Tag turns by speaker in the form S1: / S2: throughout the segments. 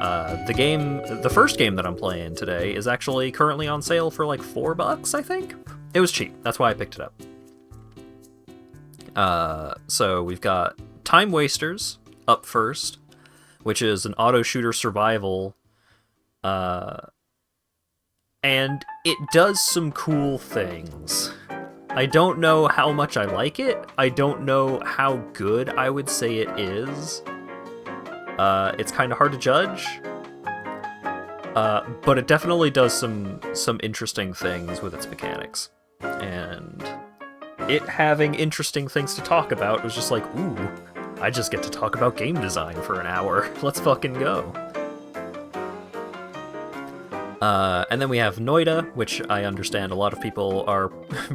S1: The first game that I'm playing today is actually currently on sale for like $4, I think. It was cheap. That's why I picked it up. So we've got Time Wasters up first, which is an auto shooter survival. And it does some cool things. I don't know how much I like it. I don't know how good I would say it is. It's kind of hard to judge. But it definitely does some interesting things with its mechanics. And it having interesting things to talk about was just like, ooh, I just get to talk about game design for an hour. Let's fucking go. And then we have Noita, which I understand a lot of people are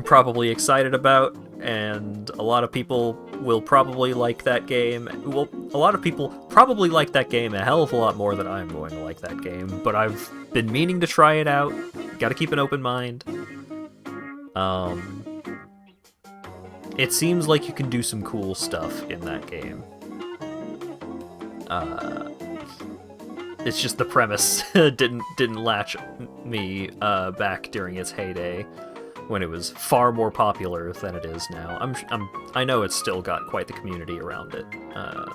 S1: probably excited about, and a lot of people will probably like that game. Well, a lot of people probably like that game a hell of a lot more than I'm going to like that game, but I've been meaning to try it out. Gotta keep an open mind. It seems like you can do some cool stuff in that game. It's just the premise didn't latch me back during its heyday, when it was far more popular than it is now. I know it's still got quite the community around it,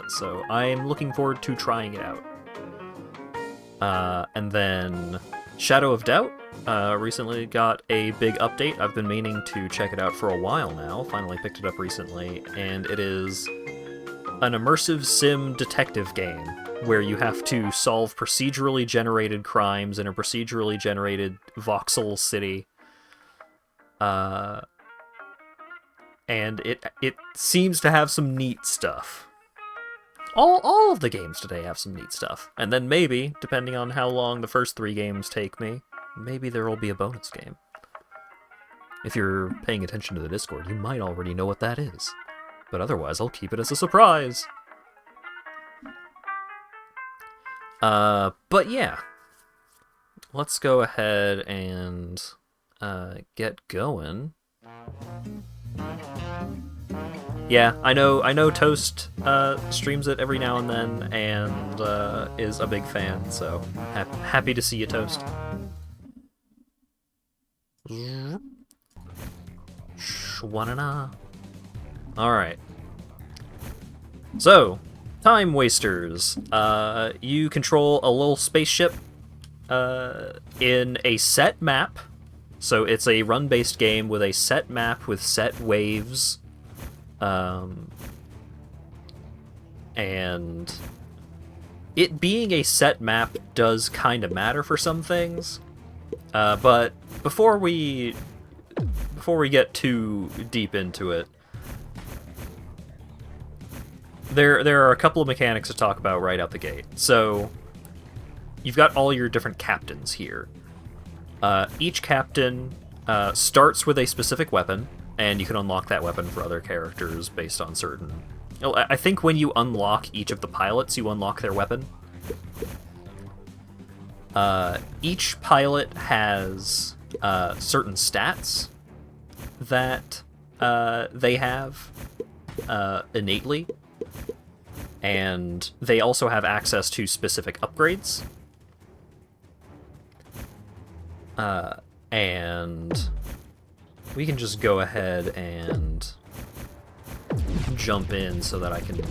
S1: so I'm looking forward to trying it out. And then Shadow of Doubt recently got a big update. I've been meaning to check it out for a while now. Finally picked it up recently, and it is an immersive sim detective game where you have to solve procedurally generated crimes in a procedurally generated voxel city. And it seems to have some neat stuff. All of the games today have some neat stuff. And then maybe, depending on how long the first 3 games take me, maybe there will be a bonus game. If you're paying attention to the Discord, you might already know what that is. But otherwise, I'll keep it as a surprise. But yeah. Let's go ahead and get going. Yeah, I know Toast streams it every now and then and is a big fan, so happy to see you, Toast. Shwanana. Alright. So, Time Wasters. You control a little spaceship in a set map. So it's a run-based game with a set map with set waves. And it being a set map does kind of matter for some things. But before we get too deep into it, there are a couple of mechanics to talk about right out the gate. So you've got all your different captains here. Each captain starts with a specific weapon, and you can unlock that weapon for other characters based on certain... I think when you unlock each of the pilots, you unlock their weapon. Each pilot has certain stats that they have innately, and they also have access to specific upgrades. And we can just go ahead and jump in so that I can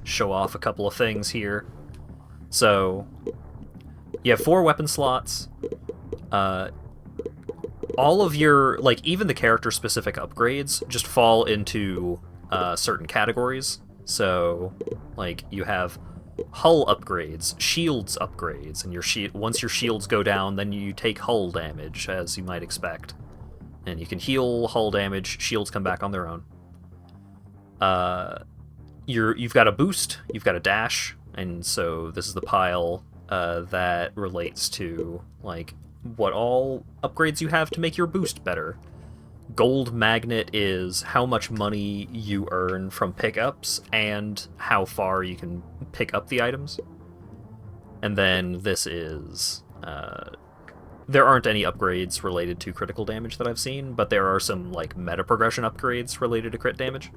S1: show off a couple of things here. So, you have 4 weapon slots. All of your, like, even the character-specific upgrades just fall into certain categories. So, like, you have hull upgrades, shields upgrades, and once your shields go down, then you take hull damage, as you might expect. And you can heal hull damage, shields come back on their own. You've got a boost, you've got a dash, and so this is the pile that relates to, like, what all upgrades you have to make your boost better. Gold magnet is how much money you earn from pickups and how far you can pick up the items. And then this is... there aren't any upgrades related to critical damage that I've seen, but there are some, like, meta progression upgrades related to crit damage.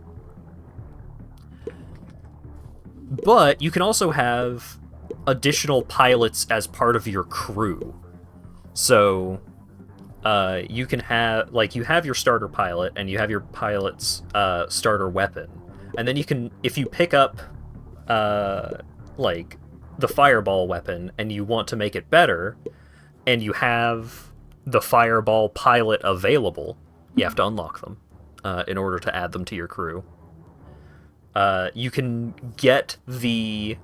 S1: But you can also have additional pilots as part of your crew. So you can have, like, you have your starter pilot and you have your pilot's starter weapon, and then you can, if you pick up like the fireball weapon and you want to make it better, and you have the fireball pilot available, you have to unlock them in order to add them to your crew. You can get the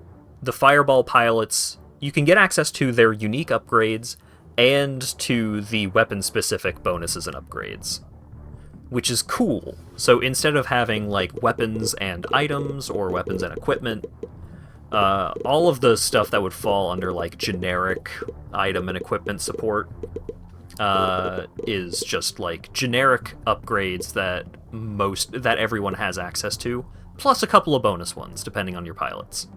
S1: fireball pilots, you can get access to their unique upgrades and to the weapon-specific bonuses and upgrades, which is cool. So instead of having, like, weapons and items or weapons and equipment, all of the stuff that would fall under, like, generic item and equipment support is just, like, generic upgrades that everyone has access to, plus a couple of bonus ones, depending on your pilots.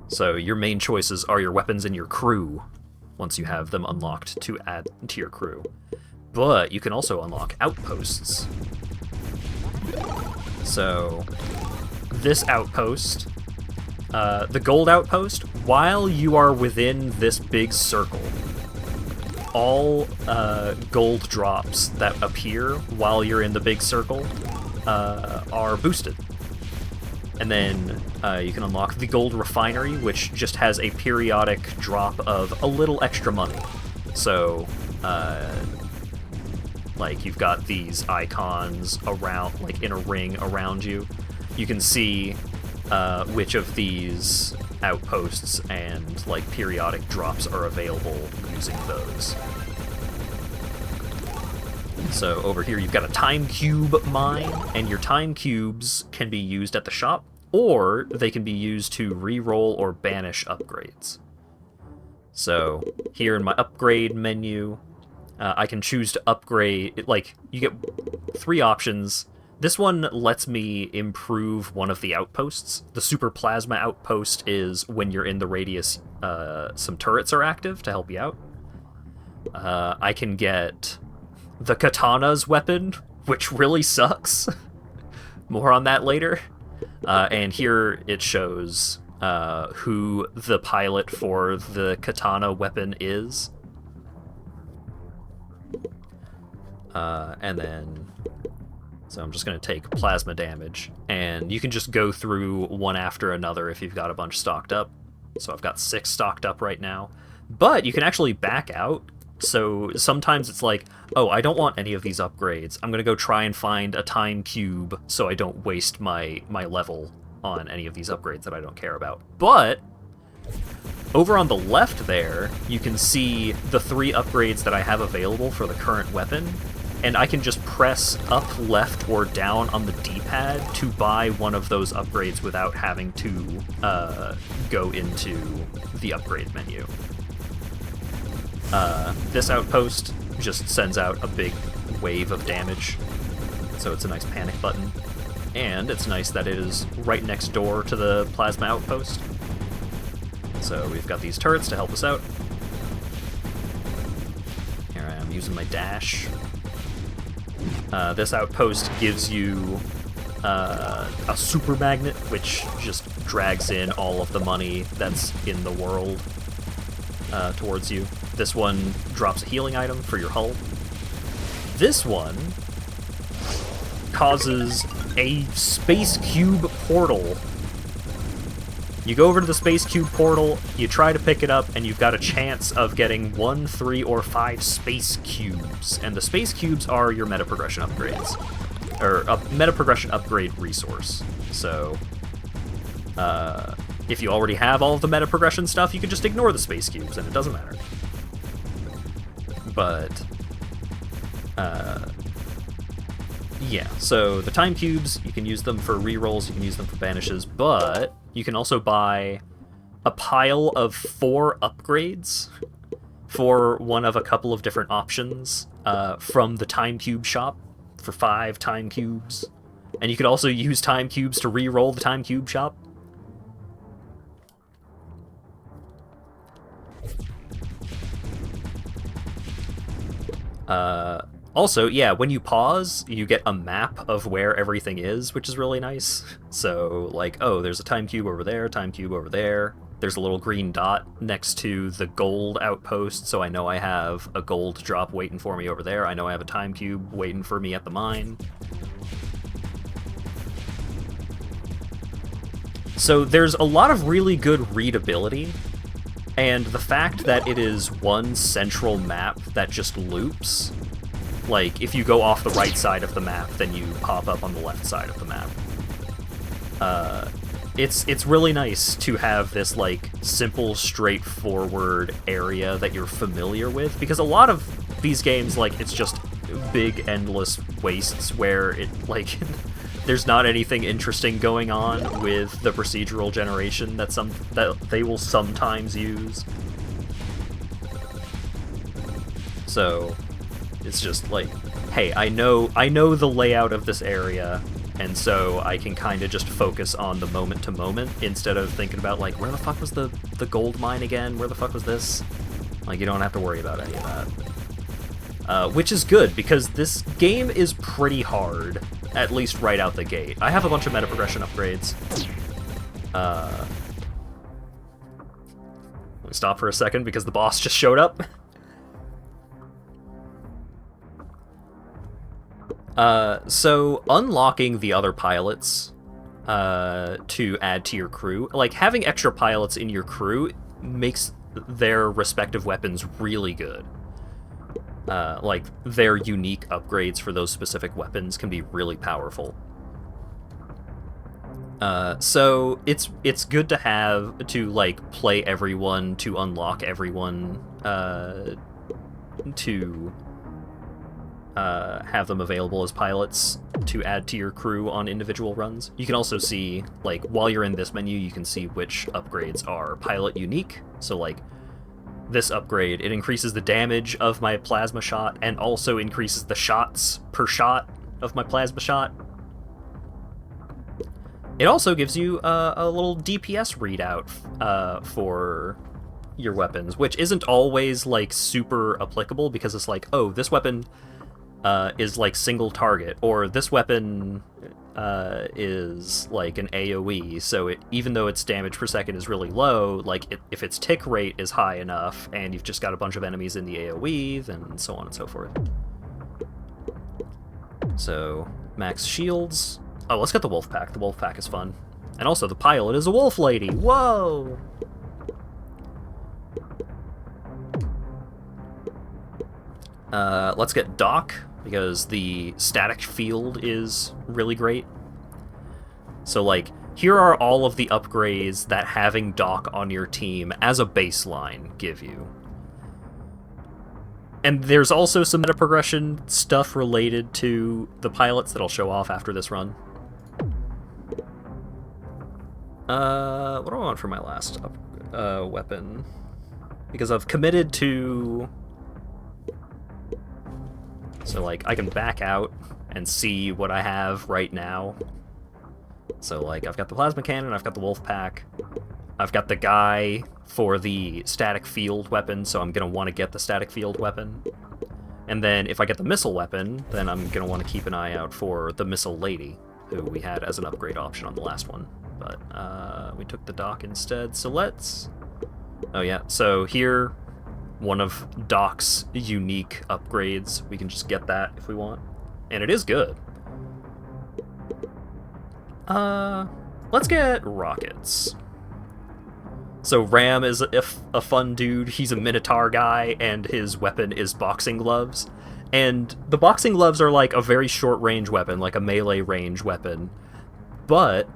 S1: So your main choices are your weapons and your crew, once you have them unlocked to add to your crew. But you can also unlock outposts. So this outpost, the gold outpost, while you are within this big circle, all gold drops that appear while you're in the big circle are boosted. And then you can unlock the gold refinery, which just has a periodic drop of a little extra money. So, like, you've got these icons around, like, in a ring around you. You can see which of these outposts and, like, periodic drops are available using those. So over here you've got a time cube mine, and your time cubes can be used at the shop, or they can be used to re-roll or banish upgrades. So here in my upgrade menu, I can choose to upgrade, like, you get 3 options. This one lets me improve one of the outposts. The Super Plasma outpost is when you're in the radius, some turrets are active to help you out. I can get the Katana's weapon, which really sucks. More on that later. And here it shows who the pilot for the Katana weapon is. And then, so I'm just going to take plasma damage, and you can just go through one after another if you've got a bunch stocked up. So I've got 6 stocked up right now. But you can actually back out. So sometimes it's like, oh, I don't want any of these upgrades. I'm going to go try and find a time cube so I don't waste my level on any of these upgrades that I don't care about. But over on the left there, you can see the 3 upgrades that I have available for the current weapon, and I can just press up, left, or down on the D-pad to buy one of those upgrades without having to go into the upgrade menu. This outpost just sends out a big wave of damage, so it's a nice panic button. And it's nice that it is right next door to the plasma outpost. So we've got these turrets to help us out. Here I am using my dash. This outpost gives you a super magnet, which just drags in all of the money that's in the world towards you. This one drops a healing item for your hull. This one causes a space cube portal. You go over to the space cube portal, you try to pick it up, and you've got a chance of getting 1, 3, or 5 space cubes. And the space cubes are your meta progression upgrades, or a meta progression upgrade resource. So if you already have all of the meta progression stuff, you can just ignore the space cubes, and it doesn't matter. But yeah, so the time cubes, you can use them for rerolls, you can use them for banishes, but you can also buy a pile of 4 upgrades for one of a couple of different options from the time cube shop for 5 time cubes. And you could also use time cubes to re-roll the time cube shop. Also, yeah, when you pause, you get a map of where everything is, which is really nice. So, like, oh, there's a time cube over there, time cube over there. there's a little green dot next to the gold outpost, so I know I have a gold drop waiting for me over there. I know I have a time cube waiting for me at the mine. So there's a lot of really good readability, and the fact that it is one central map that just loops, like if you go off the right side of the map, then you pop up on the left side of the map. It's really nice to have this like simple, straightforward area that you're familiar with, because a lot of these games, like, it's just big endless wastes where it like there's not anything interesting going on with the procedural generation that they will sometimes use. So it's just like, hey, I know the layout of this area, and so I can kind of just focus on the moment to moment instead of thinking about, like, where the fuck was the gold mine again? Where the fuck was this? Like, you don't have to worry about any of that. Which is good, because this game is pretty hard, at least right out the gate. I have a bunch of meta progression upgrades. Let me stop for a second because the boss just showed up. So unlocking the other pilots to add to your crew, like having extra pilots in your crew makes their respective weapons really good. Like their unique upgrades for those specific weapons can be really powerful. So it's good to have to like play everyone to unlock everyone to have them available as pilots to add to your crew on individual runs. You can also see, like, while you're in this menu, you can see which upgrades are pilot unique. So, like, this upgrade, it increases the damage of my plasma shot and also increases the shots per shot of my plasma shot. It also gives you a little DPS readout for your weapons, which isn't always, like, super applicable, because it's like, oh, this weapon is like single target, or this weapon is like an AoE, so even though its damage per second is really low, like if its tick rate is high enough and you've just got a bunch of enemies in the AoE, then so on and so forth. So max shields. Oh, let's get the wolf pack. The wolf pack is fun, and also the pilot is a wolf lady. Whoa. Let's get Doc, because the static field is really great. So, like, here are all of the upgrades that having Doc on your team as a baseline give you. And there's also some meta progression stuff related to the pilots that I'll show off after this run. What do I want for my last weapon? Because I've committed to... So, like, I can back out and see what I have right now. So, like, I've got the plasma cannon, I've got the wolf pack, I've got the guy for the static field weapon, so I'm going to want to get the static field weapon. And then if I get the missile weapon, then I'm going to want to keep an eye out for the missile lady, who we had as an upgrade option on the last one. But we took the Doc instead, so let's... Oh yeah, so here... one of Doc's unique upgrades. We can just get that if we want. And it is good. Let's get rockets. So Ram is a fun dude. He's a Minotaur guy, and his weapon is boxing gloves. And the boxing gloves are like a very short range weapon, like a melee range weapon. But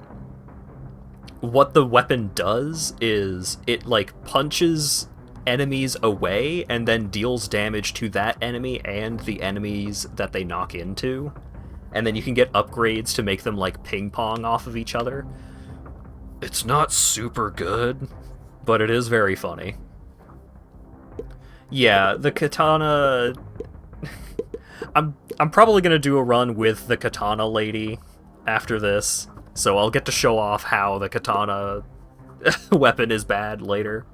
S1: what the weapon does is it like punches enemies away and then deals damage to that enemy and the enemies that they knock into, and then you can get upgrades to make them like ping pong off of each other. It's not super good, but it is very funny. Yeah, the katana... I'm probably gonna do a run with the katana lady after this, so I'll get to show off how the katana weapon is bad later.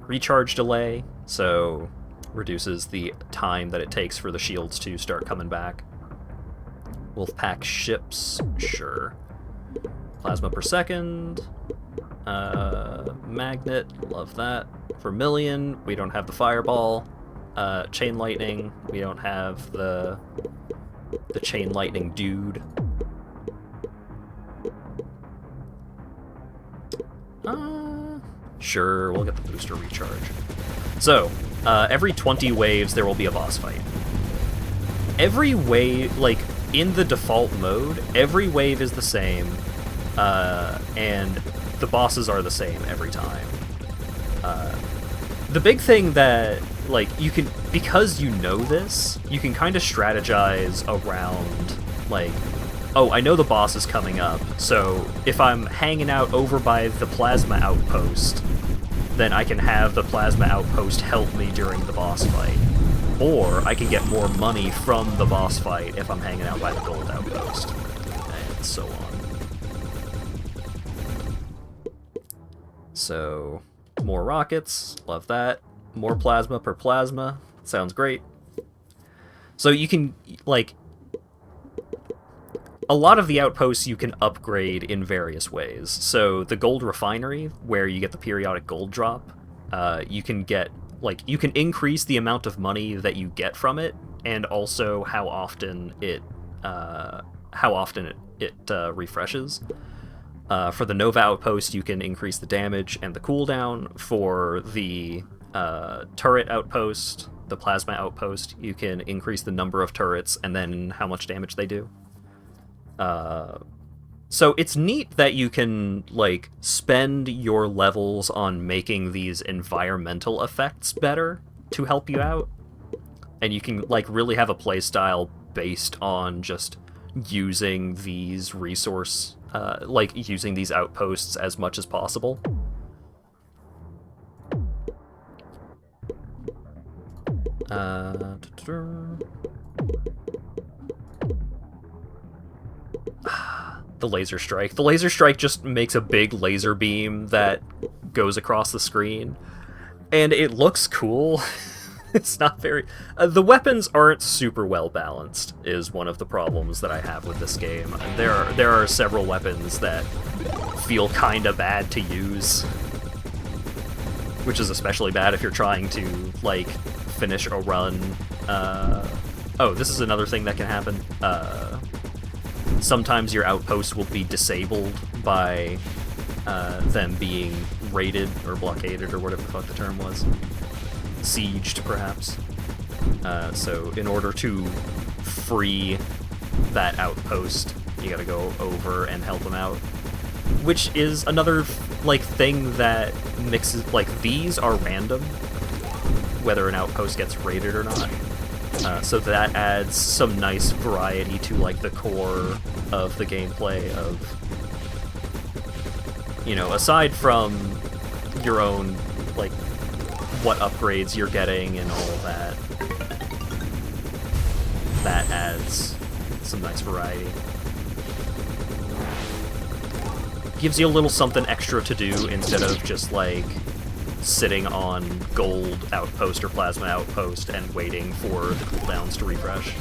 S1: Recharge delay, so reduces the time that it takes for the shields to start coming back. Wolfpack ships, sure. Plasma per second. Magnet, love that. Vermilion, we don't have the fireball. Chain lightning, we don't have the chain lightning dude. Sure, we'll get the booster recharge. So, every 20 waves there will be a boss fight. Every wave, like, in the default mode, every wave is the same, and the bosses are the same every time. The big thing that, like, you can, because you know this, you can kind of strategize around, like, oh, I know the boss is coming up, so if I'm hanging out over by the plasma outpost, then I can have the plasma outpost help me during the boss fight. Or I can get more money from the boss fight if I'm hanging out by the gold outpost. And so on. So, more rockets, love that. More plasma per plasma, sounds great. So you can, like, a lot of the outposts you can upgrade in various ways. So the gold refinery, where you get the periodic gold drop, you can get, like, you can increase the amount of money that you get from it, and also how often it refreshes. For the Nova outpost, you can increase the damage and the cooldown. For the turret outpost, the plasma outpost, you can increase the number of turrets and then how much damage they do. So it's neat that you can, like, spend your levels on making these environmental effects better to help you out. And you can, like, really have a playstyle based on just using these using these outposts as much as possible. The laser strike. The laser strike just makes a big laser beam that goes across the screen, and it looks cool. It's not very... the weapons aren't super well balanced, is one of the problems that I have with this game. There are several weapons that feel kinda bad to use, which is especially bad if you're trying to, like, finish a run. Oh, this is another thing that can happen. Sometimes your outpost will be disabled by them being raided or blockaded or whatever the fuck the term was. Sieged, perhaps. So in order to free that outpost, you gotta go over and help them out. Which is another, like, thing that mixes... Like, these are random, whether an outpost gets raided or not. So that adds some nice variety to, like, the core of the gameplay of... You know, aside from your own, like, what upgrades you're getting and all of that, that adds some nice variety. Gives you a little something extra to do instead of just, like, sitting on gold outpost or plasma outpost and waiting for the cooldowns to refresh.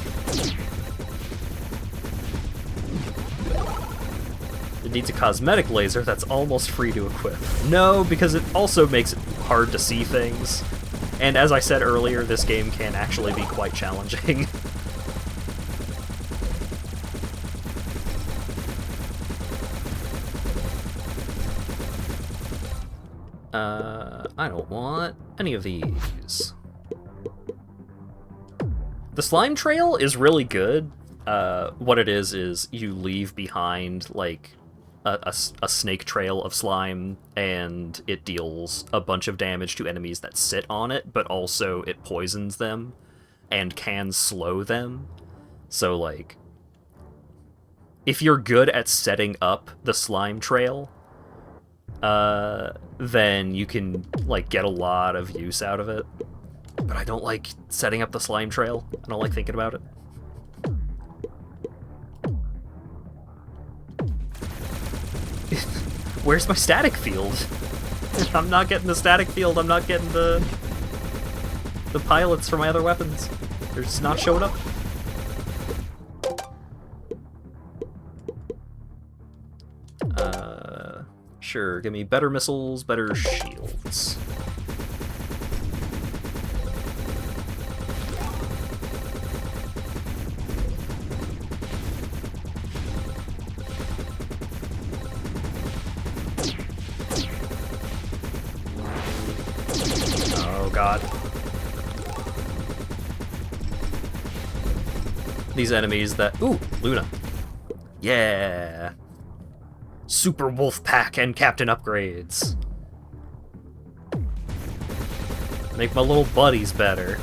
S1: It needs a cosmetic laser that's almost free to equip. No, because it also makes it hard to see things. And as I said earlier, this game can actually be quite challenging. I don't want any of these. The slime trail is really good. What it is you leave behind, like, a snake trail of slime, and it deals a bunch of damage to enemies that sit on it, but also it poisons them and can slow them. So, like, if you're good at setting up the slime trail, then you can, like, get a lot of use out of it. But I don't like setting up the slime trail. I don't like thinking about it. Where's my static field? I'm not getting the static field, I'm not getting the pilots for my other weapons. They're just not showing up. Sure, give me better missiles, better shields. Oh god. These enemies that... Ooh, Luna. Yeah! Super Wolf Pack and Captain upgrades. Make my little buddies better.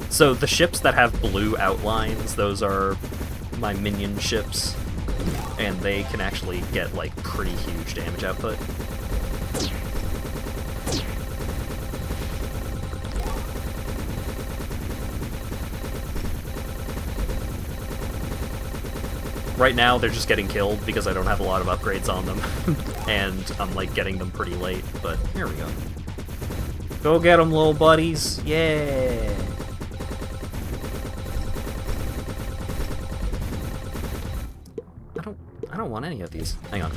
S1: So the ships that have blue outlines, those are my minion ships. And they can actually get, like, pretty huge damage output. Right now, they're just getting killed because I don't have a lot of upgrades on them. And I'm, like, getting them pretty late, but here we go. Go get them, little buddies. Yeah! I don't want any of these. Hang on.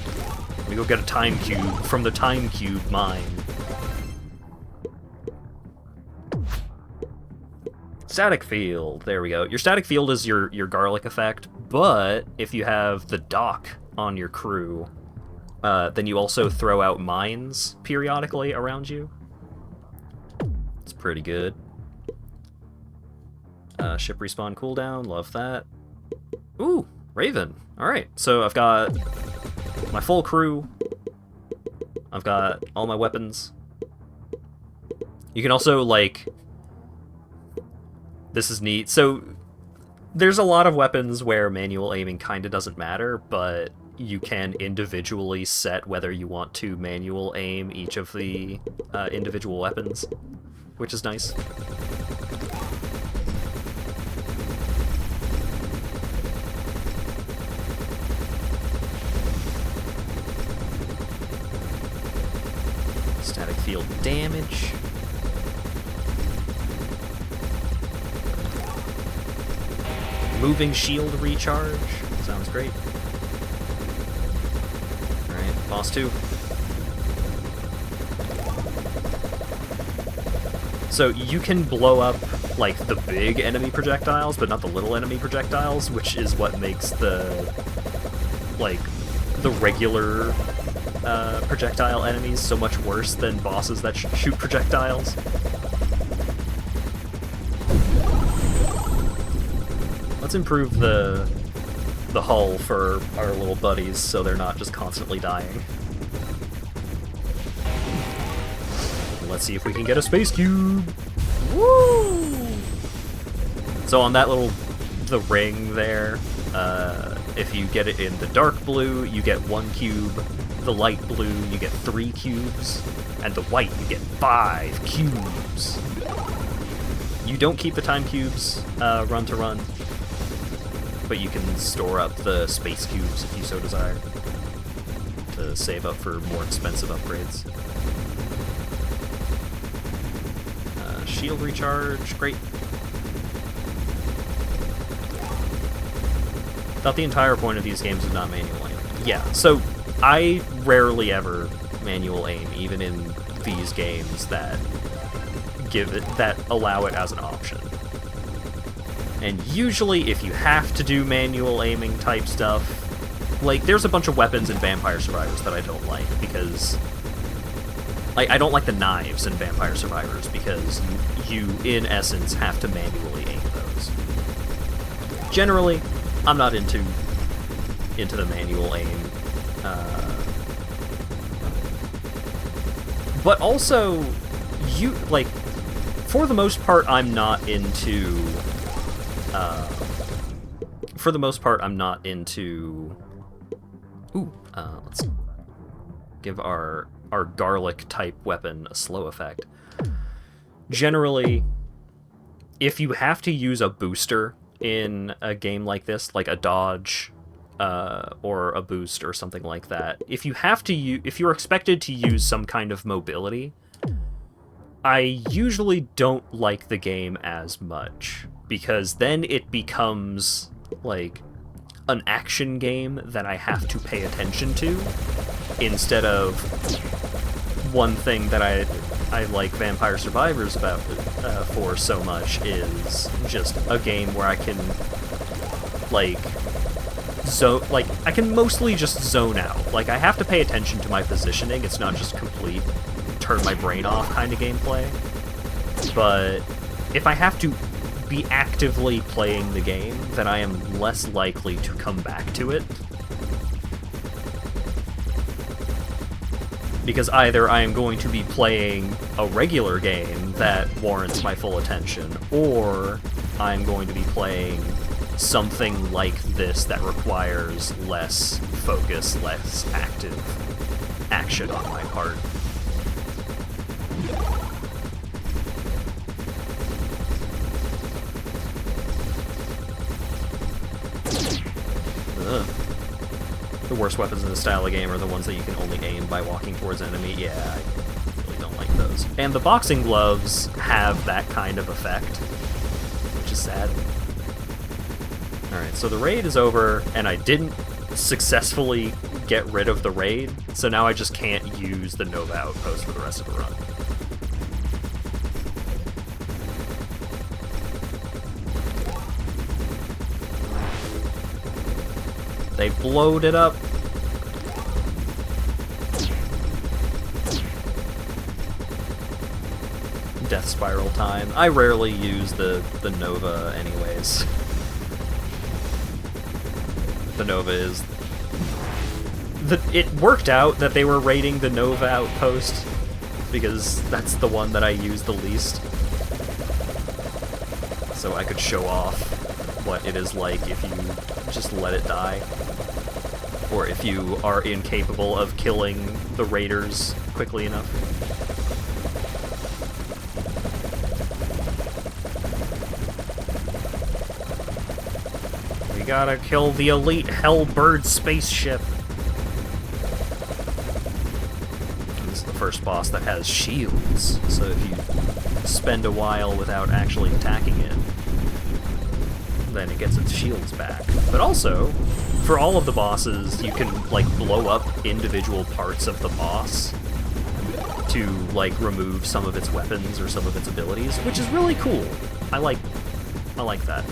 S1: Let me go get a time cube from the time cube mine. Static field. There we go. Your static field is your garlic effect, but if you have the dock on your crew, then you also throw out mines periodically around you. It's pretty good. Ship respawn cooldown. Love that. Ooh, Raven. Alright, so I've got my full crew. I've got all my weapons. You can also, like... This is neat. So, there's a lot of weapons where manual aiming kinda doesn't matter, but you can individually set whether you want to manual aim each of the individual weapons, which is nice. Static field damage. Moving shield recharge. Sounds great. Alright, boss 2. So you can blow up, like, the big enemy projectiles, but not the little enemy projectiles, which is what makes the, like, the regular projectile enemies so much worse than bosses that shoot projectiles. Let's improve the hull for our little buddies so they're not just constantly dying. Let's see if we can get a space cube! Woo! So on that the ring there, if you get it in the dark blue, you get 1 cube, the light blue, you get 3 cubes, and the white, you get 5 cubes. You don't keep the time cubes run to run, but you can store up the space cubes if you so desire to save up for more expensive upgrades. Shield recharge, great. Thought the entire point of these games is not manual aim. Yeah, so I rarely ever manual aim, even in these games that allow it as an option. And usually, if you have to do manual aiming type stuff, like, there's a bunch of weapons in Vampire Survivors that I don't like, because... Like, I don't like the knives in Vampire Survivors, because you, in essence, have to manually aim those. Generally, I'm not into the manual aim. But also, for the most part, I'm not into... let's give our garlic-type weapon a slow effect. Generally, if you have to use a booster in a game like this, like a dodge, or a boost or something like that, if you're expected to use some kind of mobility, I usually don't like the game as much, because then it becomes, like, an action game that I have to pay attention to, instead of one thing that I like Vampire Survivors about for so much is just a game where I can like I can mostly just zone out. Like, I have to pay attention to my positioning. It's not just complete turn my brain off kind of gameplay. But if I have to be actively playing the game, then I am less likely to come back to it. Because either I am going to be playing a regular game that warrants my full attention, or I'm going to be playing something like this that requires less focus, less active action on my part. Ugh. The worst weapons in this style of game are the ones that you can only aim by walking towards enemy. Yeah, I really don't like those. And the boxing gloves have that kind of effect, which is sad. Alright, so the raid is over, and I didn't successfully get rid of the raid, so now I just can't use the Nova outpost for the rest of the run. They blowed it up. Death spiral time. I rarely use the Nova anyways. The Nova is... It worked out that they were raiding the Nova outpost, because that's the one that I use the least. So I could show off what it is like if you just let it die. Or if you are incapable of killing the raiders quickly enough. We gotta kill the elite Hellbird spaceship. And this is the first boss that has shields, so if you spend a while without actually attacking it, then it gets its shields back. But also, for all of the bosses, you can, like, blow up individual parts of the boss to, like, remove some of its weapons or some of its abilities, which is really cool. I like that.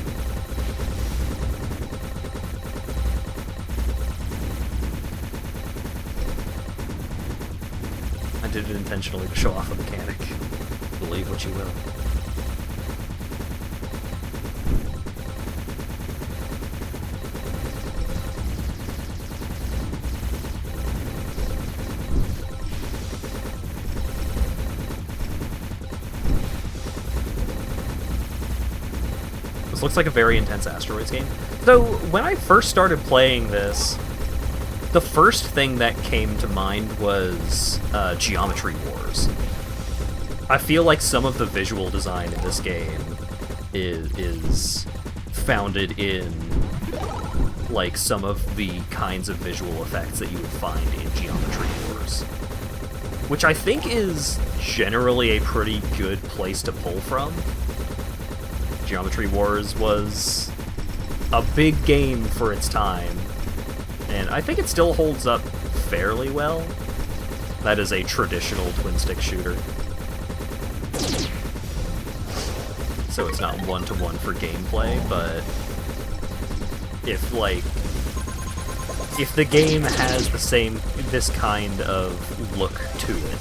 S1: I did it intentionally to show off a mechanic. Believe what you will. This looks like a very intense Asteroids game. Though, when I first started playing this, the first thing that came to mind was Geometry Wars. I feel like some of the visual design in this game is founded in, like, some of the kinds of visual effects that you would find in Geometry Wars. Which I think is generally a pretty good place to pull from. Geometry Wars was a big game for its time, and I think it still holds up fairly well. That is a traditional twin-stick shooter. So it's not one-to-one for gameplay, but if the game has this kind of look to it,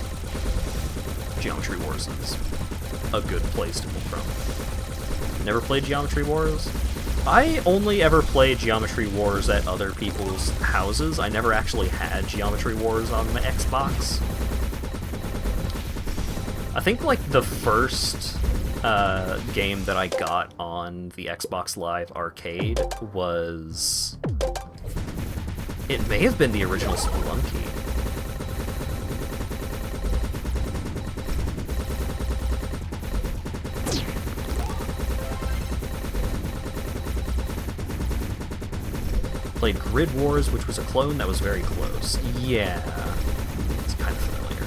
S1: Geometry Wars is a good place to pull from. Never played Geometry Wars? I only ever played Geometry Wars at other people's houses. I never actually had Geometry Wars on the Xbox. I think, like, the first game that I got on the Xbox Live Arcade was... It may have been the original Spelunky. Played Grid Wars, which was a clone that was very close. Yeah, it's kind of familiar.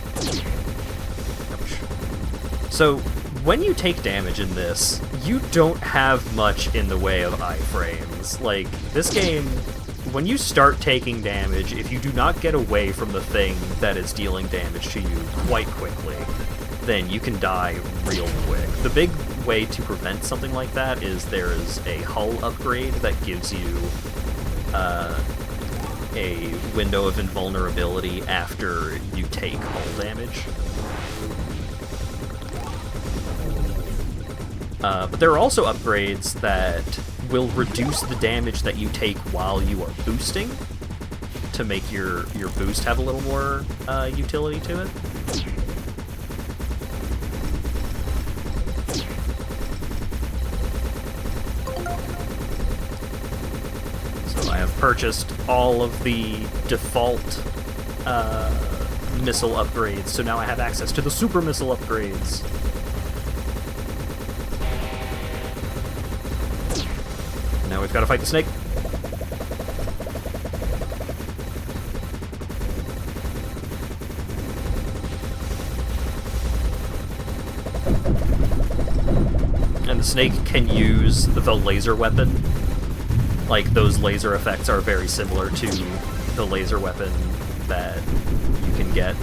S1: Ouch. So, when you take damage in this, you don't have much in the way of iframes. Like, this game when you start taking damage, if you do not get away from the thing that is dealing damage to you quite quickly, then you can die real quick. The big way to prevent something like that is there is a hull upgrade that gives you a window of invulnerability after you take hull damage. But there are also upgrades that will reduce the damage that you take while you are boosting to make your boost have a little more utility to it. So I have purchased all of the default missile upgrades, so now I have access to the super missile upgrades. Now we've got to fight the snake. And the snake can use the laser weapon. Like, those laser effects are very similar to the laser weapon that you can get.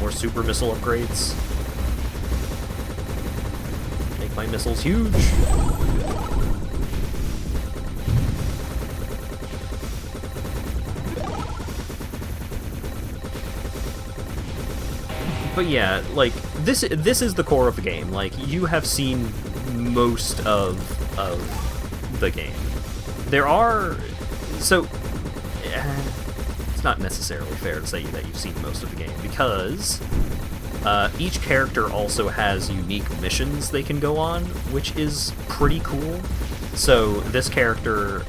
S1: More super missile upgrades. Make my missiles huge. But yeah, like, this is the core of the game. Like, you have seen most of the game. There are... So... It's not necessarily fair to say that you've seen most of the game, because each character also has unique missions they can go on, which is pretty cool. So this character,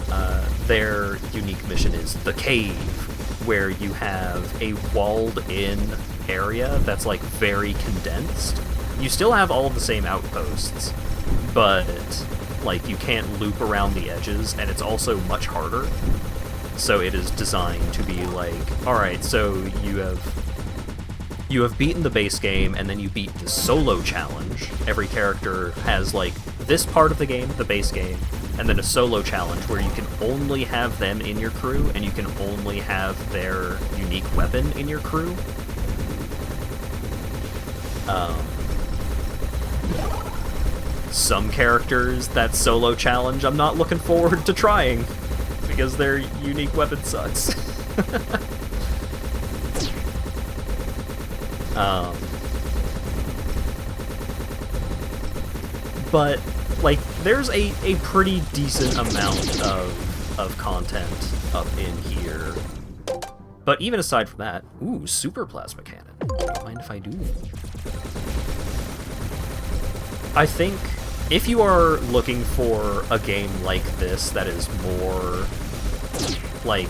S1: their unique mission is the cave, where you have a walled-in area that's, like, very condensed. You still have all of the same outposts, but, like, you can't loop around the edges, and it's also much harder. So it is designed to be like, alright, so you have beaten the base game, and then you beat the solo challenge. Every character has, like, this part of the game, the base game, and then a solo challenge where you can only have them in your crew, and you can only have their unique weapon in your crew. Some characters, that solo challenge, I'm not looking forward to trying, because their unique weapon sucks. But, like, there's a pretty decent amount of content up in here. But even aside from that, ooh, super plasma cannon. Don't mind if I do. I think if you are looking for a game like this that is more, like,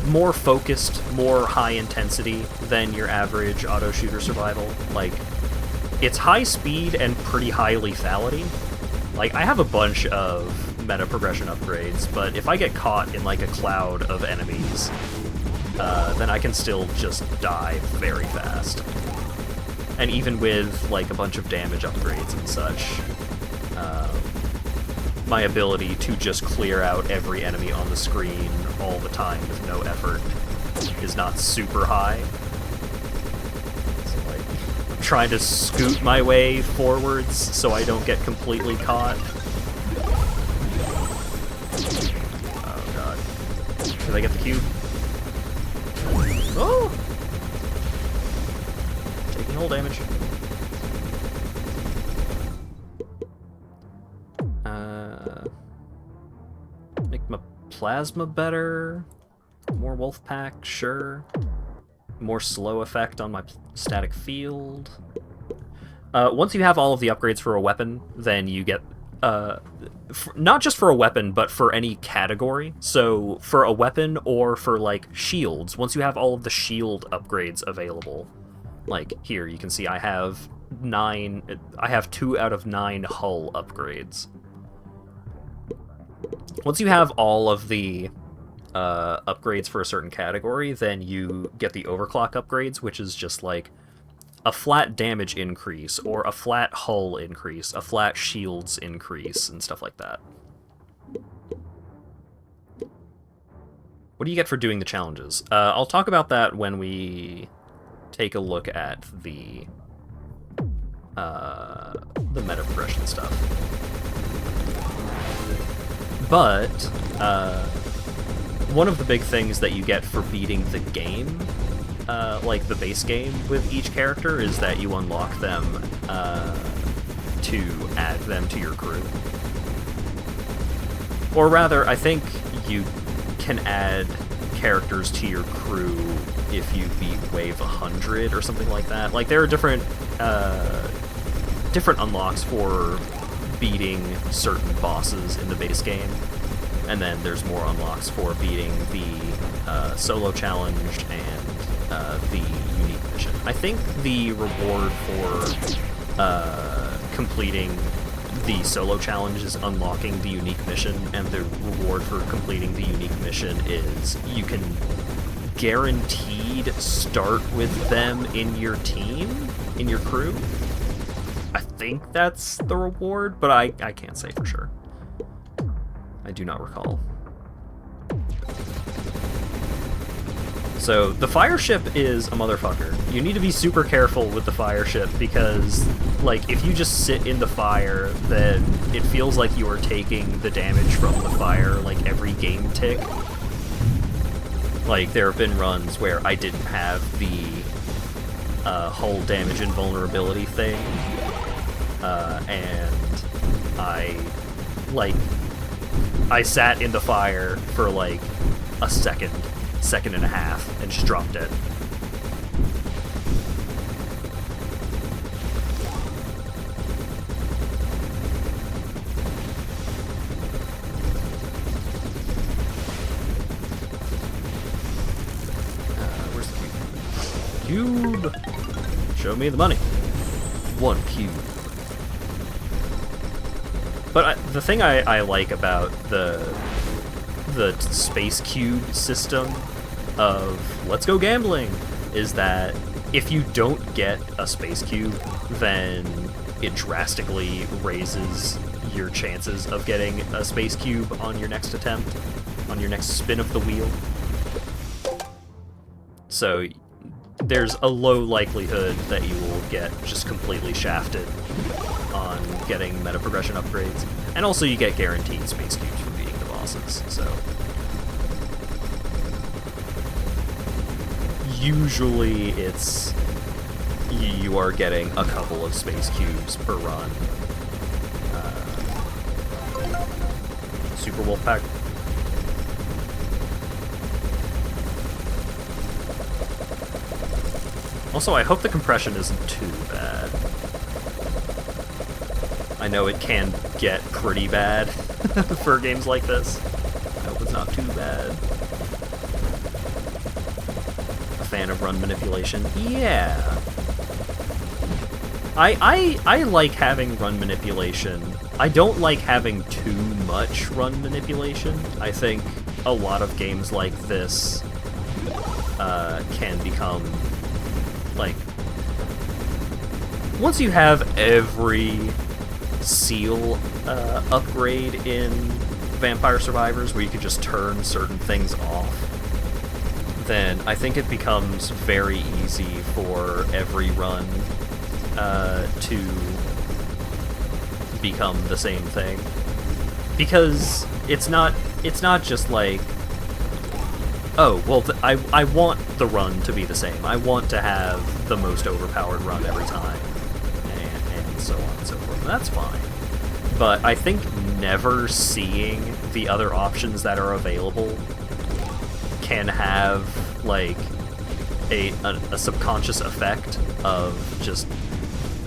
S1: more focused, more high intensity than your average auto shooter survival, like, it's high speed and pretty high lethality. Like, I have a bunch of meta progression upgrades, but if I get caught in, like, a cloud of enemies, then I can still just die very fast. And even with, like, a bunch of damage upgrades and such, my ability to just clear out every enemy on the screen all the time with no effort is not super high. So, like, I'm trying to scoot my way forwards so I don't get completely caught. Oh god. Did I get the cube? Oh! Taking hull damage. Make my plasma better. More wolf pack, sure. More slow effect on my static field. Once you have all of the upgrades for a weapon, then you get not just for a weapon, but for any category. So for a weapon or for, like, shields, once you have all of the shield upgrades available, like here you can see I have 2 out of 9 hull upgrades. Once you have all of the upgrades for a certain category, then you get the overclock upgrades, which is just like a flat damage increase, or a flat hull increase, a flat shields increase, and stuff like that. What do you get for doing the challenges? I'll talk about that when we take a look at the meta progression stuff. But one of the big things that you get for beating the game, like the base game with each character, is that you unlock them to add them to your crew. Or rather, I think you can add characters to your crew if you beat wave 100 or something like that. Like, there are different unlocks for beating certain bosses in the base game, and then there's more unlocks for beating the solo challenge and the unique mission. I think the reward for completing the solo challenge is unlocking the unique mission, and the reward for completing the unique mission is you can guaranteed start with them in your team, in your crew. I think that's the reward, but I can't say for sure. I do not recall. So, the fire ship is a motherfucker. You need to be super careful with the fire ship, because, like, if you just sit in the fire, then it feels like you are taking the damage from the fire, like, every game tick. Like, there have been runs where I didn't have the hull damage and vulnerability thing, and I sat in the fire for, like, a second and a half, and just dropped dead. Where's the cube? Cube! Show me the money. 1 cube. But the thing I like about the space cube system of Let's Go Gambling is that if you don't get a space cube, then it drastically raises your chances of getting a space cube on your next attempt, on your next spin of the wheel. So there's a low likelihood that you will get just completely shafted on getting meta progression upgrades. And also you get guaranteed space cubes for beating the bosses, so usually it's you are getting a couple of space cubes per run. Super Wolf Pack. Also, I hope the compression isn't too bad. I know it can get pretty bad for games like this. I hope it's not too bad. Fan of run manipulation? Yeah. I like having run manipulation. I don't like having too much run manipulation. I think a lot of games like this can become, like, once you have every seal upgrade in Vampire Survivors where you can just turn certain things off, then I think it becomes very easy for every run to become the same thing. Because it's not just like, oh, well, I want the run to be the same. I want to have the most overpowered run every time, and so on and so forth. And that's fine. But I think never seeing the other options that are available can have, like, a subconscious effect of just,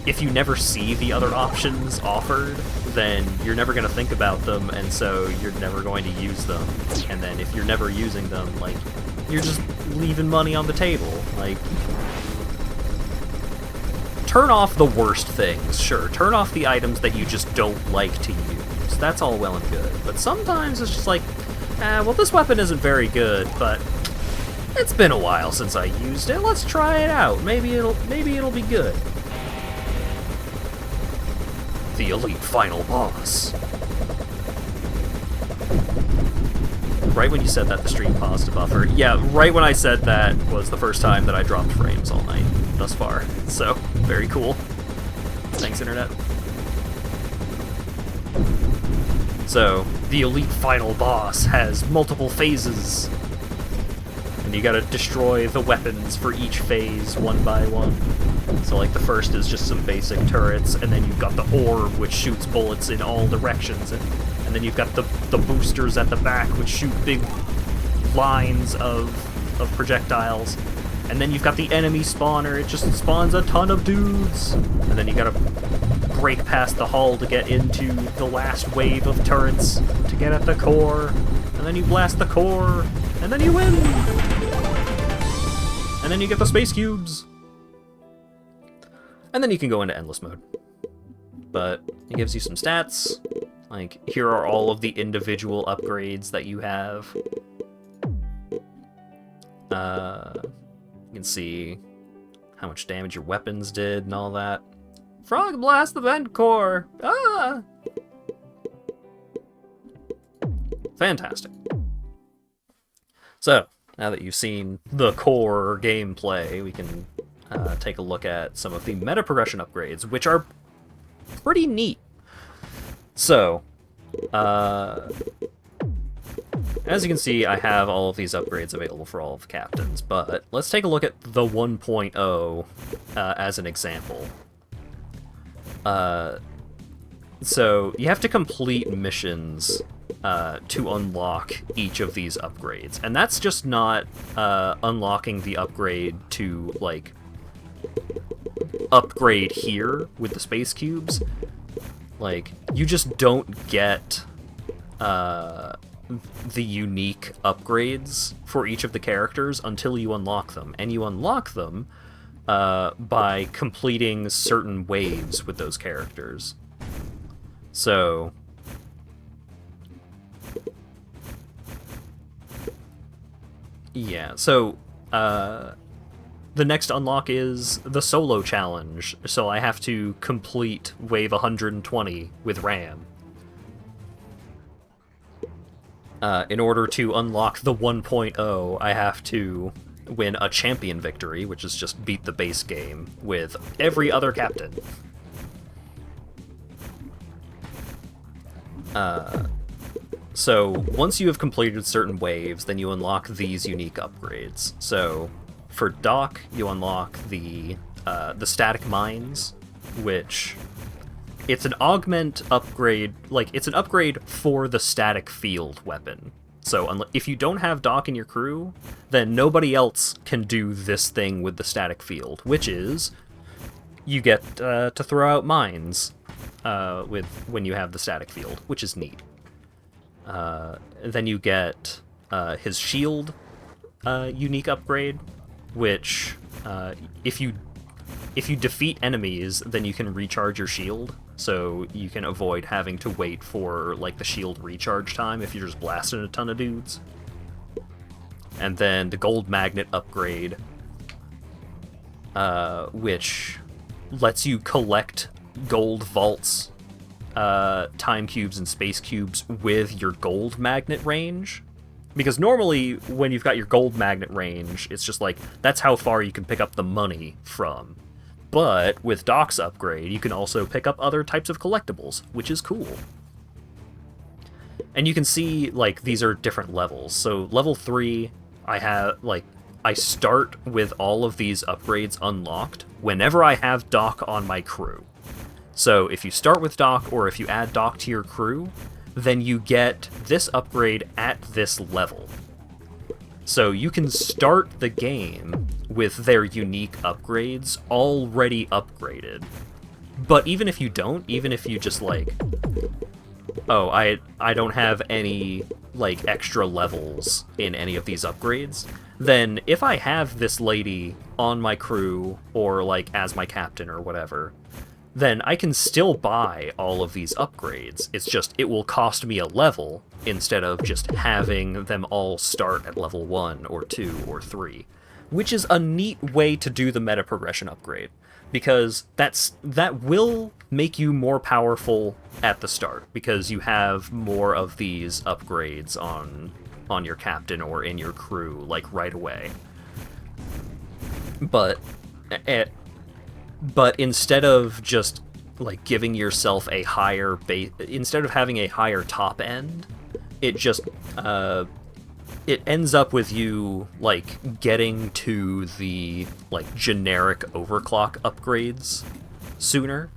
S1: if you never see the other options offered, then you're never going to think about them, and so you're never going to use them. And then if you're never using them, like, you're just leaving money on the table. Like, turn off the worst things, sure. Turn off the items that you just don't like to use. That's all well and good. But sometimes it's just like, well, this weapon isn't very good, but it's been a while since I used it. Let's try it out. Maybe it'll be good. The elite final boss. Right when you said that, the stream paused to buffer. Yeah, right when I said that was the first time that I dropped frames all night thus far. So, very cool. Thanks, Internet. So, the elite final boss has multiple phases. And you gotta destroy the weapons for each phase one by one. So like the first is just some basic turrets, and then you've got the orb which shoots bullets in all directions, and then you've got the boosters at the back which shoot big lines of projectiles. And then you've got the enemy spawner, it just spawns a ton of dudes. And then you gotta break past the hull to get into the last wave of turrets to get at the core. And then you blast the core, and then you win! And then you get the space cubes! And then you can go into endless mode. But it gives you some stats. Like, here are all of the individual upgrades that you have. You can see how much damage your weapons did and all that. Frog blast the vent core! Ah! Fantastic. So, now that you've seen the core gameplay, we can take a look at some of the meta progression upgrades, which are pretty neat. So, as you can see, I have all of these upgrades available for all of the captains, but let's take a look at the 1.0 as an example. So, you have to complete missions to unlock each of these upgrades, and that's just not unlocking the upgrade to, like, upgrade here with the space cubes. Like, you just don't get the unique upgrades for each of the characters until you unlock them, and you unlock them by completing certain waves with those characters. So, yeah, so the next unlock is the solo challenge, so I have to complete wave 120 with Ram. In order to unlock the 1.0, I have to win a champion victory, which is just beat the base game with every other captain. So, once you have completed certain waves, then you unlock these unique upgrades. So, for Doc, you unlock the static mines, which it's an augment upgrade, like, it's an upgrade for the static field weapon. So if you don't have Doc in your crew, then nobody else can do this thing with the static field, which is you get to throw out mines when you have the static field, which is neat. Then you get his shield unique upgrade, which if you defeat enemies, then you can recharge your shield, so you can avoid having to wait for, like, the shield recharge time if you're just blasting a ton of dudes. And then the gold magnet upgrade, which lets you collect gold vaults, time cubes, and space cubes with your gold magnet range. Because normally, when you've got your gold magnet range, it's just like, that's how far you can pick up the money from. But with Doc's upgrade, you can also pick up other types of collectibles, which is cool. And you can see, like, these are different levels. So level 3, I start with all of these upgrades unlocked whenever I have Doc on my crew. So if you start with Doc, or if you add Doc to your crew, then you get this upgrade at this level. So you can start the game with their unique upgrades already upgraded. But even if you don't, even if you just, like, oh, I don't have any, like, extra levels in any of these upgrades, then if I have this lady on my crew, or, like, as my captain or whatever, then I can still buy all of these upgrades. It's just, it will cost me a level instead of just having them all start at level 1 or 2 or 3, which is a neat way to do the meta progression upgrade, because that will make you more powerful at the start, because you have more of these upgrades on your captain or in your crew, like, right away. But instead of just, like, giving yourself a higher base, instead of having a higher top end, it just, it ends up with you, like, getting to the, like, generic overclock upgrades sooner,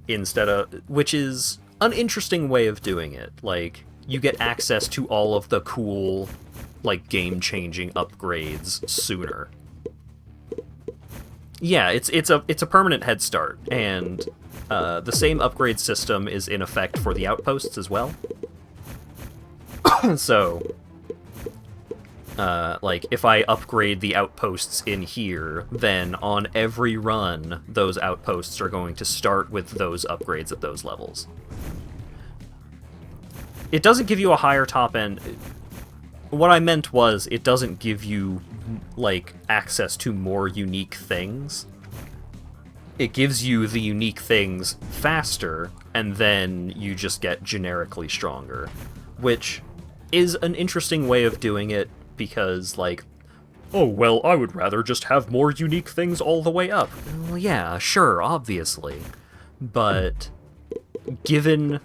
S1: instead of, which is an interesting way of doing it. Like, you get access to all of the cool, like, game-changing upgrades sooner. Yeah, it's a permanent head start, and the same upgrade system is in effect for the outposts as well. So, like, if I upgrade the outposts in here, then on every run, those outposts are going to start with those upgrades at those levels. It doesn't give you a higher top end. What I meant was, it doesn't give you, like, access to more unique things. It gives you the unique things faster, and then you just get generically stronger, which is an interesting way of doing it, because, like, oh, well, I would rather just have more unique things all the way up. Well, yeah, sure, obviously. But given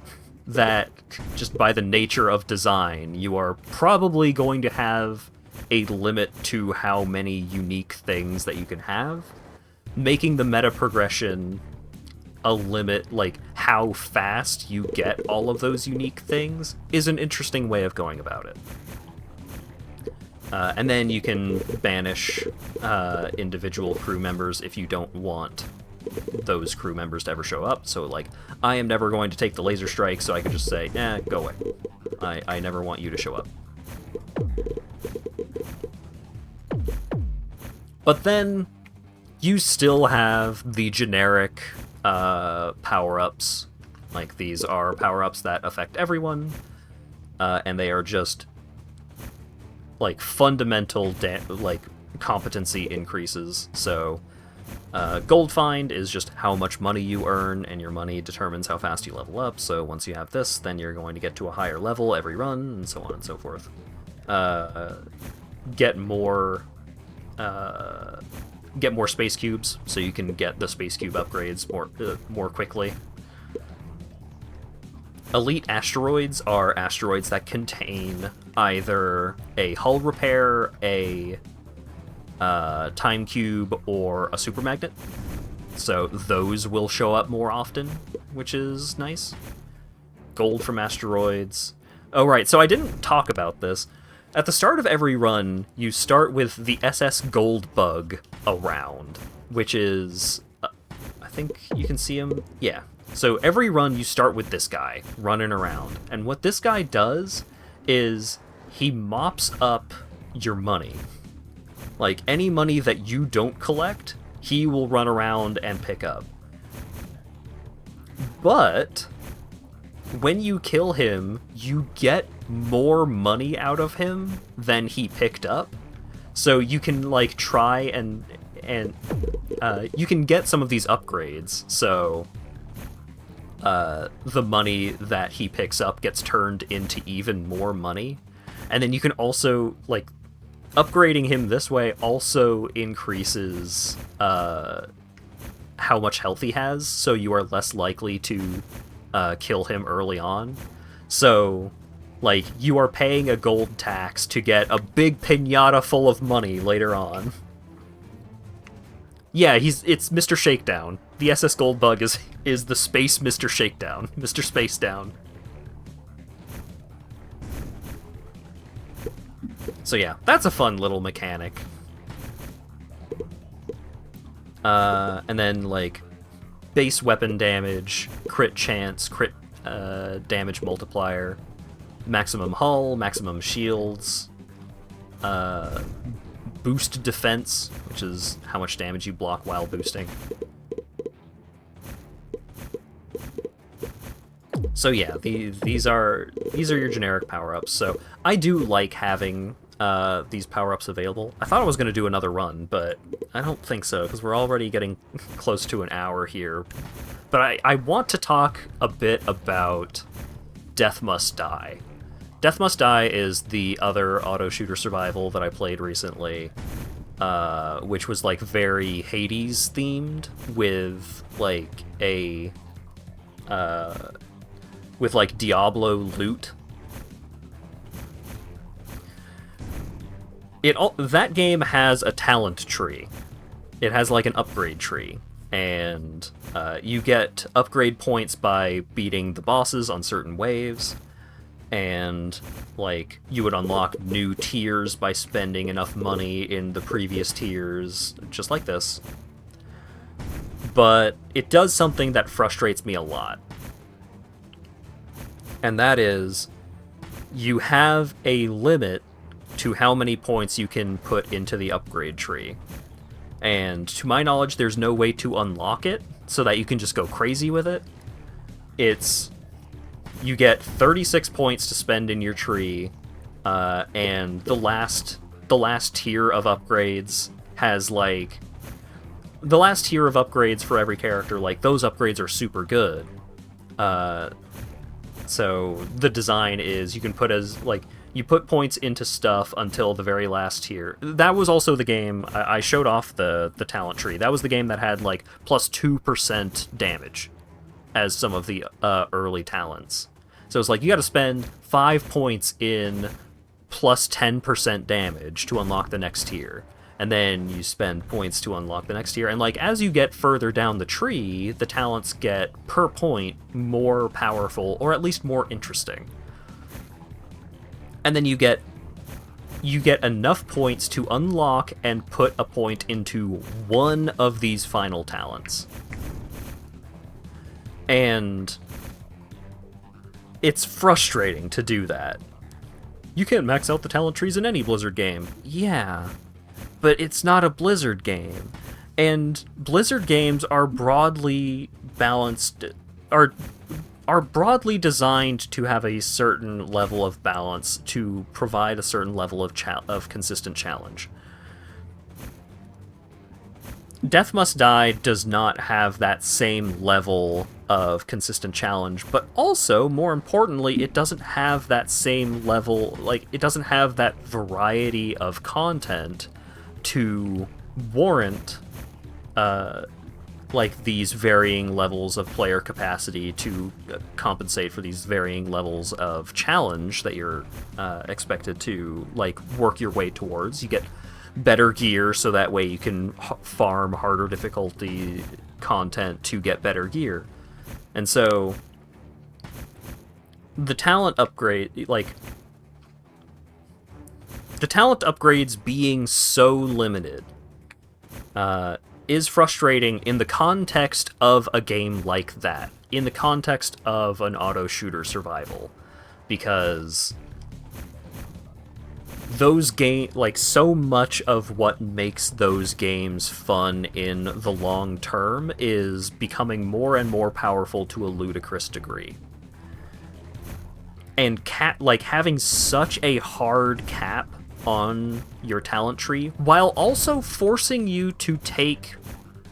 S1: that, just by the nature of design, you are probably going to have a limit to how many unique things that you can have, making the meta progression a limit, like, how fast you get all of those unique things, is an interesting way of going about it. And then you can banish individual crew members if you don't want those crew members to ever show up. So, like, I am never going to take the laser strike, so I can just say, go away. I never want you to show up. But then you still have the generic power-ups. Like, these are power-ups that affect everyone, and they are just, like, fundamental like, competency increases. So gold find is just how much money you earn, and your money determines how fast you level up. So once you have this, then you're going to get to a higher level every run, and so on and so forth. Get more space cubes, so you can get the space cube upgrades more quickly. Elite asteroids are asteroids that contain either a hull repair, a time cube, or a super magnet. So those will show up more often, which is nice. Gold from asteroids. Oh, right, so I didn't talk about this. At the start of every run, you start with the SS Gold Bug around, which is... I think you can see him? Yeah. So every run you start with this guy running around, and what this guy does is he mops up your money. Like, any money that you don't collect, he will run around and pick up. But when you kill him, you get more money out of him than he picked up. So you can, like, try and you can get some of these upgrades, so the money that he picks up gets turned into even more money. And then you can also, like, upgrading him this way also increases how much health he has, so you are less likely to kill him early on. So, like, you are paying a gold tax to get a big piñata full of money later on. Yeah, it's Mr. Shakedown. The SS Gold Bug is the space Mr. Shakedown. Mr. Space Down. So yeah, that's a fun little mechanic. And then, like, base weapon damage, crit chance, crit damage multiplier, maximum hull, maximum shields, boost defense, which is how much damage you block while boosting. So yeah, these are your generic power-ups. So I do like having these power-ups available. I thought I was going to do another run, but I don't think so, because we're already getting close to an hour here. But I want to talk a bit about Death Must Die. Death Must Die is the other auto-shooter survival that I played recently, which was like very Hades themed with like a with like Diablo loot. That game has a talent tree. It has like an upgrade tree, and you get upgrade points by beating the bosses on certain waves, and like you would unlock new tiers by spending enough money in the previous tiers, just like this. But it does something that frustrates me a lot. And that is, you have a limit to how many points you can put into the upgrade tree. And to my knowledge, there's no way to unlock it so that you can just go crazy with it. You get 36 points to spend in your tree, and the last tier of upgrades has like... The last tier of upgrades for every character, like, those upgrades are super good. So the design is you can put you put points into stuff until the very last tier. That was also the game I showed off the talent tree. That was the game that had like plus 2% damage as some of the early talents. So it's like you got to spend 5 points in plus 10% damage to unlock the next tier. And then you spend points to unlock the next tier. And like as you get further down the tree, the talents get per point more powerful, or at least more interesting. And then you get enough points to unlock and put a point into one of these final talents. And it's frustrating to do that. You can't max out the talent trees in any Blizzard game. Yeah. But it's not a Blizzard game. And Blizzard games are broadly balanced, are broadly designed to have a certain level of balance to provide a certain level of consistent challenge. Death Must Die does not have that same level of consistent challenge, but also, more importantly, it doesn't have that same level, like, it doesn't have that variety of content to warrant like these varying levels of player capacity to compensate for these varying levels of challenge that you're expected to like work your way towards. You get better gear so that way you can farm harder difficulty content to get better gear. And so the talent upgrade, like the talent upgrades being so limited is frustrating in the context of a game like that, in the context of an auto-shooter survival, because those so much of what makes those games fun in the long term is becoming more and more powerful to a ludicrous degree. And having such a hard cap on your talent tree, while also forcing you to take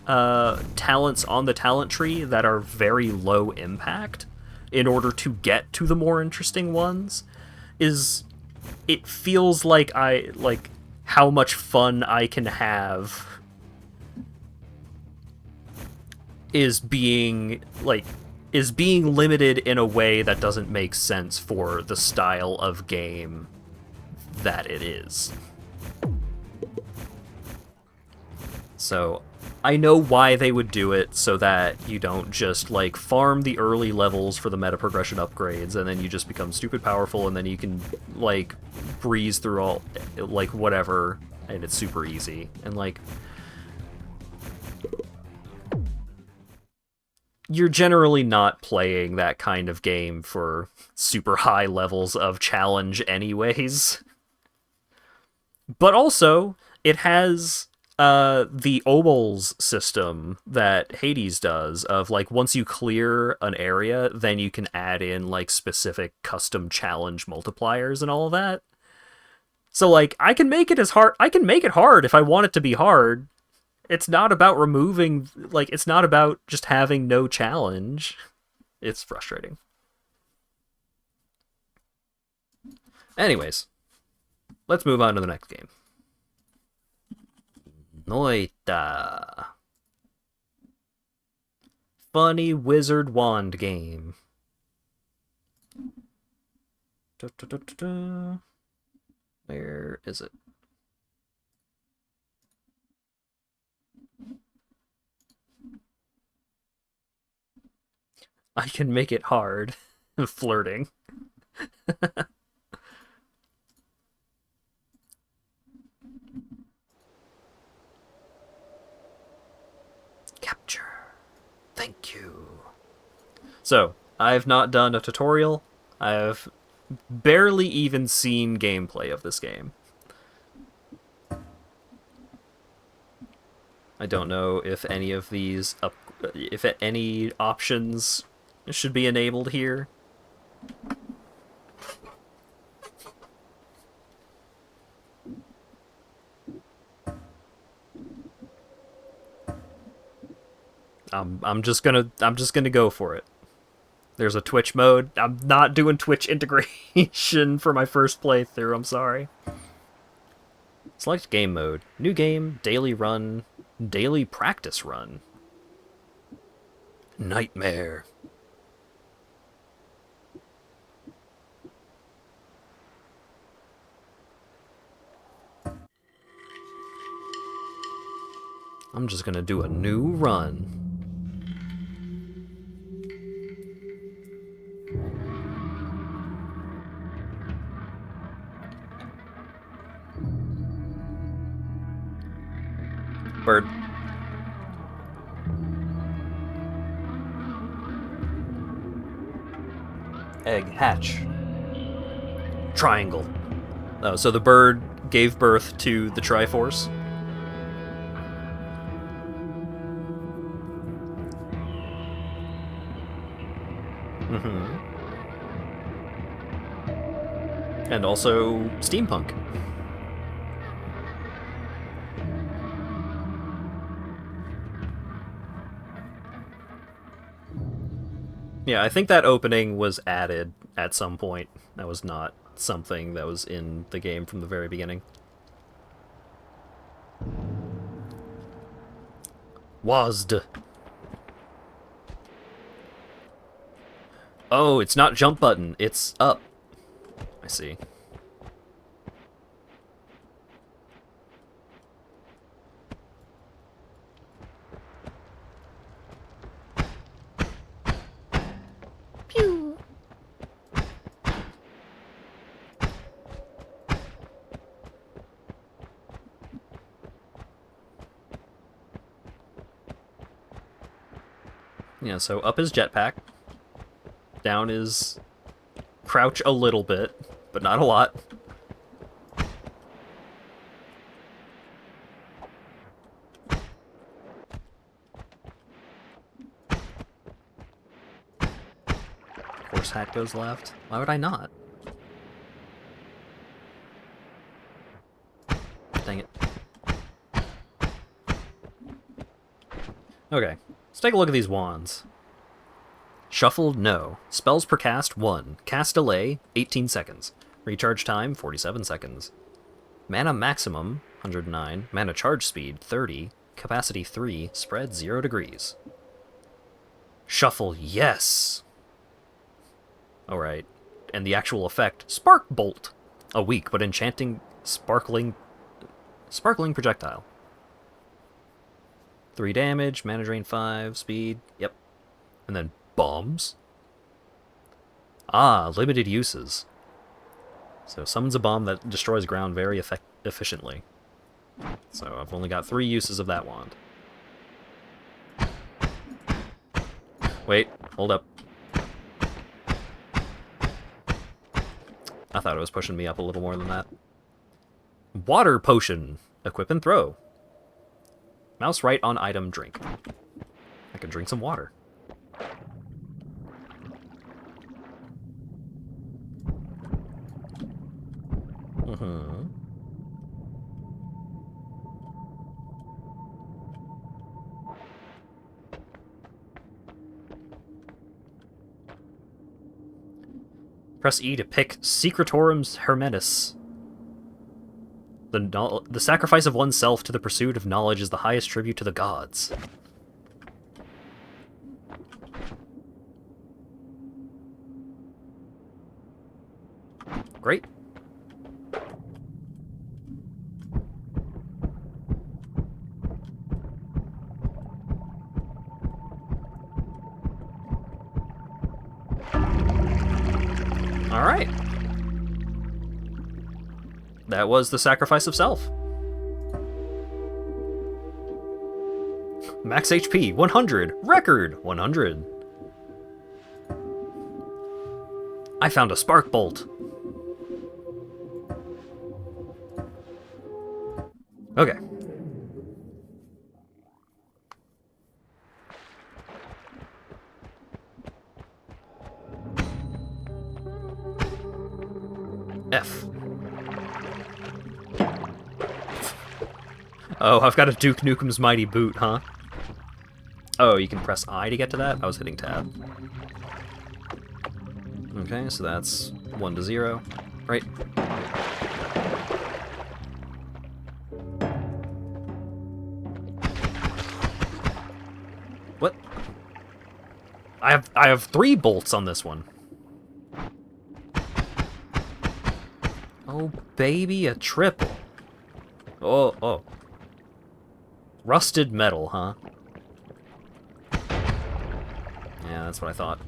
S1: talents on the talent tree that are very low impact in order to get to the more interesting ones, it feels like how much fun I can have is being limited in a way that doesn't make sense for the style of game that it is. So I know why they would do it, so that you don't just like farm the early levels for the meta progression upgrades and then you just become stupid powerful and then you can like breeze through all like whatever and it's super easy. And like you're generally not playing that kind of game for super high levels of challenge anyways. But also, it has the Obols system that Hades does of like once you clear an area, then you can add in like specific custom challenge multipliers and all of that. So like I can make it hard if I want it to be hard. It's not about removing, like it's not about just having no challenge. It's frustrating. Anyways, let's move on to the next game. Noita. Funny wizard wand game. Where is it? I can make it hard. Flirting. Capture. Thank you. So, I've not done a tutorial. I've barely even seen gameplay of this game. I don't know if any of these, if any options should be enabled here. I'm just gonna go for it. There's a Twitch mode. I'm not doing Twitch integration for my first playthrough, I'm sorry. Select game mode. New game, daily run, daily practice run. Nightmare. I'm just gonna do a new run. Bird. Egg hatch. Triangle. Oh, so the bird gave birth to the Triforce. And also steampunk. Yeah, I think that opening was added at some point. That was not something that was in the game from the very beginning. WASD. Oh, it's not jump button, it's up. I see.
S2: Pew.
S1: Yeah, so up is jetpack. Down is crouch a little bit, but not a lot. Horse hat goes left. Why would I not? Dang it. Okay, let's take a look at these wands. Shuffled, no. Spells per cast, 1. Cast delay, 18 seconds. Recharge time, 47 seconds. Mana maximum, 109. Mana charge speed, 30. Capacity, 3. Spread, 0 degrees. Shuffle, yes! Alright. And the actual effect, Spark Bolt. A weak but enchanting, sparkling projectile. 3 damage, mana drain 5, speed, yep. And then bombs. Ah, limited uses. So summons a bomb that destroys ground very efficiently. So I've only got 3 uses of that wand. Wait, hold up. I thought it was pushing me up a little more than that. Water potion. Equip and throw. Mouse right on item drink. I can drink some water. Press E to pick Secretorum's Hermetis. The sacrifice of oneself to the pursuit of knowledge is the highest tribute to the gods. Great. All right. That was the sacrifice of self. Max HP, 100. Record, 100. I found a spark bolt. Okay. F. Oh, I've got a Duke Nukem's Mighty Boot, huh? Oh, you can press I to get to that? I was hitting tab. Okay, so that's 1 to 0, right? What? I have 3 bolts on this one. Oh, baby, a triple. Oh. Rusted metal, huh? Yeah, that's what I thought.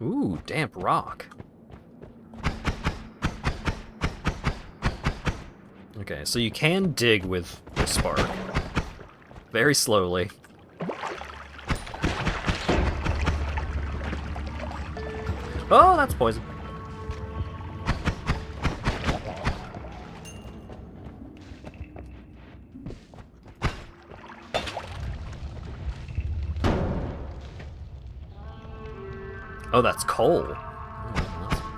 S1: Ooh, damp rock. Okay, so you can dig with the spark. Very slowly. Oh, that's poison. Oh, that's coal.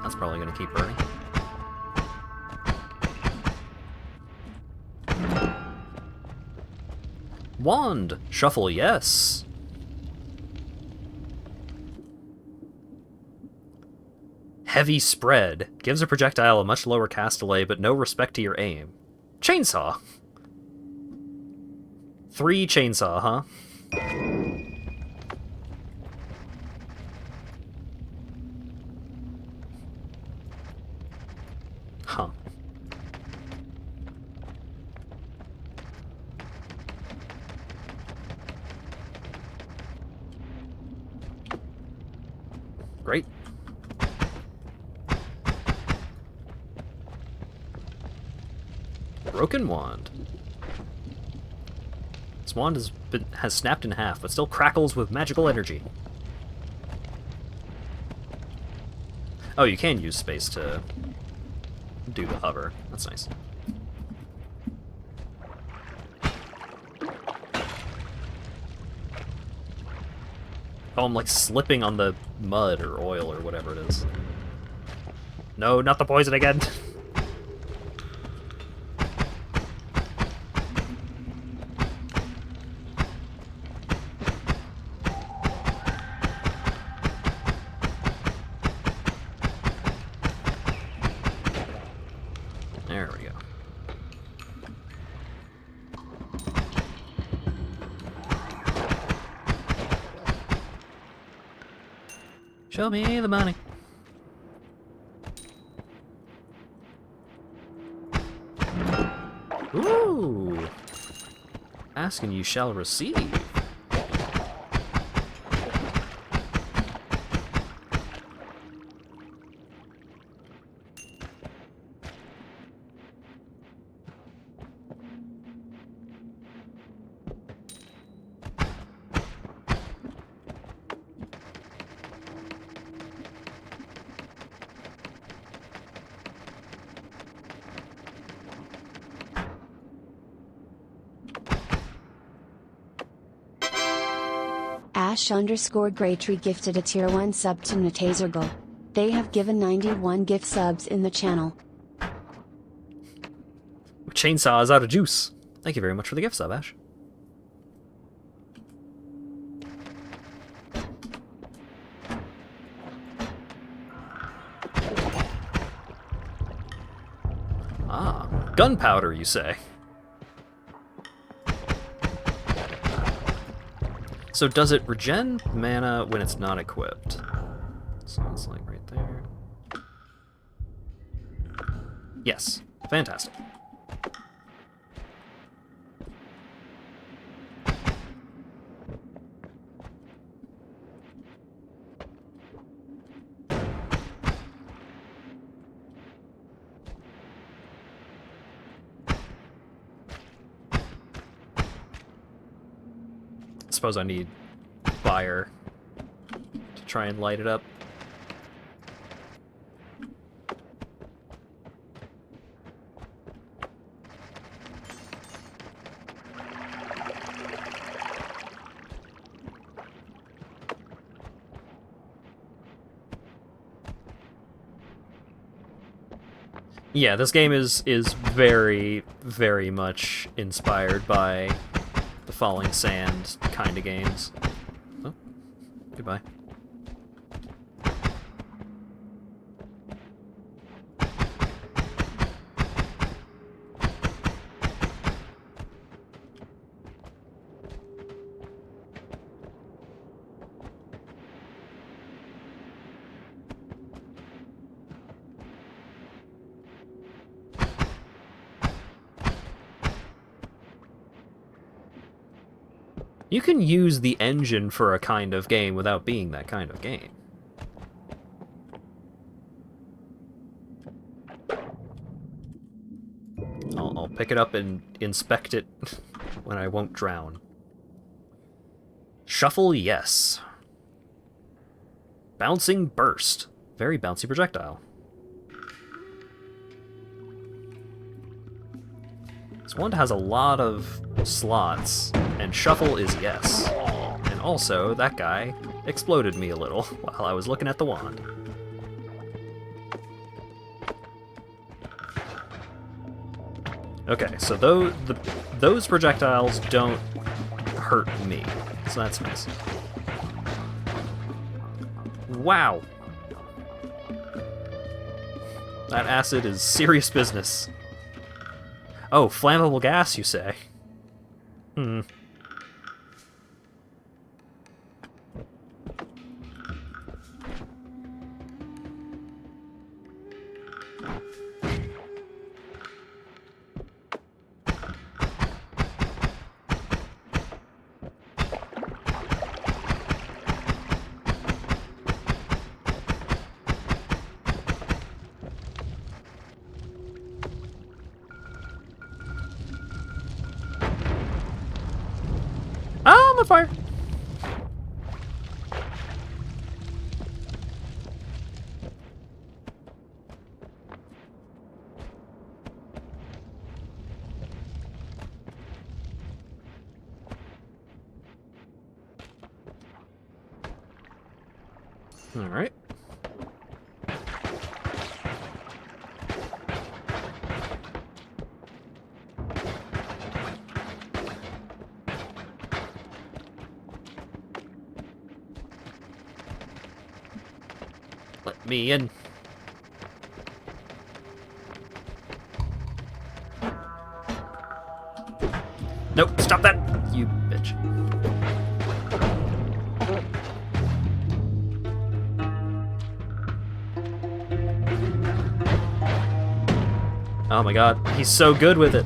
S1: That's probably gonna keep burning. Wand! Shuffle, yes! Heavy spread. Gives a projectile a much lower cast delay, but no respect to your aim. Chainsaw! 3 chainsaw, huh? Huh. Great. Broken wand. This wand has snapped in half, but still crackles with magical energy. Oh, you can use space to do the hover. That's nice. Oh, I'm like slipping on the mud or oil or whatever it is. No, not the poison again. There we go. Show me the money. Ooh. Ask and you shall receive.
S2: Ash_Graytree gifted a tier 1 sub to Natazergo. They have given 91 gift subs in the channel.
S1: Chainsaw is out of juice. Thank you very much for the gift sub, Ash. Ah, gunpowder, you say? So does it regen mana when it's not equipped? So it's like right there. Yes, fantastic. Suppose I need fire to try and light it up. Yeah, this game is very, very much inspired by the Falling Sand kind of games. Oh, goodbye. You can use the engine for a kind of game without being that kind of game. I'll pick it up and inspect it when I won't drown. Shuffle, yes. Bouncing burst. Very bouncy projectile. This one has a lot of slots, and shuffle is yes. And also, that guy exploded me a little while I was looking at the wand. Okay, so those projectiles don't hurt me, so that's nice. Wow! That acid is serious business. Oh, flammable gas, you say? Hmm. Ah, I'm on fire! All right. Let me in. Nope, stop that, you bitch. Oh my god, he's so good with it.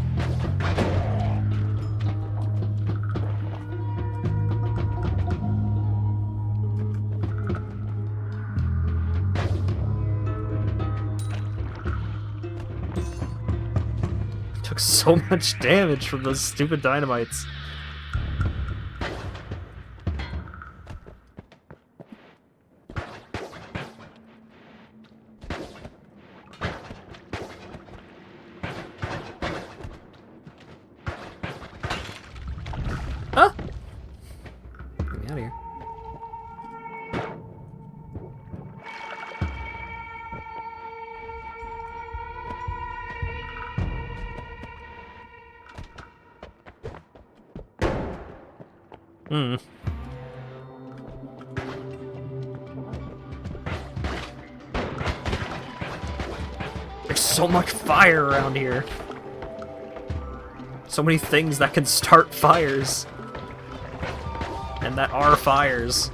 S1: Took so much damage from those stupid dynamites. Ah! Get me out of here. Hmm. There's so much fire around here. So many things that can start fires. And that are fires.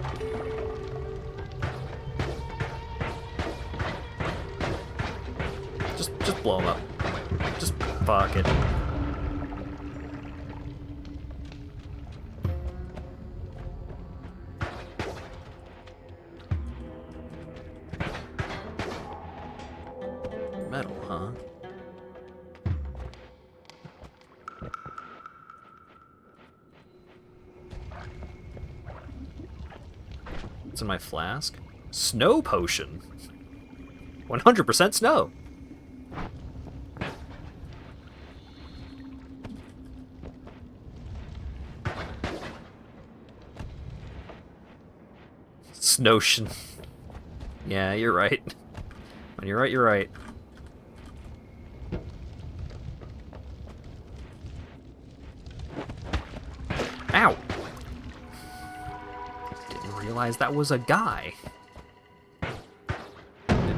S1: Just blow them up. Just fuck it. Metal, huh? What's in my flask? Snow potion. 100% snow. Snowtion. Yeah, you're right. When you're right, you're right. Ow! Didn't realize that was a guy.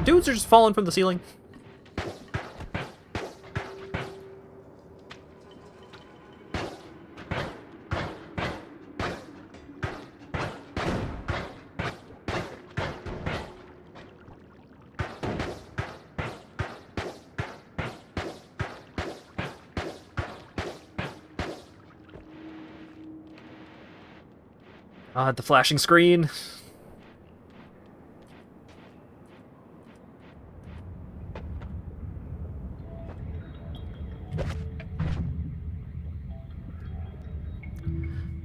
S1: Dudes are just falling from the ceiling. The flashing screen.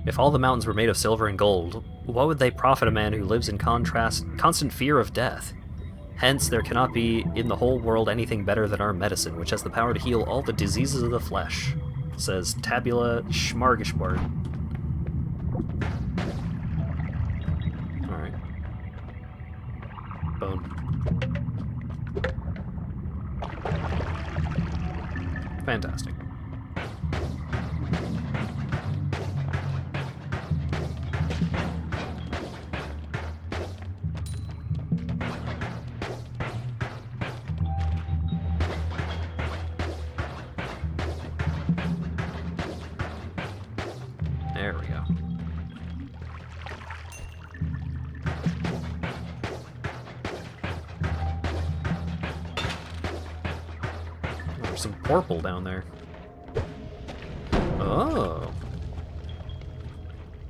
S1: If all the mountains were made of silver and gold, what would they profit a man who lives in constant fear of death? Hence, there cannot be in the whole world anything better than our medicine, which has the power to heal all the diseases of the flesh, says Tabula Schmargishbart. Alright. Bone. Fantastic. There we go. There's some purple down there. Oh.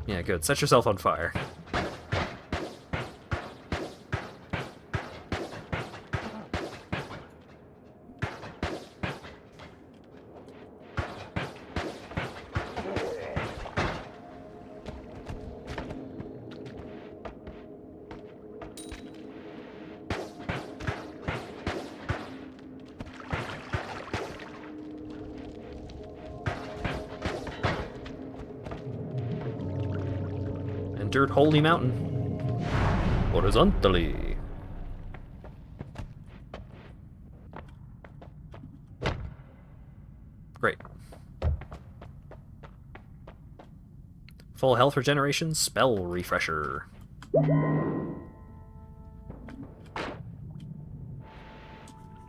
S1: Yeah, good. Set yourself on fire. Entered Holy Mountain. Horizontally. Great. Full health regeneration, spell refresher.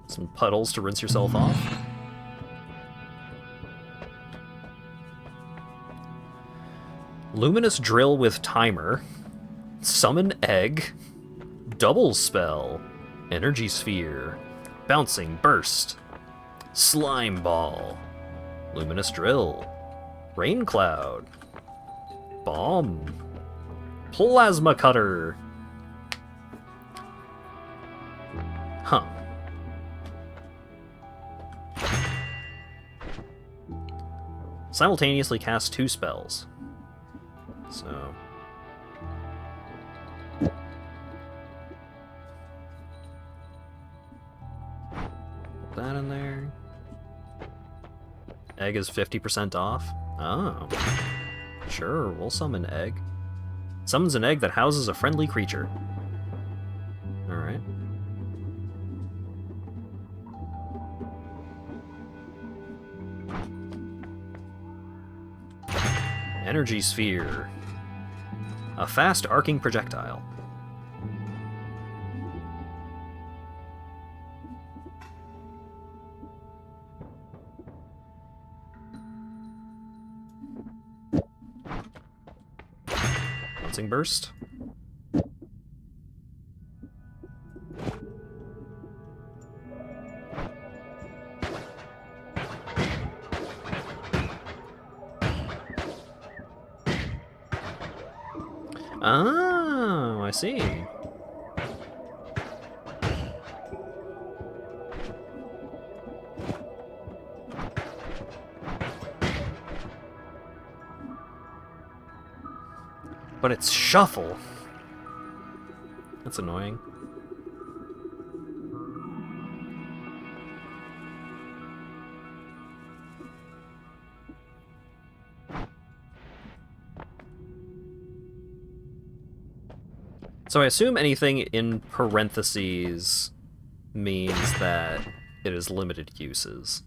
S1: Some puddles to rinse yourself off. Luminous drill with timer. Summon egg. Double spell. Energy sphere. Bouncing burst. Slime ball. Luminous drill. Rain cloud. Bomb. Plasma cutter. Huh. Simultaneously cast 2 spells. So... put that in there. Egg is 50% off. Oh. Sure, we'll summon egg. Summons an egg that houses a friendly creature. Alright. Energy sphere. A fast arcing projectile. Bouncing burst. Oh, I see. But it's shuffle. That's annoying. So I assume anything in parentheses means that it is limited uses.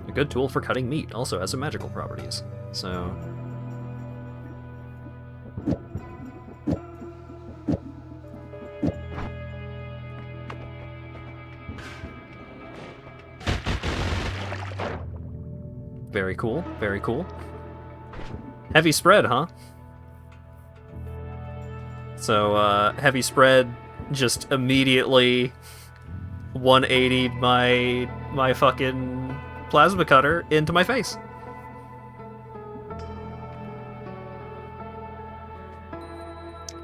S1: A good tool for cutting meat, also has some magical properties. So... very cool, very cool. Heavy spread, huh? So, heavy spread just immediately 180'd my fucking plasma cutter into my face.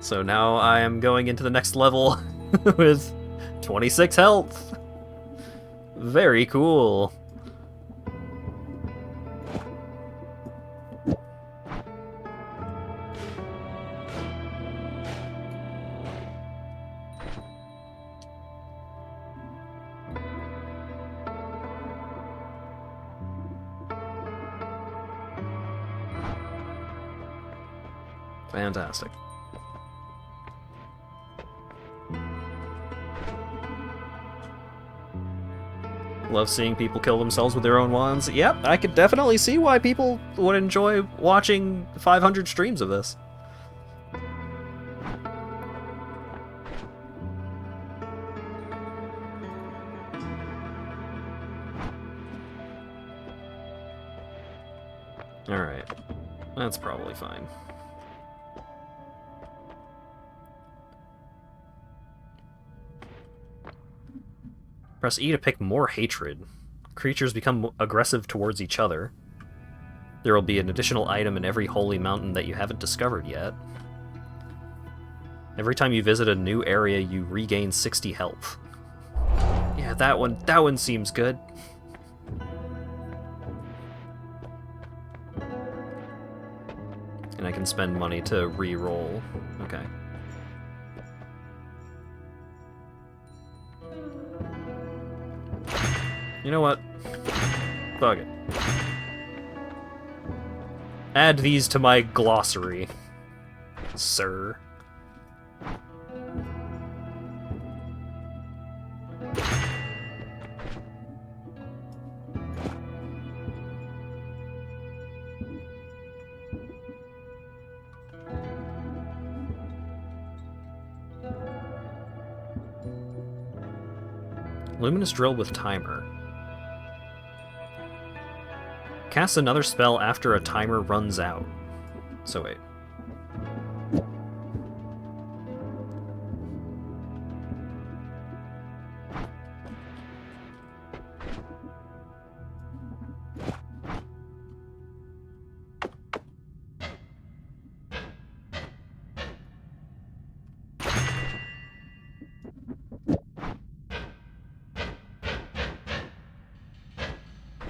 S1: So now I am going into the next level with 26 health. Very cool. Fantastic. Love seeing people kill themselves with their own wands. Yep, I could definitely see why people would enjoy watching 500 streams of this. Alright. That's probably fine. Press E to pick more hatred. Creatures become aggressive towards each other. There will be an additional item in every holy mountain that you haven't discovered yet. Every time you visit a new area, you regain 60 health. Yeah, that one seems good. And I can spend money to re-roll. Okay. You know what? Fuck it. Add these to my glossary, sir. Luminous Drill with timer. Cast another spell after a timer runs out. So wait.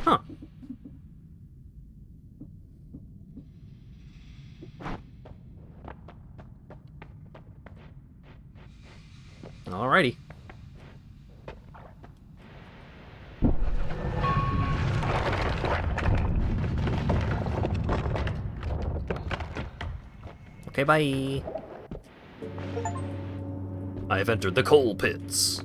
S1: Huh. Alrighty. Okay, bye. I have entered the coal pits.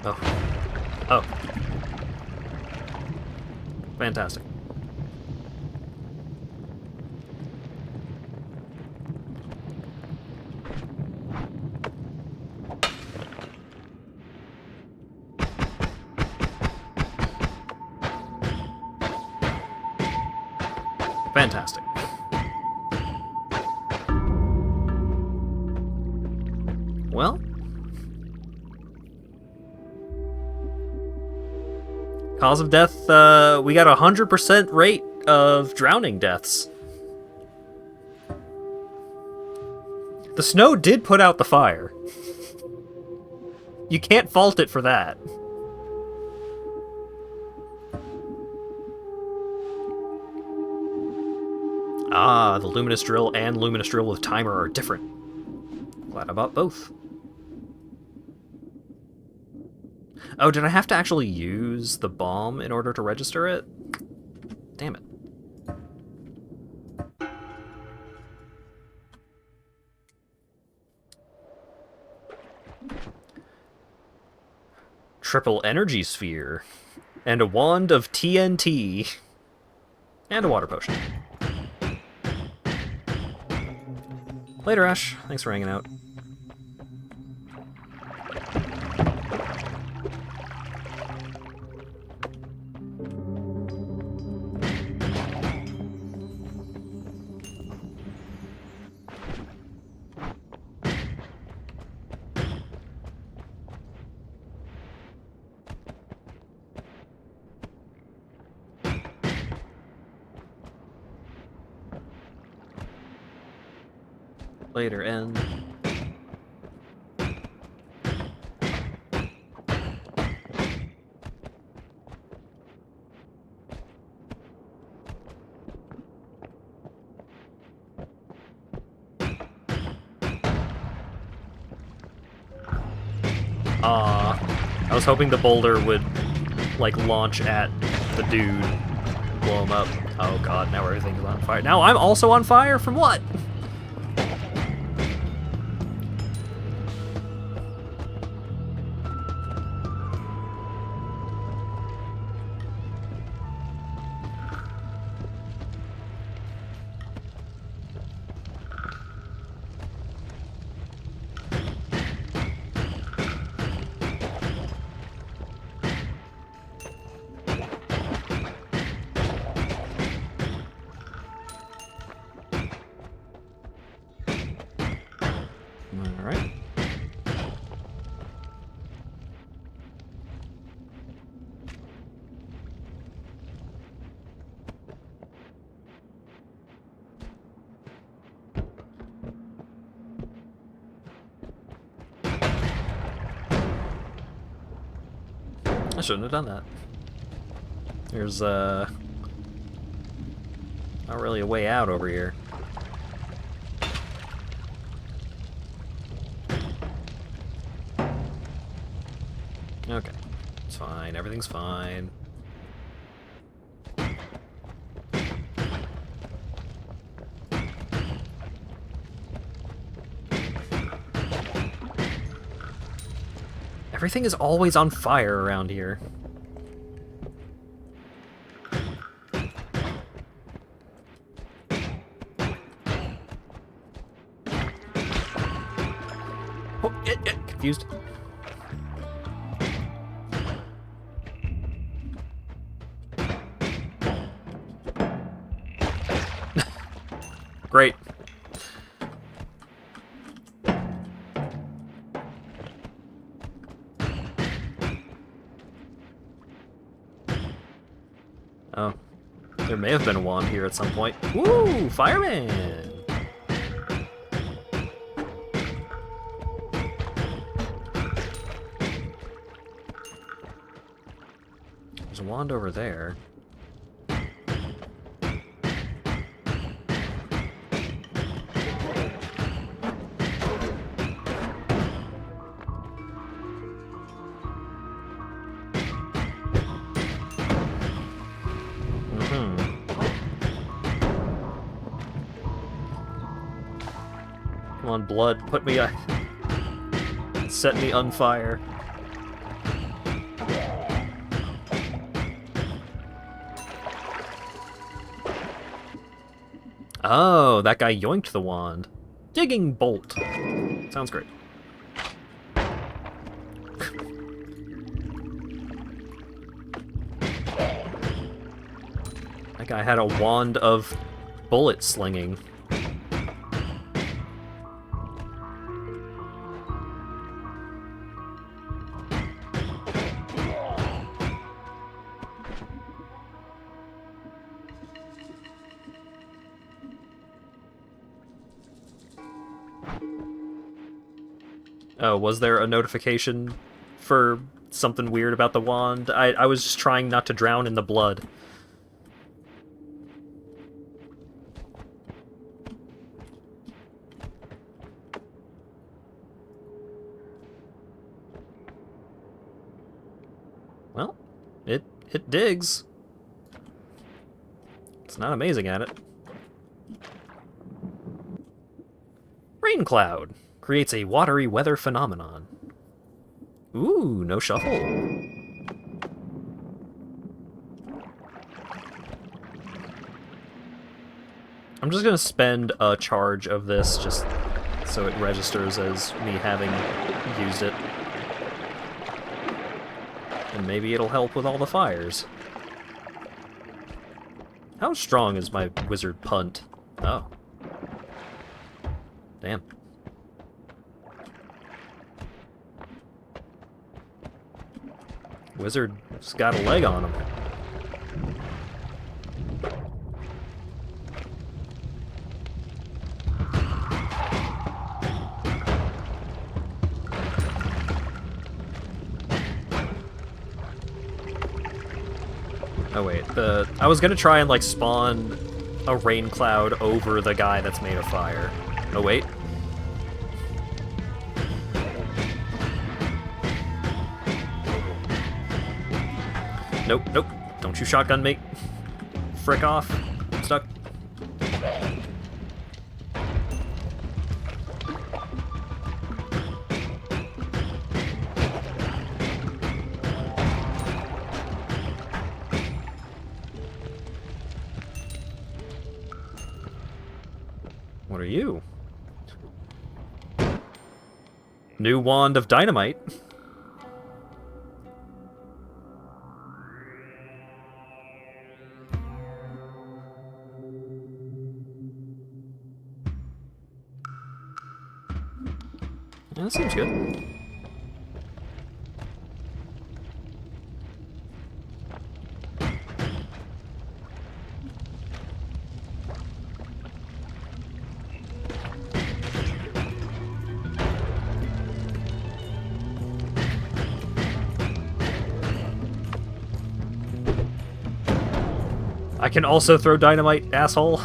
S1: Oh. Oh. Fantastic. Fantastic. Well, cause of death, we got 100% rate of drowning deaths. The snow did put out the fire. You can't fault it for that. Ah, the luminous drill and luminous drill with timer are different. Glad I bought both. Oh, did I have to actually use the bomb in order to register it? Damn it. Triple energy sphere. And a wand of TNT. And a water potion. Later, Ash. Thanks for hanging out. Later, N. I was hoping the boulder would, like, launch at the dude, blow him up. Oh god, now everything's on fire. Now I'm also on fire? From what? Alright. I shouldn't have done that. There's, not really a way out over here. Okay. It's fine. Everything's fine. Everything is always on fire around here. Oh, confused. Great. Oh. There may have been a wand here at some point. Woo! Fireman! There's a wand over there. Come on, blood, put me set me on fire. Oh, that guy yoinked the wand. Digging bolt. Sounds great. That guy had a wand of bullet slinging. Oh, was there a notification for something weird about the wand? I was just trying not to drown in the blood. Well, it digs. It's not amazing at it. Rain cloud creates a watery weather phenomenon. Ooh, no shuffle. I'm just gonna spend a charge of this just so it registers as me having used it. And maybe it'll help with all the fires. How strong is my wizard punt? Oh. Damn. Wizard's got a leg on him. Oh wait, I was gonna try and like spawn a rain cloud over the guy that's made of fire. Oh wait. Nope, nope. Don't you shotgun me. Frick off. I'm stuck. What are you? New wand of dynamite. Yeah, that seems good. I can also throw dynamite, asshole.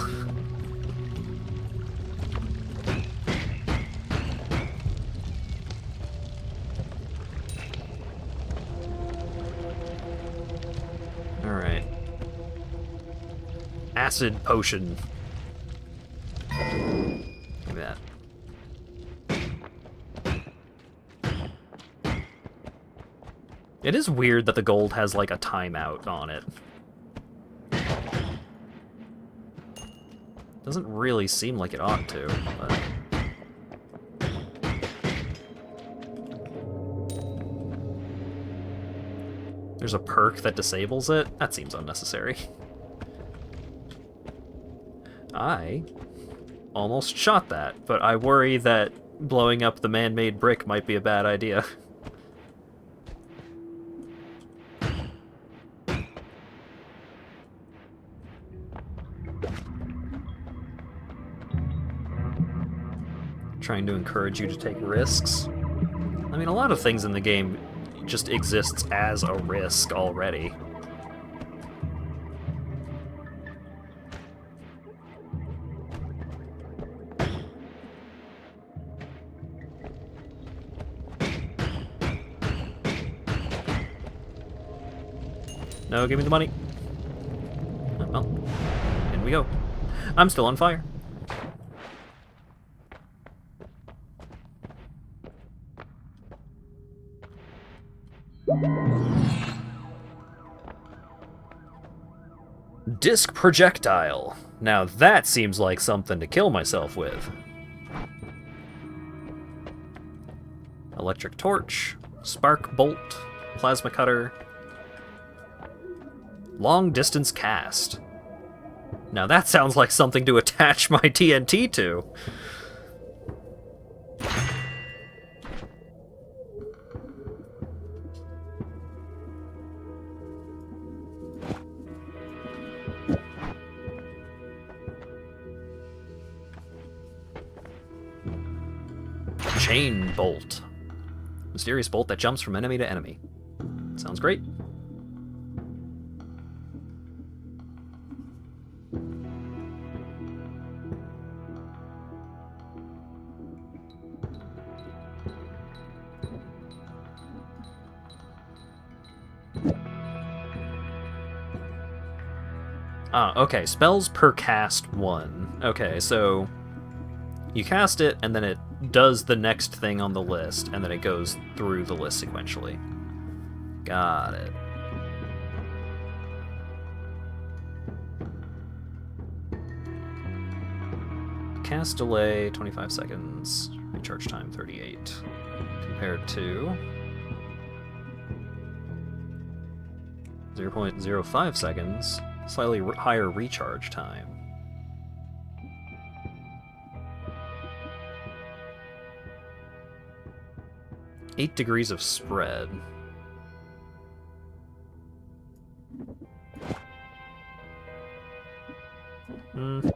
S1: Alright. Acid potion. Look at that. It is weird that the gold has like a timeout on it. Doesn't really seem like it ought to, but... There's a perk that disables it? That seems unnecessary. I almost shot that, but I worry that blowing up the man-made brick might be a bad idea. Trying to encourage you to take risks. I mean, a lot of things in the game just exists as a risk already. No, give me the money. Oh, well, in we go. I'm still on fire. Disc projectile. Now that seems like something to kill myself with. Electric torch, spark bolt, plasma cutter, long distance cast. Now that sounds like something to attach my TNT to. Chain bolt. Mysterious bolt that jumps from enemy to enemy. Sounds great. Okay, spells per cast 1. Okay, so you cast it, and then it does the next thing on the list, and then it goes through the list sequentially. Got it. Cast delay, 25 seconds. Recharge time, 38. Compared to 0.05 seconds. Slightly higher recharge time. Eight degrees of spread. Hmm.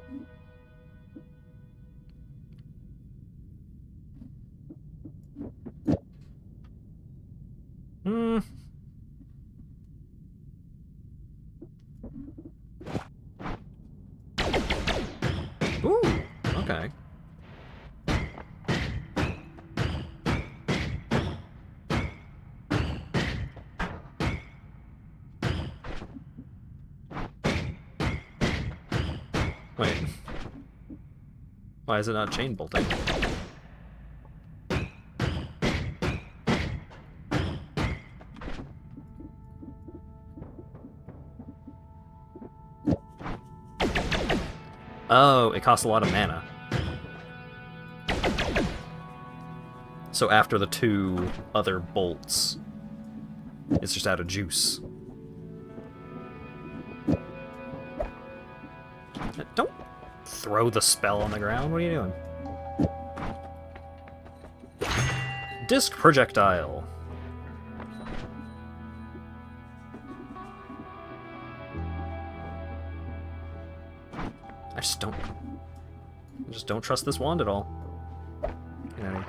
S1: Hmm. Ooh, okay. Wait. Why is it not chain bolting? Oh, it costs a lot of mana. So after the two other bolts, it's just out of juice. Don't throw the spell on the ground. What are you doing? Disc projectile. I just don't trust this wand at all. You know.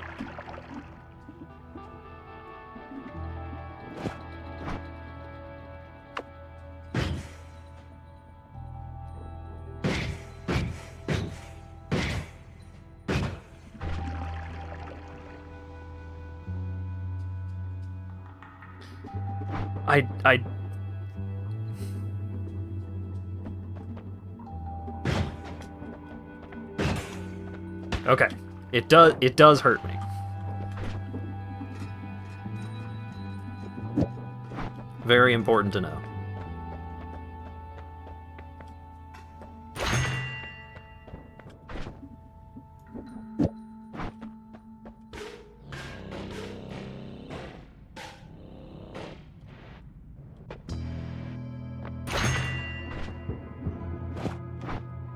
S1: I Okay. It does hurt me. Very important to know.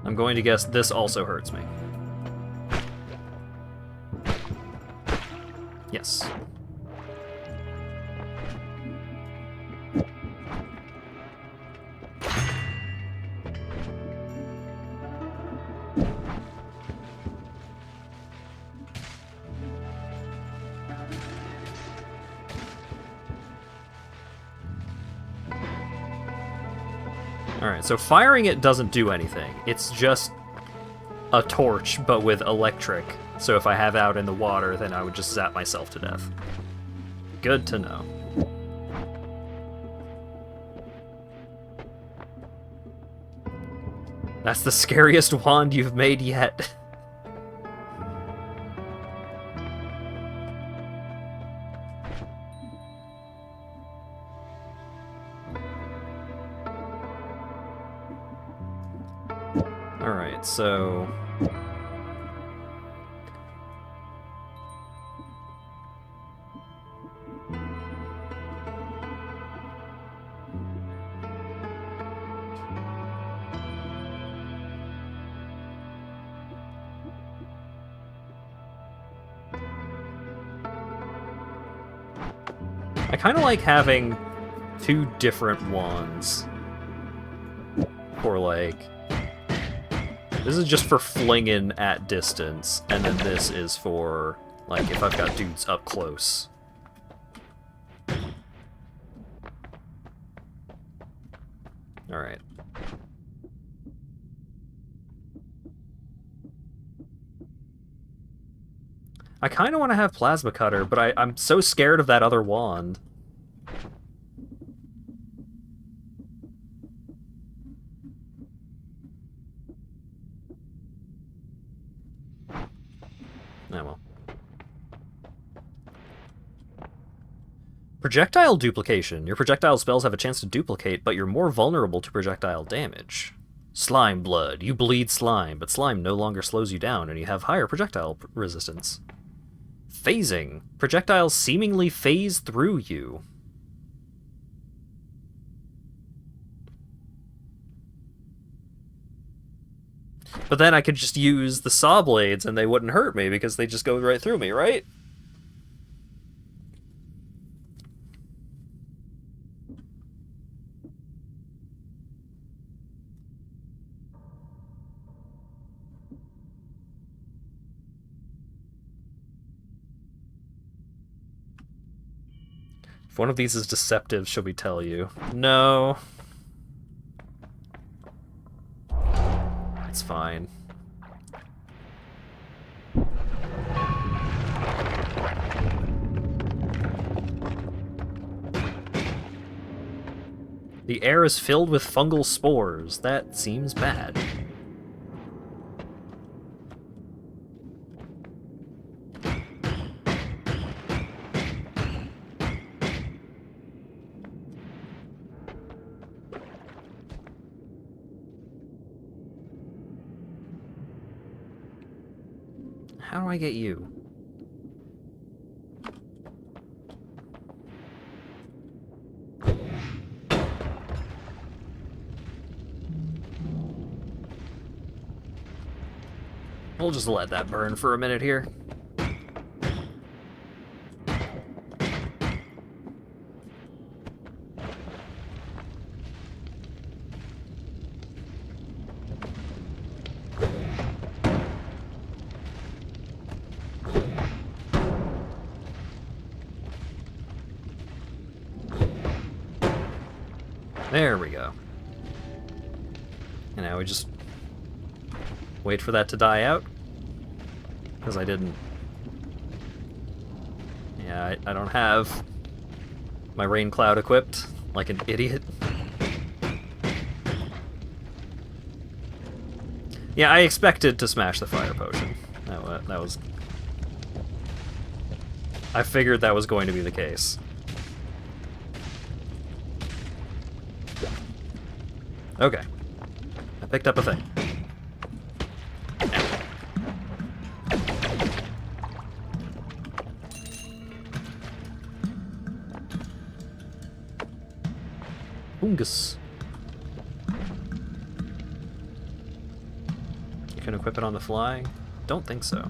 S1: I'm going to guess this also hurts me. Yes. Alright, so firing it doesn't do anything. It's just a torch, but with electric. So if I have out in the water, then I would just zap myself to death. Good to know. That's the scariest wand you've made yet. Alright. Alright, so... I kind of like having two different wands for, like... This is just for flinging at distance, and then this is for, like, if I've got dudes up close. Alright. I kind of want to have Plasma Cutter, but I'm so scared of that other wand. Oh well. Projectile duplication. Your projectile spells have a chance to duplicate, but you're more vulnerable to projectile damage. Slime blood. You bleed slime, but slime no longer slows you down, and you have higher projectile resistance. Phasing. Projectiles seemingly phase through you. But then I could just use the saw blades and they wouldn't hurt me because they just go right through me, right? If one of these is deceptive, should we tell you? No. It's fine. The air is filled with fungal spores. That seems bad. How do I get you? We'll just let that burn for a minute here. There we go. And now we just wait for that to die out. Because I didn't... Yeah, I don't have my rain cloud equipped like an idiot. Yeah, I expected to smash the fire potion. That was... I figured that was going to be the case. Okay. I picked up a thing. Fungus. You can equip it on the fly? Don't think so.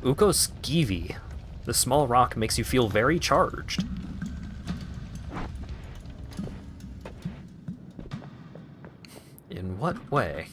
S1: Ukoskivi. The small rock makes you feel very charged. In what way?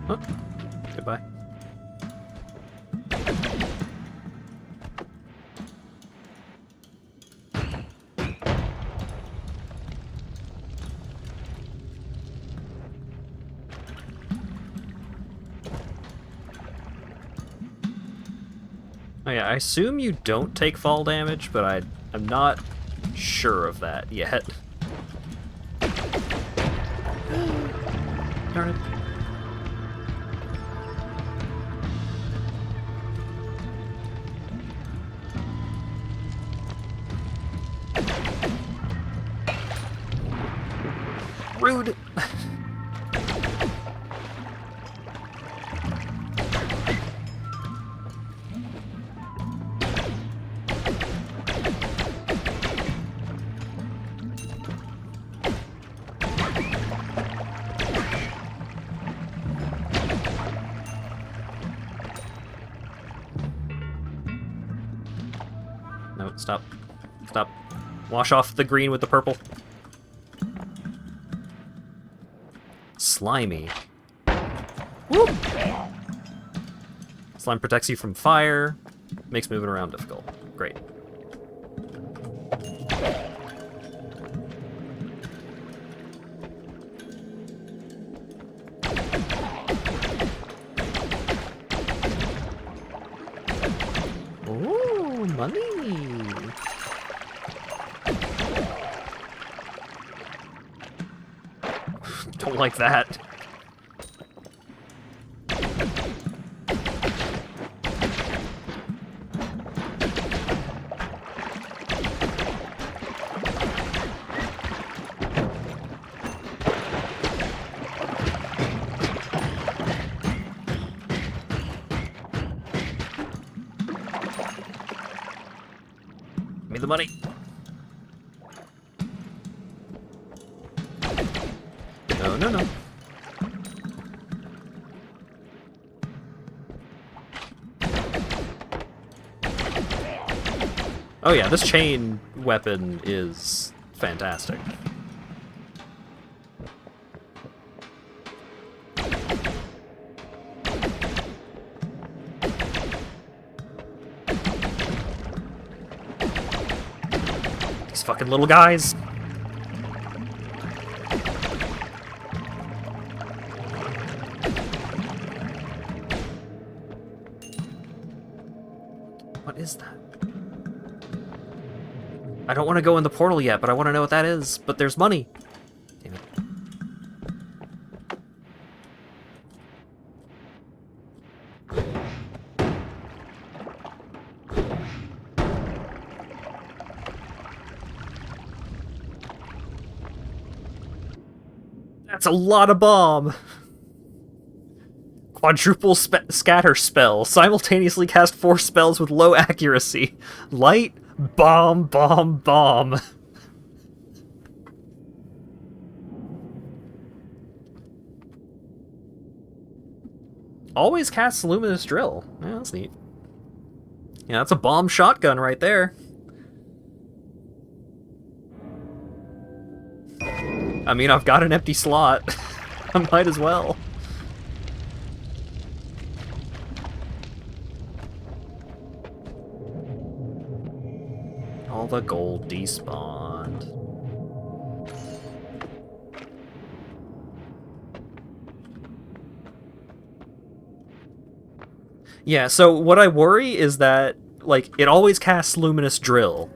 S1: Huh. Goodbye. Oh yeah, I assume you don't take fall damage, but I'm not sure of that yet. Darn it. Rude! No, stop. Stop. Wash off the green with the purple. Slimy. Woo! Slime protects you from fire, makes moving around difficult. Great. Ooh, money! Don't like that. Give me the money. No, no, no. Oh yeah, this chain weapon is fantastic. These fucking little guys. What is that? I don't want to go in the portal yet, but I want to know what that is. But there's money. Damn it. That's a lot of bomb. Quadruple scatter spell. Simultaneously cast 4 spells with low accuracy. Light, bomb, bomb, bomb. Always casts Luminous Drill. Yeah, that's neat. Yeah, that's a bomb shotgun right there. I mean, I've got an empty slot. I might as well. All the gold despawned. Yeah, so what I worry is that, like, it always casts Luminous Drill,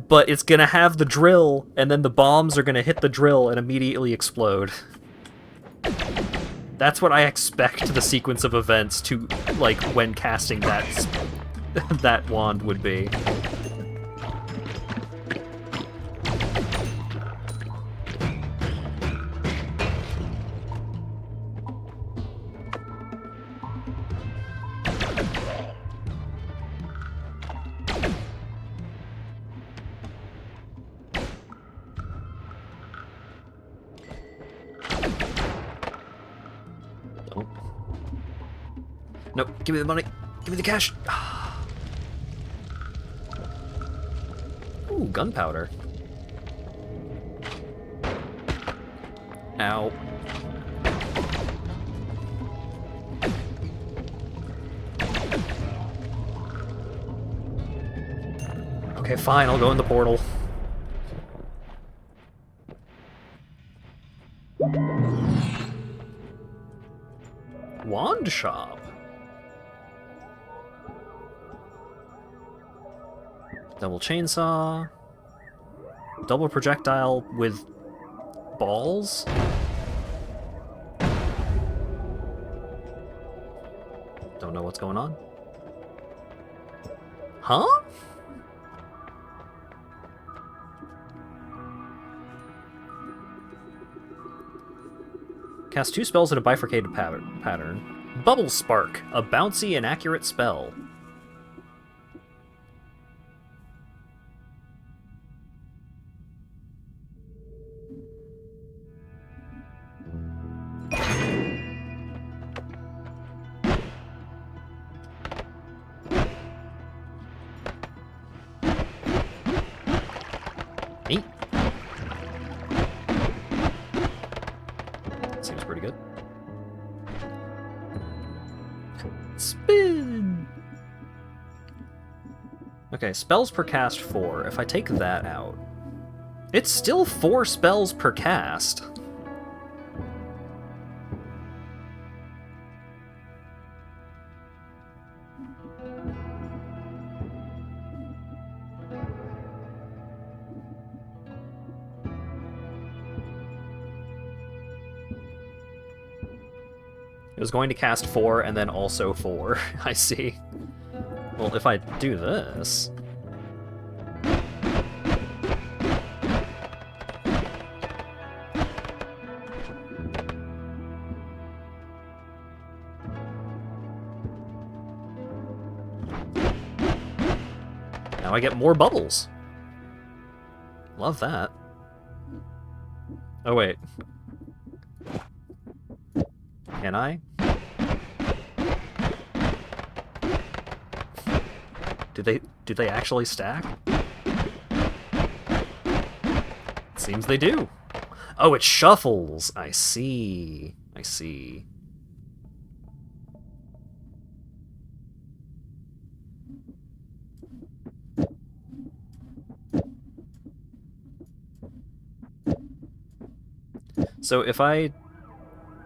S1: but it's gonna have the drill, and then the bombs are gonna hit the drill and immediately explode. That's what I expect the sequence of events to, like, when casting that wand would be. Nope, give me the money. Give me the cash. Ooh, gunpowder. Ow. Okay, fine, I'll go in the portal. Wand shop. Double chainsaw. Double projectile with balls? Don't know what's going on. Huh? Cast 2 spells in a bifurcated pattern. Bubble Spark, a bouncy and accurate spell. Neat. Seems pretty good. Spin! Okay, spells per cast 4. If I take that out, it's still 4 spells per cast. It was going to cast 4 and then also 4. I see. Well, if I do this... Now I get more bubbles. Love that. Oh, wait. Can I? Do they actually stack? Seems they do. Oh, it shuffles. I see. I see. So if I...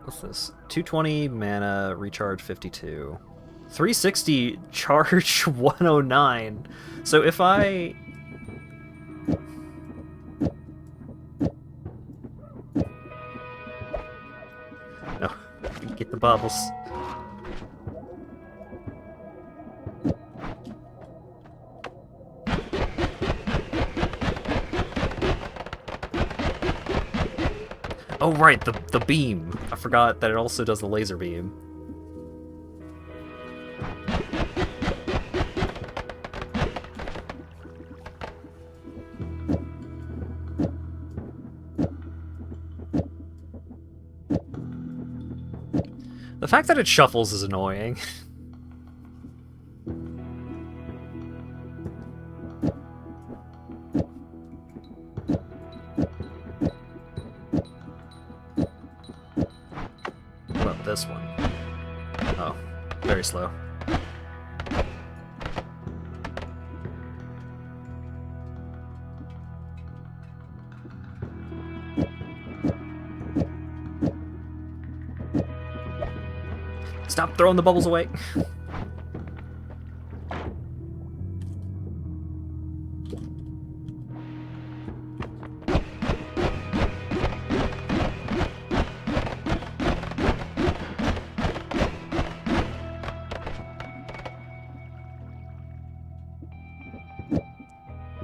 S1: What's this? 220 mana, recharge 52. 360, charge 109. So if I... No, get the bubbles. Oh right, the beam. I forgot that it also does the laser beam. The fact that it shuffles is annoying. What about this one? Oh, very slow. Stop throwing the bubbles away.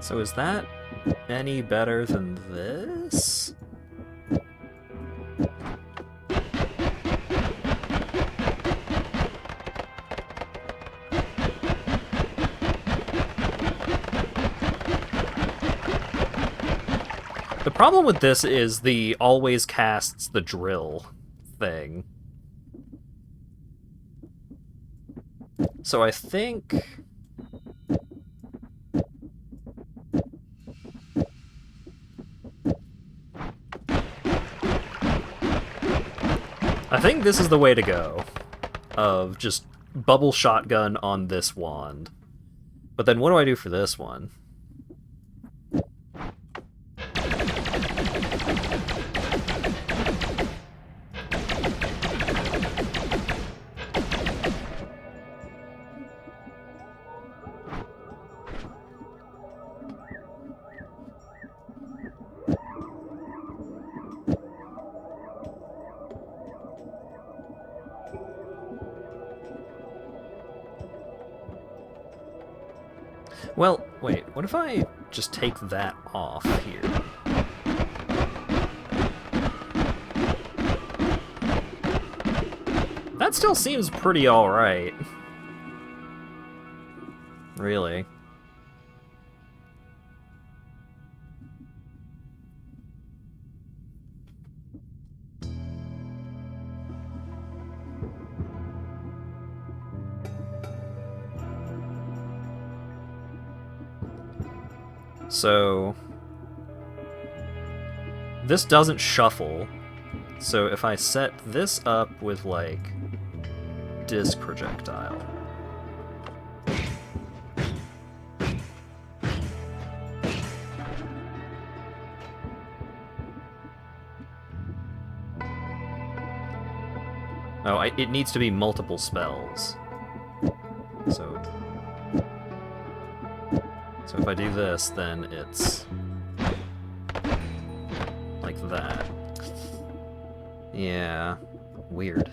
S1: So is that any better than this? The problem with this is the always casts the drill thing. So I think... I think this is the way to go, of just bubble shotgun on this wand. But then what do I do for this one? Well, wait, what if I just take that off here? That still seems pretty alright. Really. So this doesn't shuffle, so if I set this up with, like, disc projectile. Oh, it needs to be multiple spells. So if I do this, then it's like that. Yeah, weird.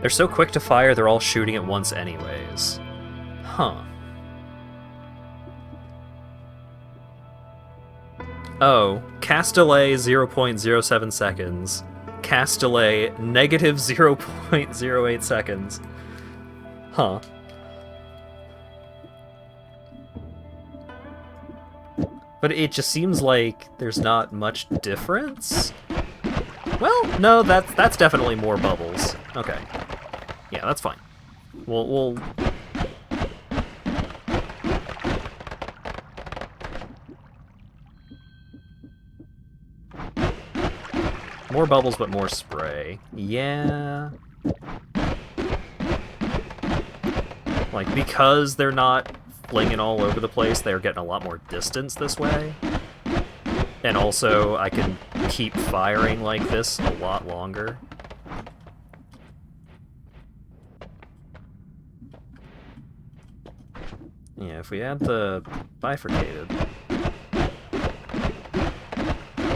S1: They're so quick to fire, they're all shooting at once anyways. Huh. Oh, cast delay 0.07 seconds. Cast delay negative 0.08 seconds. Huh. But it just seems like there's not much difference. Well, no, that's definitely more bubbles. Okay. Yeah, that's fine. We'll... More bubbles, but more spray. Yeah. Like, because they're not flinging all over the place, they're getting a lot more distance this way. And also, I can keep firing like this a lot longer. Yeah, if we add the bifurcated...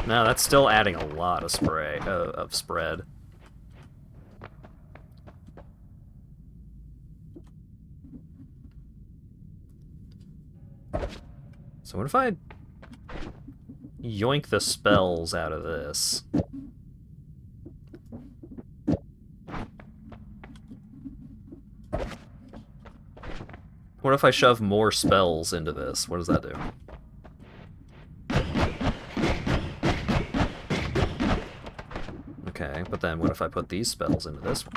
S1: No, that's still adding a lot of spray, of spread. So what if I yoink the spells out of this? What if I shove more spells into this? What does that do? Okay, but then what if I put these spells into this one?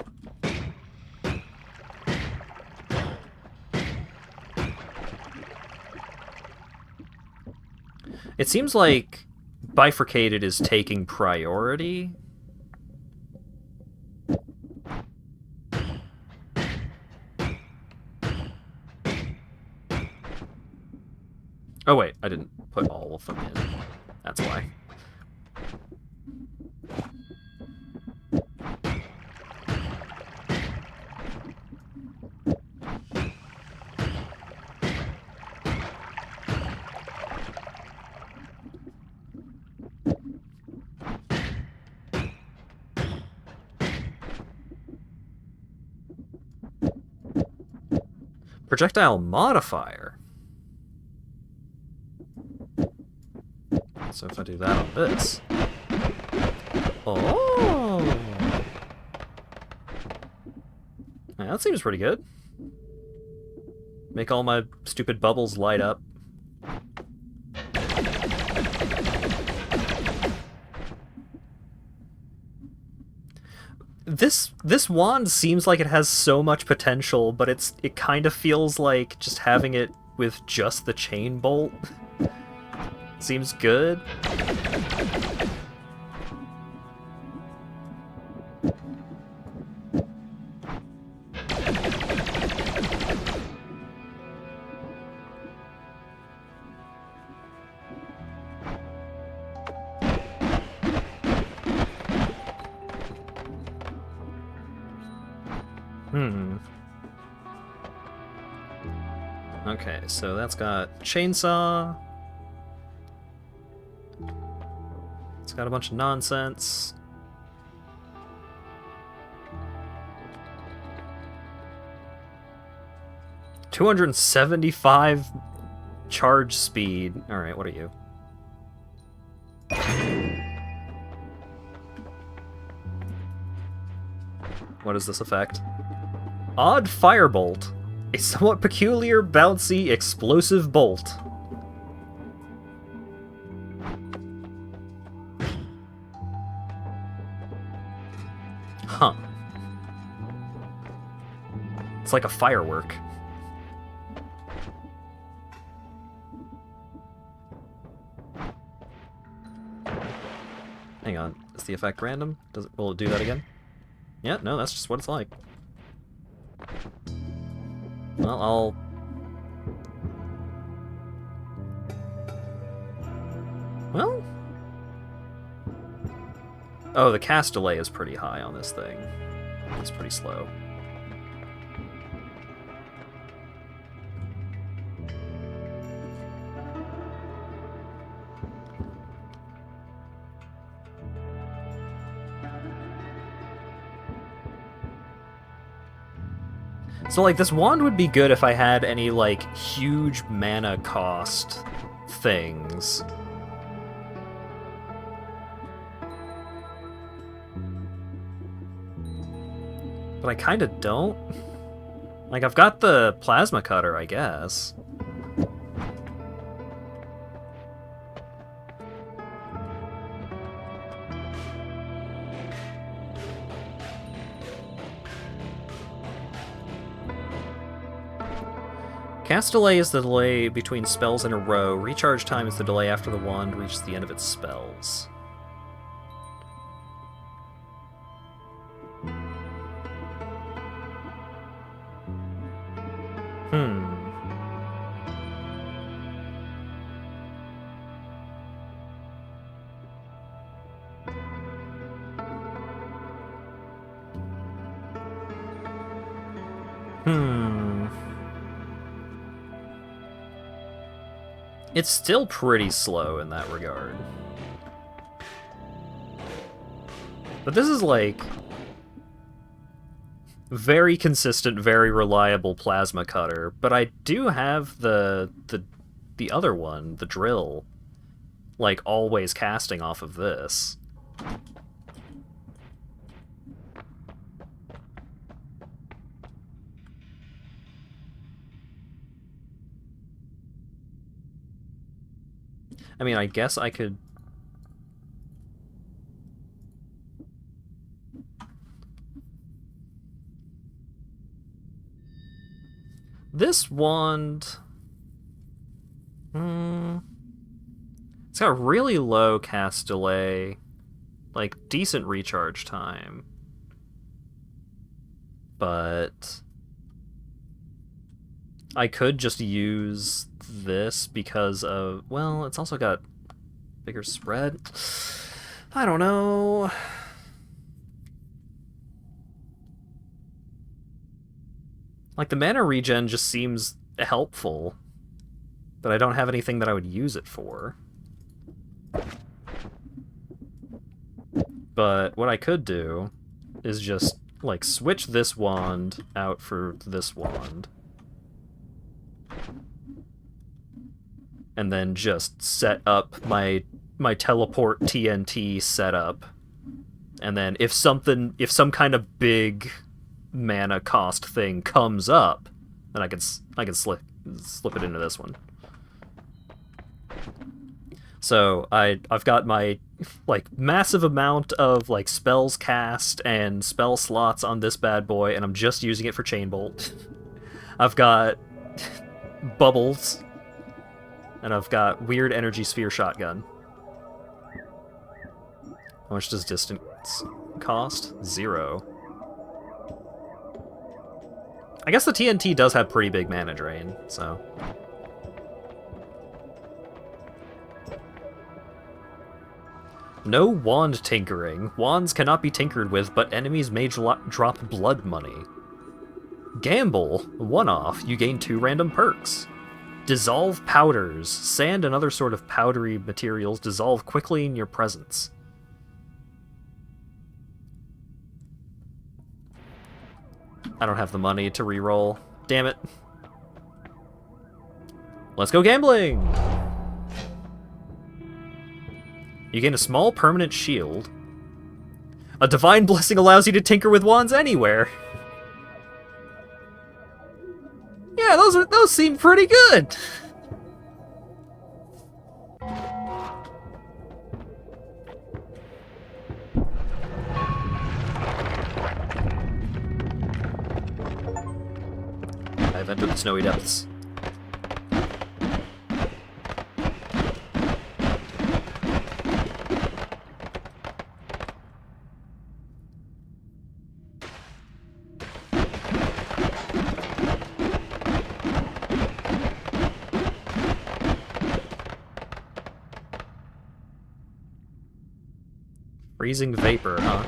S1: It seems like bifurcated is taking priority. Oh wait, I didn't put all of them in. That's why. Projectile modifier. So if I do that on this... Oh! Yeah, that seems pretty good. Make all my stupid bubbles light up. This wand seems like it has so much potential, but it kind of feels like just having it with just the chain bolt seems good. Okay, so that's got chainsaw. It's got a bunch of nonsense. $275 charge speed. Alright, what are you? What is this effect? Odd Firebolt. A somewhat peculiar, bouncy, explosive bolt. Huh. It's like a firework. Hang on, is the effect random? Will it do that again? Yeah, no, that's just what it's like. Well, Well? Oh, the cast delay is pretty high on this thing. It's pretty slow. So, like, this wand would be good if I had any, like, huge mana cost things. But I kinda don't. Like, I've got the plasma cutter, I guess. Cast delay is the delay between spells in a row. Recharge time is the delay after the wand reaches the end of its spells. It's still pretty slow in that regard. But this is like very consistent, very reliable plasma cutter. But I do have the other one, the drill, like always casting off of this. I mean, I guess I could... This wand... It's got really low cast delay, like decent recharge time. But I could just use this because of, well, it's also got bigger spread. I don't know. Like, the mana regen just seems helpful, but I don't have anything that I would use it for. But what I could do is just, like, switch this wand out for this wand. And then just set up my teleport TNT setup. And then if some kind of big mana cost thing comes up, then I can slip it into this one. So I've got my like massive amount of like spells cast and spell slots on this bad boy, and I'm just using it for Chain Bolt. I've got bubbles. And I've got weird energy sphere shotgun. How much does distance cost? 0. I guess the TNT does have pretty big mana drain, so... No wand tinkering. Wands cannot be tinkered with, but enemies may drop blood money. Gamble, one-off, you gain 2 random perks. Dissolve powders. Sand and other sort of powdery materials dissolve quickly in your presence. I don't have the money to re-roll. Damn it. Let's go gambling! You gain a small permanent shield. A divine blessing allows you to tinker with wands anywhere. Yeah, those seem pretty good. I've entered the snowy depths. Freezing vapor, huh?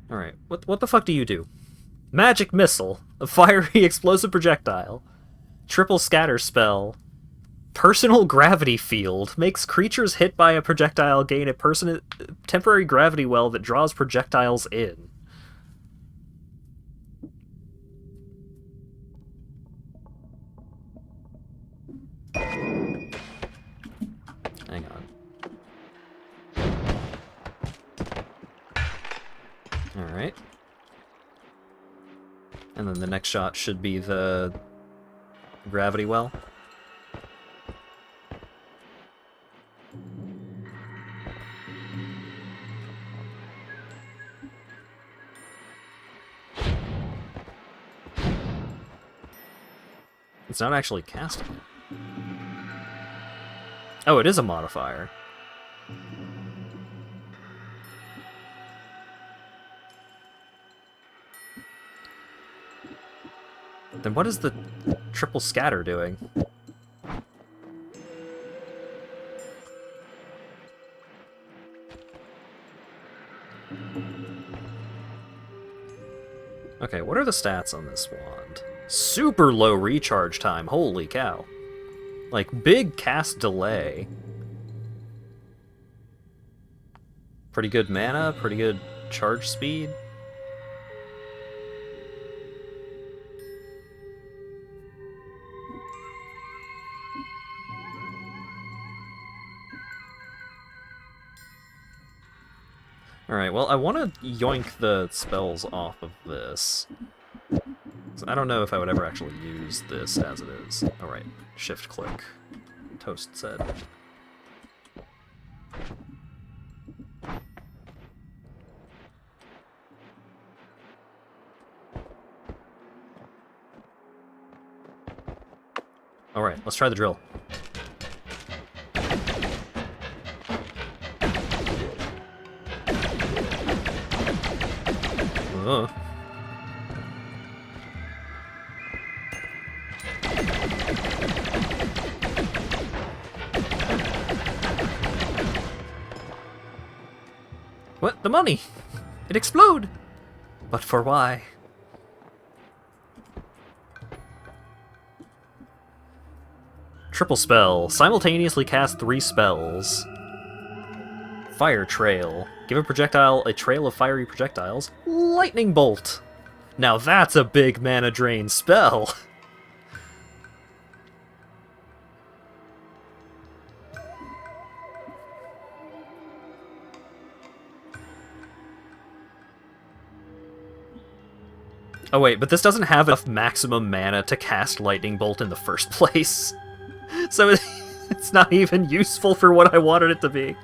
S1: Alright, what the fuck do you do? Magic missile, a fiery explosive projectile. Triple scatter spell. Personal gravity field makes creatures hit by a projectile gain a temporary gravity well that draws projectiles in. Hang on. Alright. And then the next shot should be the gravity well. It's not actually casting it. Oh, it is a modifier. Then what is the triple scatter doing? Okay, what are the stats on this wand? Super low recharge time, holy cow. Like, big cast delay. Pretty good mana, pretty good charge speed. Alright, well, I want to yoink the spells off of this. So I don't know if I would ever actually use this as it is. Alright, shift click. Toast said. Alright, let's try the drill. Ugh. What? The money! It explode! But for why? Triple spell. Simultaneously cast 3 spells. Fire trail. Give a projectile a trail of fiery projectiles. Lightning bolt! Now that's a big mana drain spell! Oh wait, but this doesn't have enough maximum mana to cast lightning bolt in the first place. So it's not even useful for what I wanted it to be.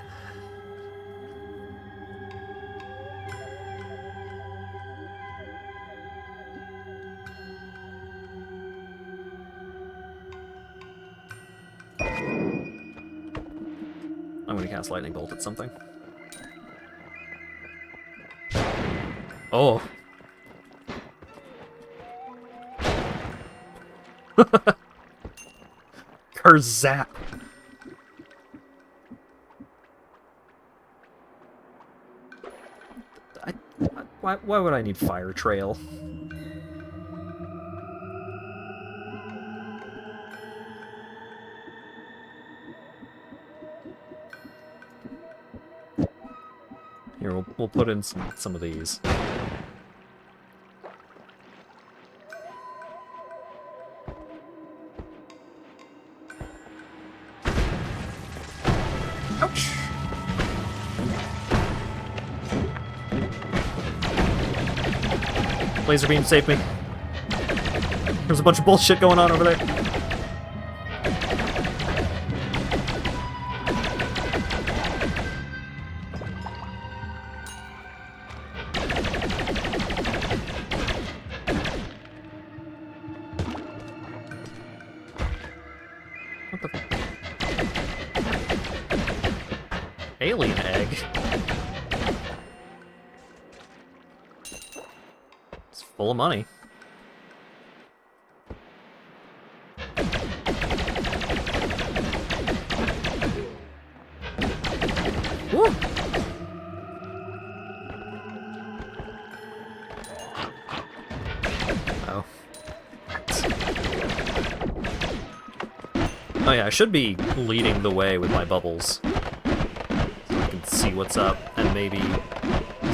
S1: I'm gonna cast lightning bolt at something. Oh. Kerzap. Why would I need Fire Trail? Here, we'll put in some of these. Ouch! Laser beam saved me. There's a bunch of bullshit going on over there. What the... Alien egg? It's full of money. Woo! Oh. Oh yeah, I should be leading the way with my bubbles. So I can see what's up and maybe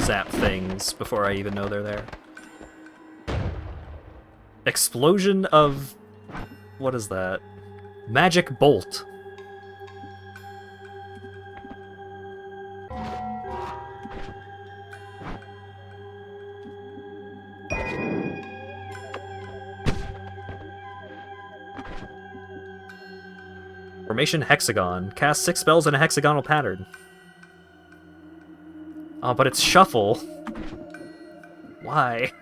S1: zap things before I even know they're there. Explosion of... what is that? Magic Bolt. Formation Hexagon. Cast 6 spells in a hexagonal pattern. Oh, but it's Shuffle. Why?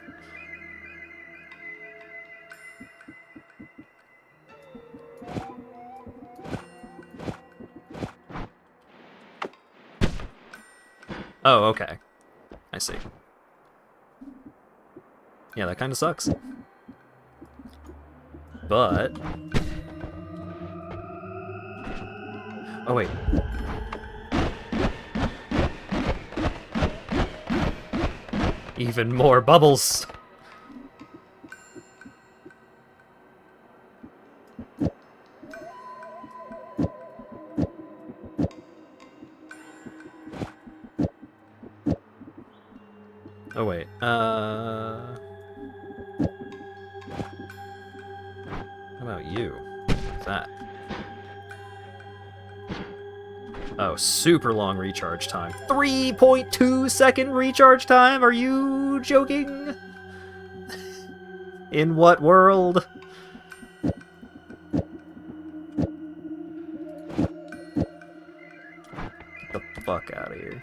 S1: Oh, okay. I see. Yeah, that kind of sucks. But... oh, wait. Even more bubbles! Oh, wait. How about you? What's that? Oh, super long recharge time. 3.2 second recharge time? Are you joking? In what world? Get the fuck out of here.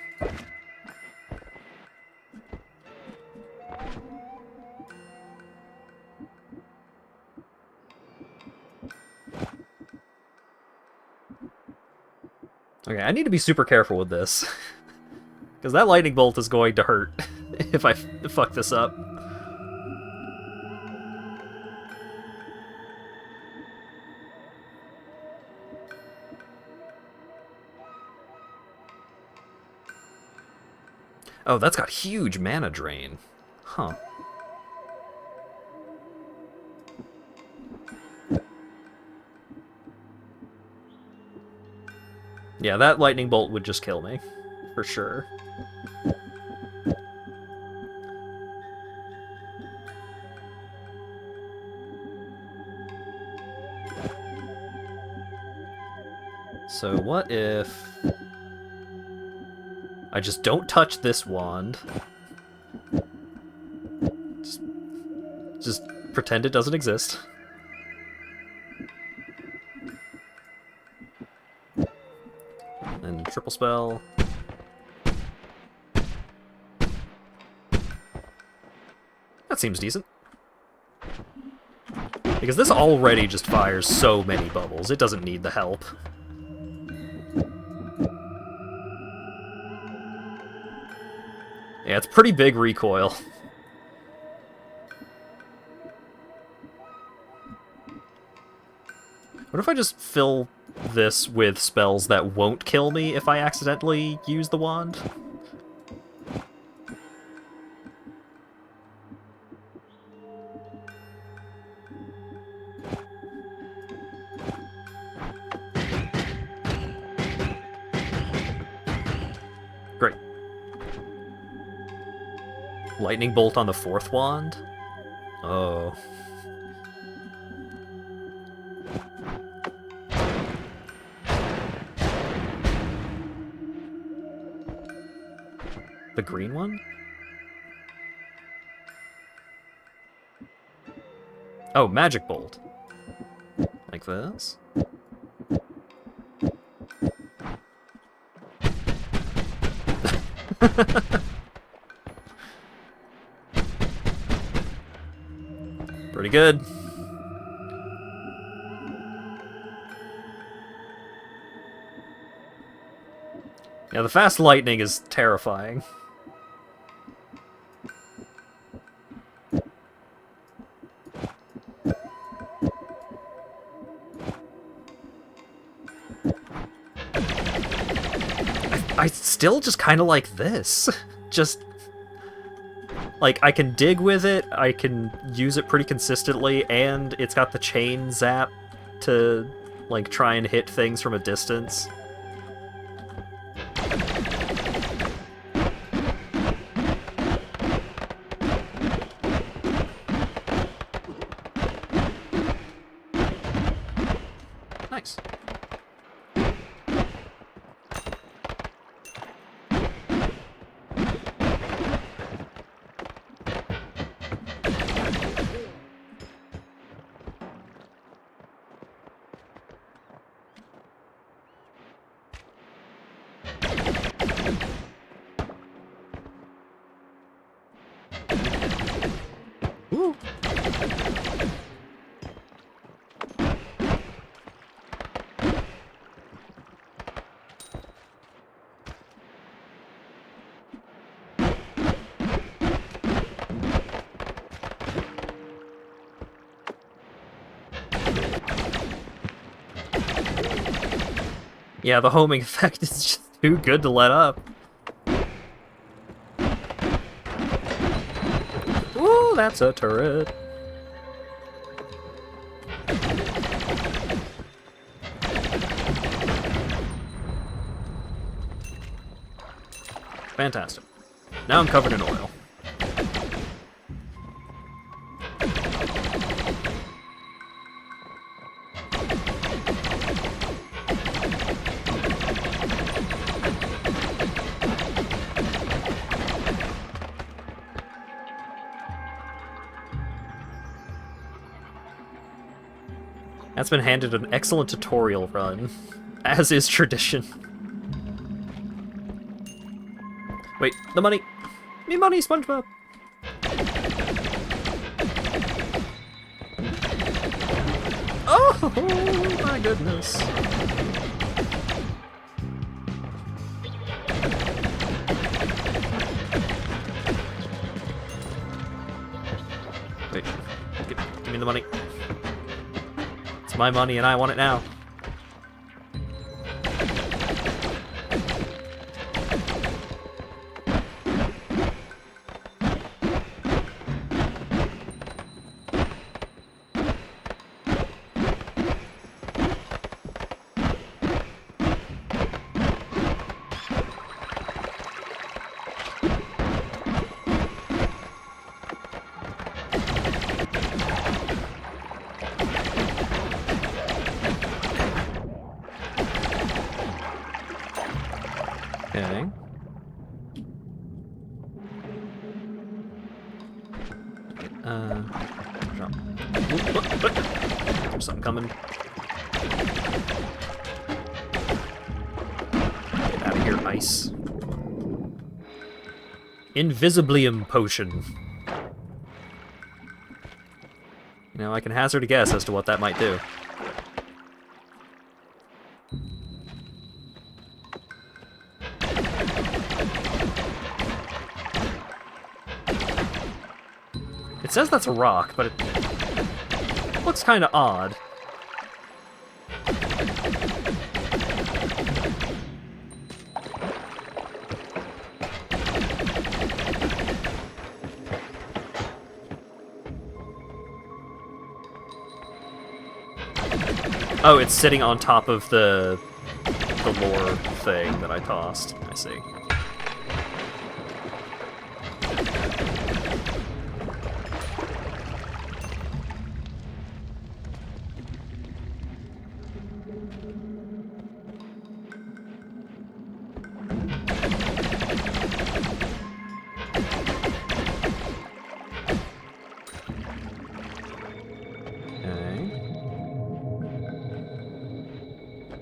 S1: Okay, I need to be super careful with this. Because that lightning bolt is going to hurt if I fuck this up. Oh, that's got huge mana drain. Huh. Yeah, that lightning bolt would just kill me. For sure. So what if... I just don't touch this wand. Just pretend it doesn't exist. And triple spell. That seems decent. Because this already just fires so many bubbles, it doesn't need the help. Yeah, it's pretty big recoil. What if I just fill this with spells that won't kill me if I accidentally use the wand? Lightning bolt on the 4th wand? Oh. The green one? Oh, magic bolt. Like this? Pretty good. Yeah, the fast lightning is terrifying. I still just kind of like this. Just, like, I can dig with it, I can use it pretty consistently, and it's got the chain zap to, like, try and hit things from a distance. Nice. Ooh. Yeah, the homing effect is just too good to let up. Ooh, that's a turret. Fantastic. Now I'm covered in oil. That's been handed an excellent tutorial run, as is tradition. Wait, the money! Me money, SpongeBob! Oh my goodness! Wait, give me the money. It's my money and I want it now. Okay. Drop. There's something coming. Get out of here, ice. Invisiblium potion. Now I can hazard a guess as to what that might do. It says that's a rock, but it looks kind of odd. Oh, it's sitting on top of the lore thing that I tossed. I see.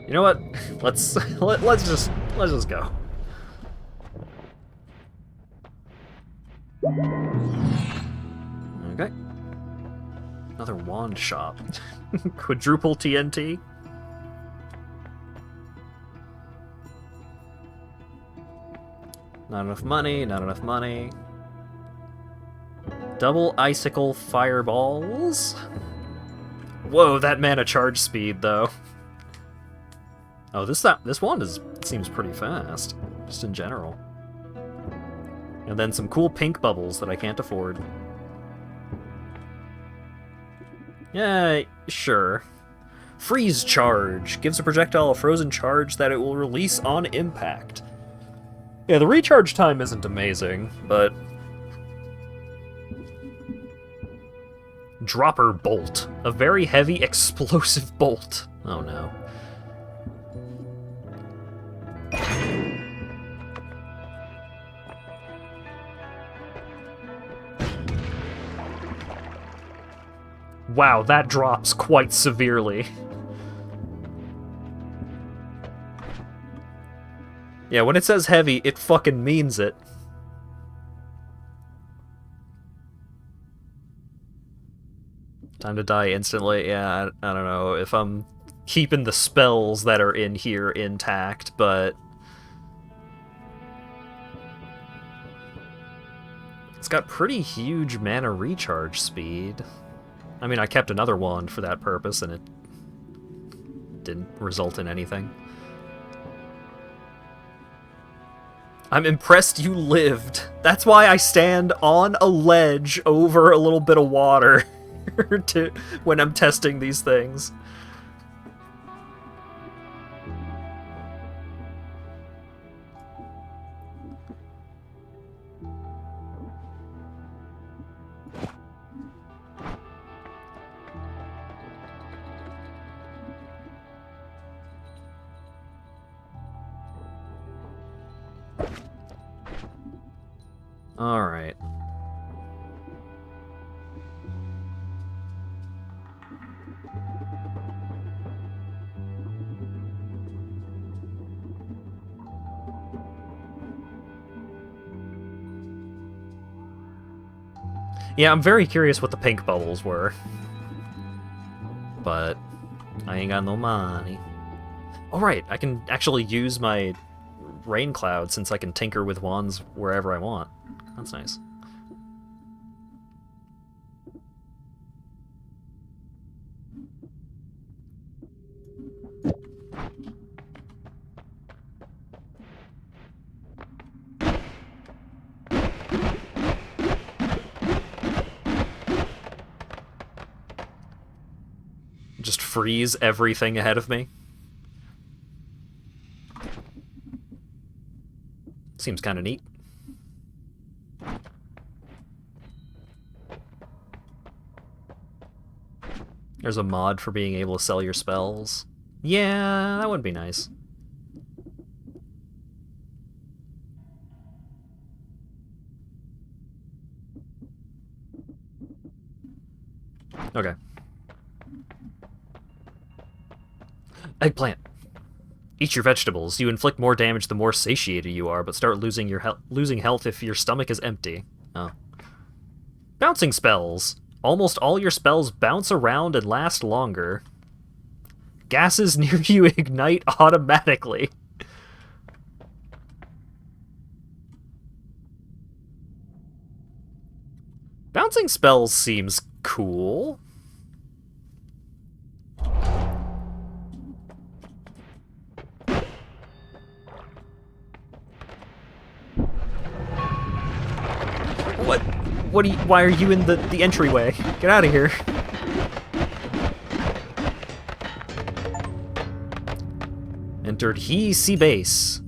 S1: You know what? Let's just go. Okay. Another wand shop. Quadruple TNT. Not enough money, not enough money. Double icicle fireballs. Whoa, that mana charge speed though. Oh, this wand seems pretty fast, just in general. And then some cool pink bubbles that I can't afford. Yeah, sure. Freeze charge gives a projectile a frozen charge that it will release on impact. Yeah, the recharge time isn't amazing, but... Dropper bolt. A very heavy explosive bolt. Oh no. Wow, that drops quite severely. Yeah, when it says heavy, it fucking means it. Time to die instantly. Yeah, I don't know if I'm keeping the spells that are in here intact, but... It's got pretty huge mana recharge speed. I mean, I kept another wand for that purpose, and it didn't result in anything. I'm impressed you lived. That's why I stand on a ledge over a little bit of water when I'm testing these things. Alright. Yeah, I'm very curious what the pink bubbles were. But I ain't got no money. Alright, I can actually use my rain cloud since I can tinker with wands wherever I want. That's nice. Just freeze everything ahead of me. Seems kind of neat. There's a mod for being able to sell your spells. Yeah, that would be nice. Okay. Eggplant. Eat your vegetables. You inflict more damage the more satiated you are, but start losing health if your stomach is empty. Oh. Bouncing spells. Almost all your spells bounce around and last longer. Gases near you ignite automatically. Bouncing spells seems cool. Why are you in the entryway? Get out of here. Entered Sea Base.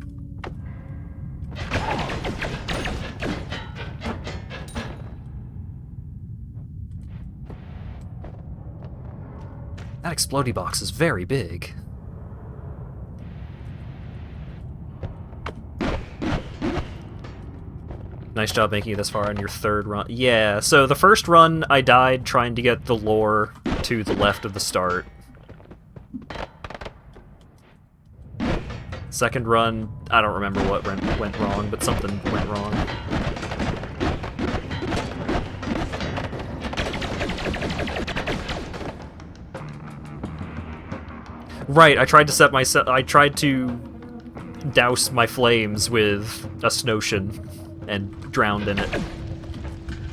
S1: That explodey box is very big. Nice job making it this far on your third run. Yeah, so the first run I died trying to get the lore to the left of the start. Second run, I don't remember what went wrong, but something went wrong. Right, I tried to douse my flames with a snowshin and drowned in it.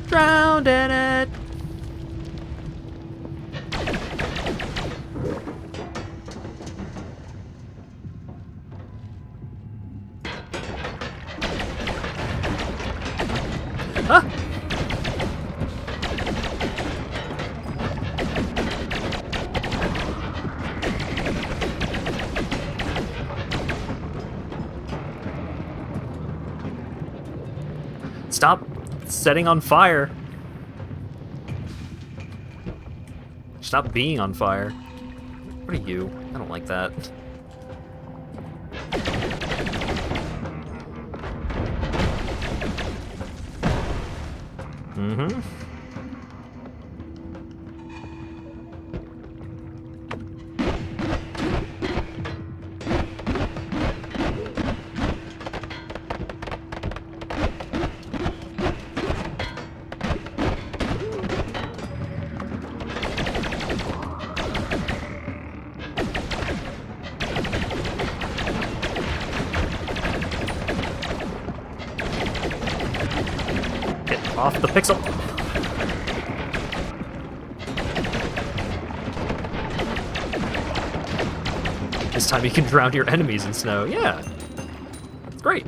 S1: Drowned in it! Ah! Stop setting on fire. Stop being on fire. What are you? I don't like that. Mm-hmm. Get off the pixel. This time you can drown your enemies in snow. Yeah. It's great.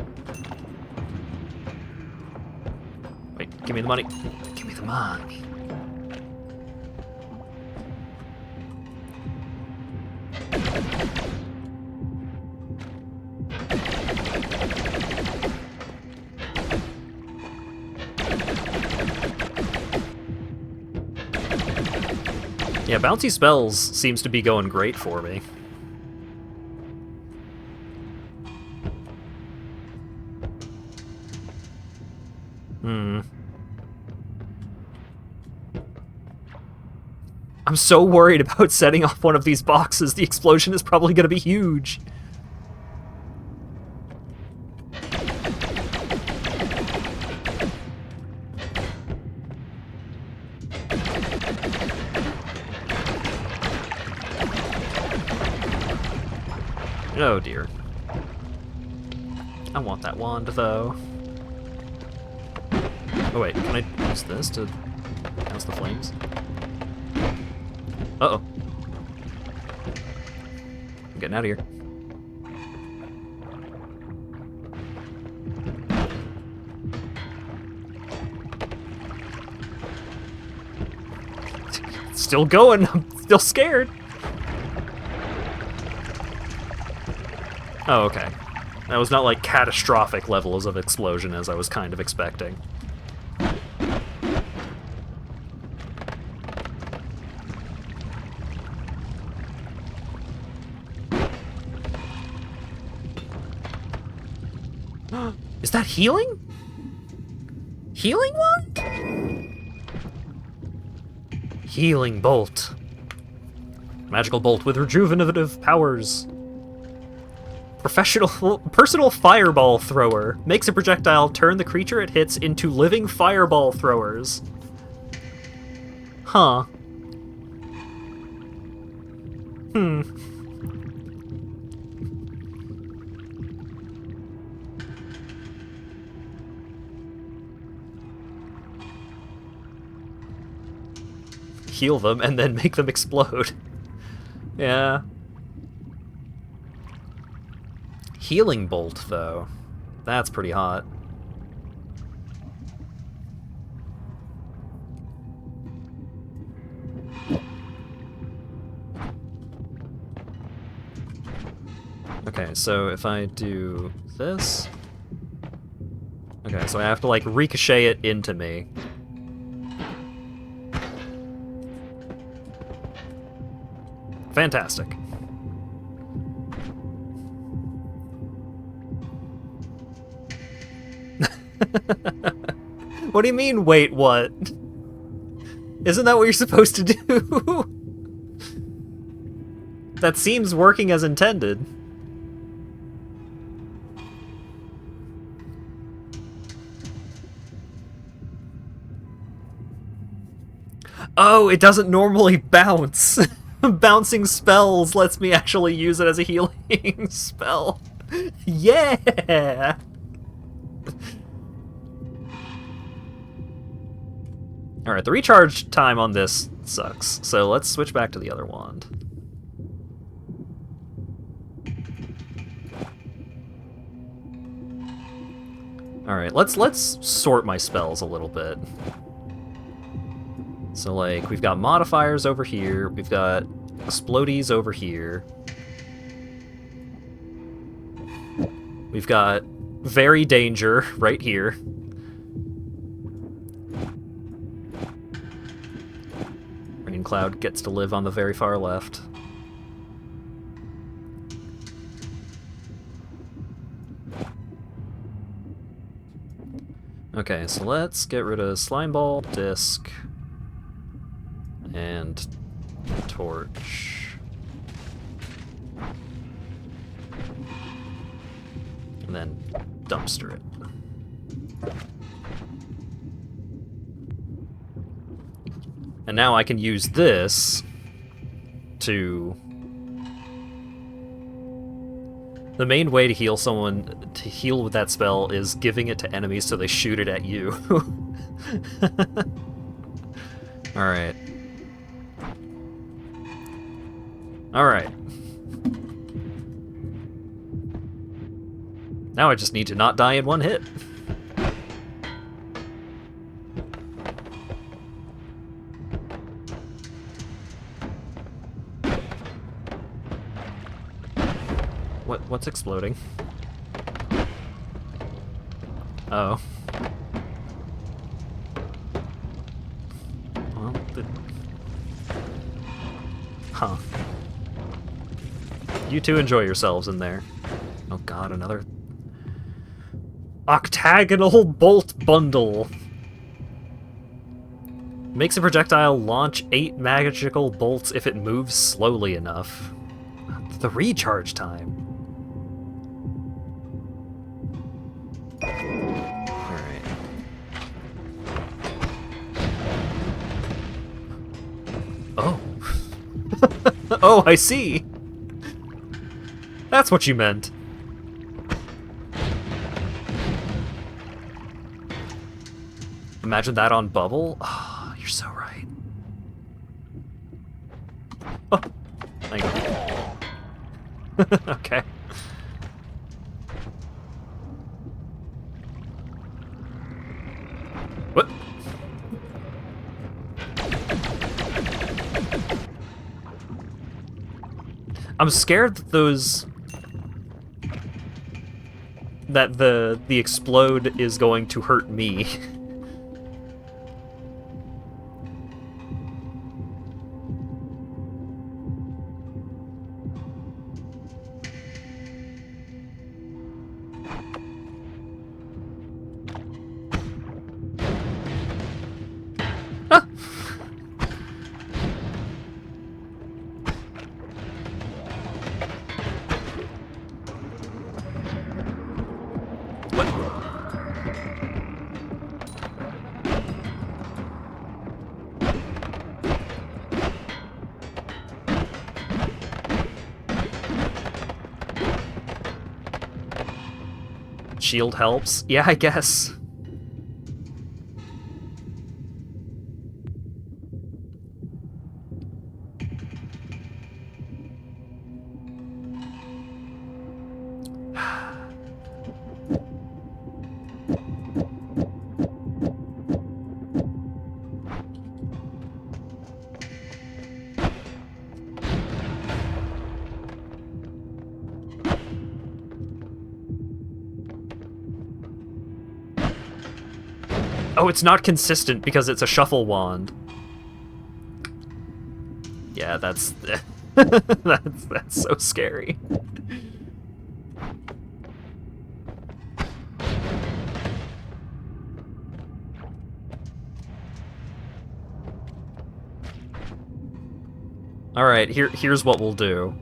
S1: Wait, give me the money. Give me the money. Yeah, bouncy spells seems to be going great for me. I'm so worried about setting off one of these boxes. The explosion is probably going to be huge. Oh dear. I want that wand though. Oh wait, can I use this to douse the flames? Uh-oh. I'm getting out of here. Still going. I'm still scared. Oh, okay. That was not like catastrophic levels of explosion as I was kind of expecting. Is that healing? Healing wand? Healing bolt. Magical bolt with rejuvenative powers. Personal fireball thrower. Makes a projectile turn the creature it hits into living fireball throwers. Huh. Heal them and then make them explode. Yeah. Healing bolt, though. That's pretty hot. Okay, so if I do this... Okay, so I have to, like, ricochet it into me. Fantastic. What do you mean, wait, what? Isn't that what you're supposed to do? That seems working as intended. Oh, it doesn't normally bounce. Bouncing spells lets me actually use it as a healing spell. Yeah! Alright, the recharge time on this sucks, so let's switch back to the other wand. Alright, let's sort my spells a little bit. So, like, we've got modifiers over here, we've got explodies over here. We've got very danger right here. Rain Cloud gets to live on the very far left. Okay, so let's get rid of Slime Ball, Disc, and Torch. And then dumpster it. And now I can use this to... The main way to heal someone, to heal with that spell, is giving it to enemies so they shoot it at you. Alright. Alright. Now I just need to not die in one hit. What's exploding? Oh. Well, huh. You two enjoy yourselves in there. Oh god, another... Octagonal bolt bundle! Makes a projectile launch 8 magical bolts if it moves slowly enough. The recharge time. Alright. Oh. Oh, I see! That's what you meant. Imagine that on Bubble. Oh, you're so right. Oh, thank you. Okay. What? I'm scared that those... that the explode is going to hurt me. Shield helps? Yeah, I guess. Oh, it's not consistent because it's a shuffle wand. Yeah, that's that's so scary. All right, here's what we'll do.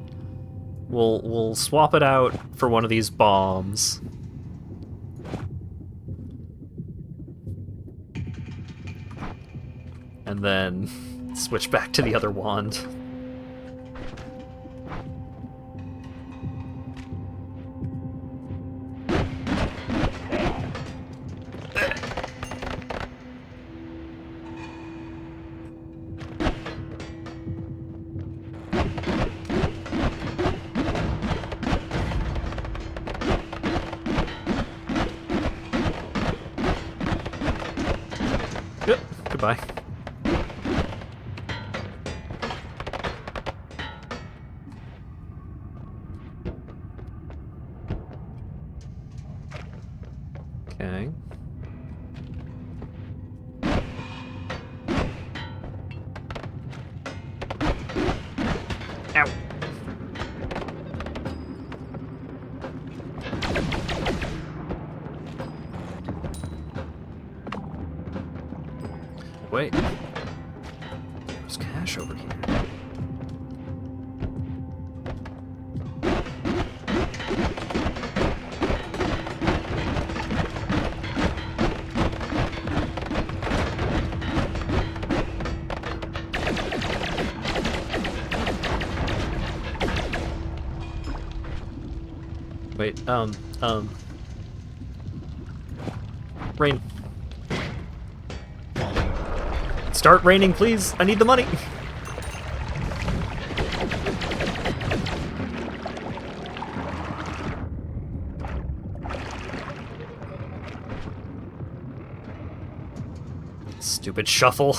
S1: We'll swap it out for one of these bombs. And then switch back to the other wand. Yep, goodbye. Okay. Ow. Wait. There's cash over here. Wait, rain. Start raining, please. I need the money. Stupid shuffle.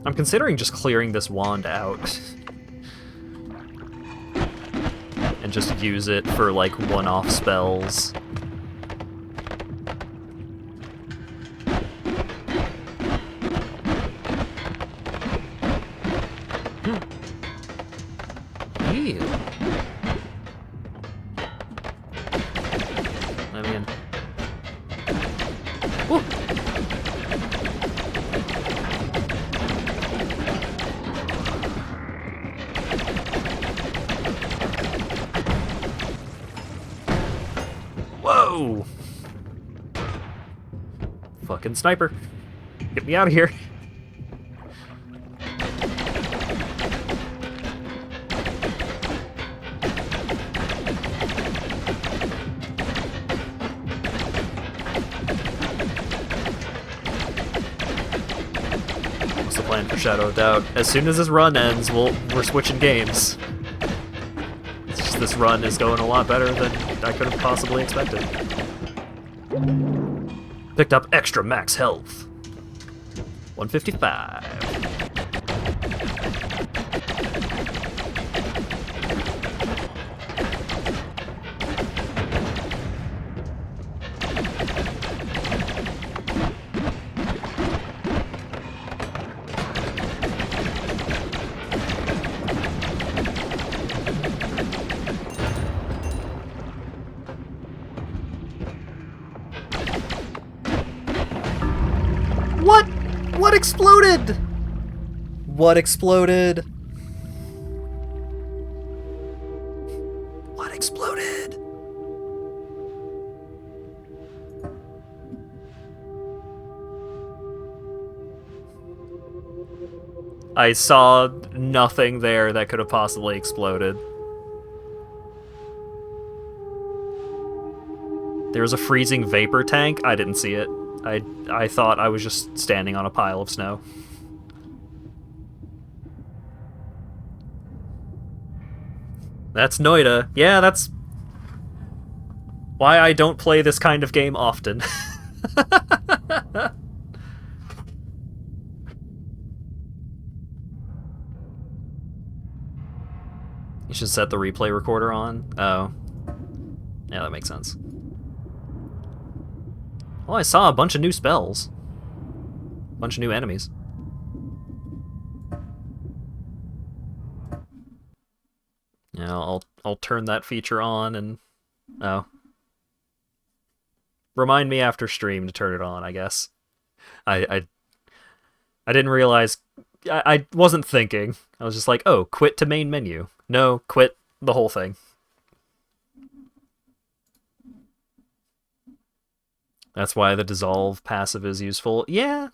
S1: I'm considering just clearing this wand out and just use it for like one-off spells. Ew. I mean, woo. Whoa! Fucking sniper. Get me out of here. What's the plan for Shadow of Doubt? As soon as this run ends, we're switching games. It's just this run is going a lot better than I could have possibly expected. Picked up extra max health. 155. What? What exploded? What exploded? What exploded? I saw nothing there that could have possibly exploded. There was a freezing vapor tank. I didn't see it. I thought I was just standing on a pile of snow. That's Noita. Yeah, that's why I don't play this kind of game often. You should set the replay recorder on. Oh. Yeah, that makes sense. Well, I saw a bunch of new spells. A bunch of new enemies. Yeah, I'll turn that feature on and... Oh. Remind me after stream to turn it on, I guess. I I didn't realize... I wasn't thinking. I was just like, oh, quit to main menu. No, quit the whole thing. That's why the dissolve passive is useful. Yeah,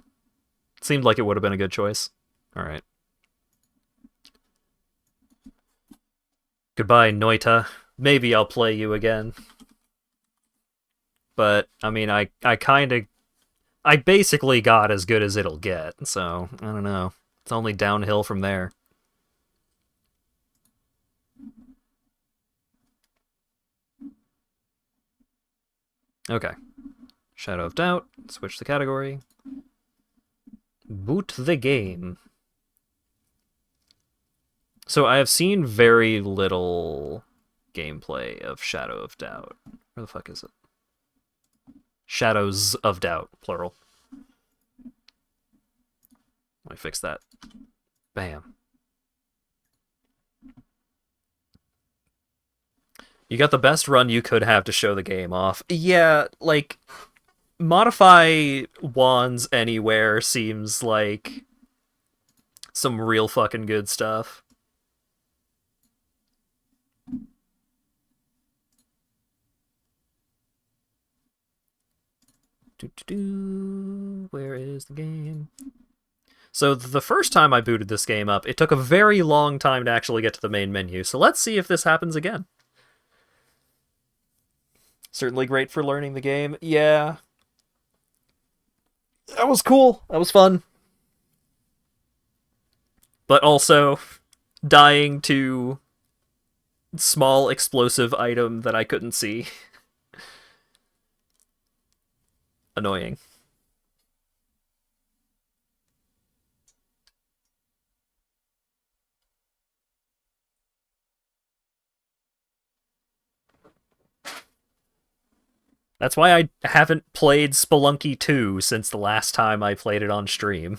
S1: seemed like it would have been a good choice. Alright. Goodbye, Noita. Maybe I'll play you again. But, I mean, I basically got as good as it'll get, so, I don't know. It's only downhill from there. Okay. Shadow of Doubt. Switch the category. Boot the game. So I have seen very little gameplay of Shadow of Doubt. Where the fuck is it? Shadows of Doubt, plural. Let me fix that. Bam. You got the best run you could have to show the game off. Yeah, like, modify wands anywhere seems like some real fucking good stuff. Where is the game? So the first time I booted this game up, it took a very long time to actually get to the main menu. So let's see if this happens again. Certainly great for learning the game. Yeah. That was cool. That was fun. But also dying to small explosive item that I couldn't see. Annoying. That's why I haven't played Spelunky 2 since the last time I played it on stream.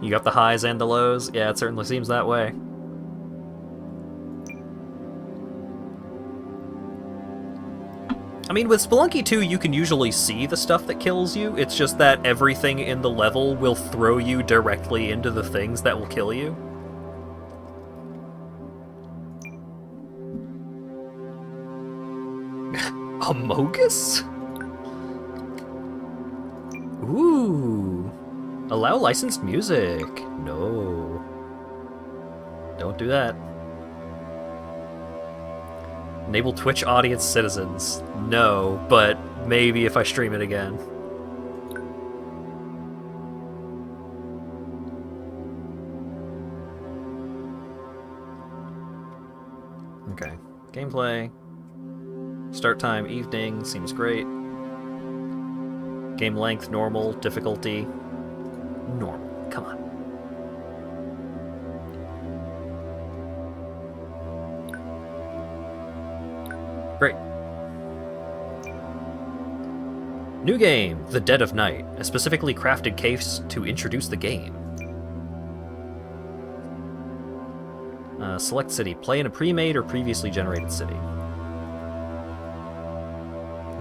S1: You got the highs and the lows? Yeah, it certainly seems that way. I mean, with Spelunky 2, you can usually see the stuff that kills you. It's just that everything in the level will throw you directly into the things that will kill you. Amogus? Ooh. Allow licensed music. No. Don't do that. Enable Twitch audience citizens. No, but maybe if I stream it again. Okay. Gameplay. Start time, evening. Seems great. Game length, normal. Difficulty, normal. Come on. Great. New game, The Dead of Night, a specifically crafted case to introduce the game. Select city. Play in a pre-made or previously generated city.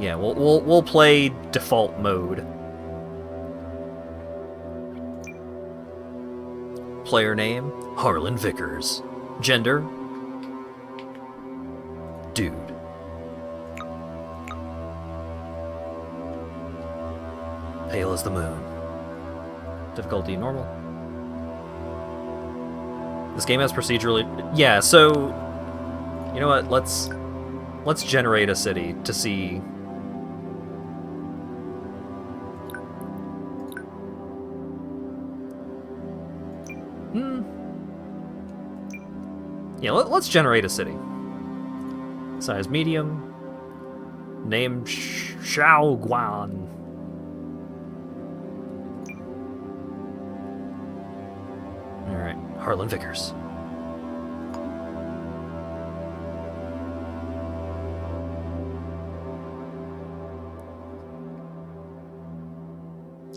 S1: Yeah, we'll play default mode. Player name, Harlan Vickers. Gender, dude. Pale as the moon. Difficulty normal. This game has procedurally... Yeah, so... You know what, let's generate a city to see... Yeah, let's generate a city. Size medium. Name Shaoguan. Alright, Harlan Vickers.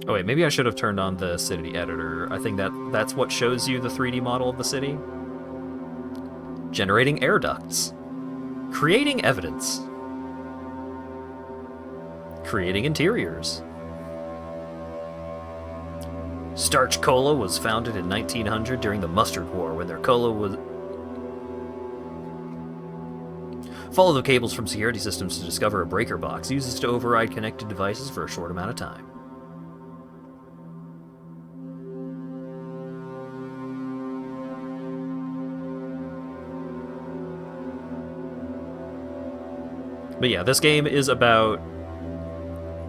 S1: Oh wait, maybe I should have turned on the city editor. I think that's what shows you the 3D model of the city. Generating air ducts. Creating evidence. Creating interiors. Starch Cola was founded in 1900 during the Mustard War, when their cola was... Follow the cables from security systems to discover a breaker box. Use this to override connected devices for a short amount of time. But yeah, this game is about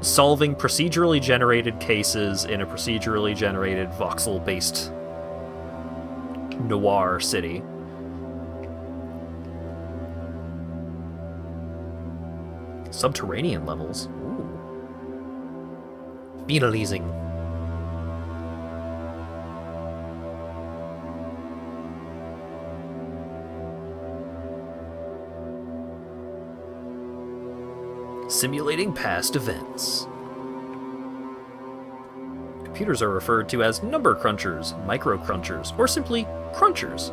S1: solving procedurally generated cases in a procedurally generated voxel-based noir city. Subterranean levels. Ooh. Phenolizing. Simulating past events. Computers are referred to as number crunchers, micro crunchers, or simply crunchers.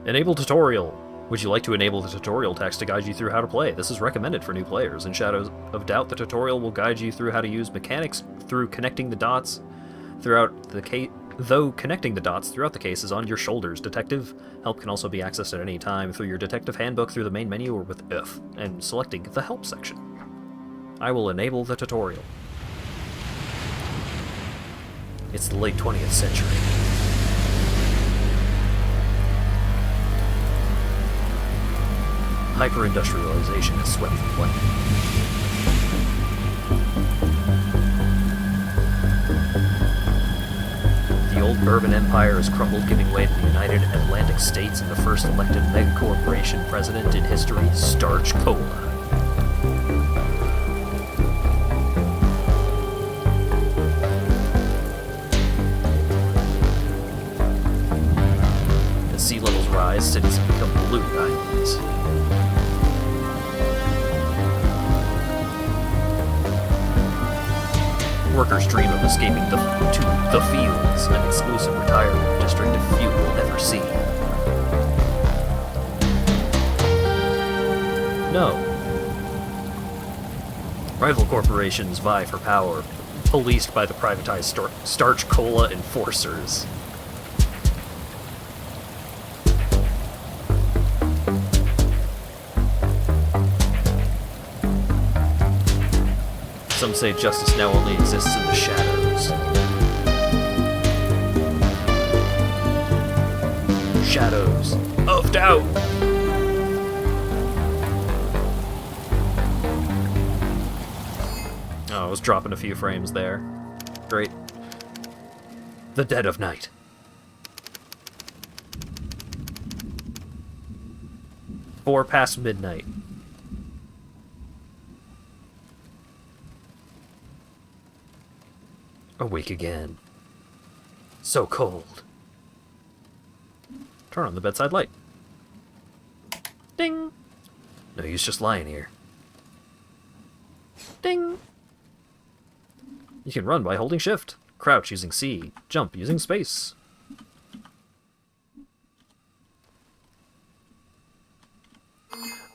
S1: Enable tutorial. Would you like to enable the tutorial text to guide you through how to play? This is recommended for new players. In Shadows of Doubt, the tutorial will guide you through how to use mechanics through connecting the dots throughout the case. Though connecting the dots throughout the case is on your shoulders. Detective help can also be accessed at any time through your detective handbook through the main menu or with F, and selecting the help section. I will enable the tutorial. It's the late 20th century. Hyper-industrialization has swept the planet. The old Bourbon Empire has crumbled, giving way to the United Atlantic States and the first elected megacorporation president in history, Starch Cola. As sea levels rise, cities have become blue islands. Workers dream of escaping to the fields, an exclusive retirement district few will ever see. No. Rival corporations vie for power, policed by the privatized Starch Cola enforcers. Some say justice now only exists in the shadows. Shadows of doubt! Oh, I was dropping a few frames there. Great. The dead of night. Four past midnight. Awake again. So cold. Turn on the bedside light. Ding! No use just lying here. Ding! You can run by holding shift. Crouch using C. Jump using space.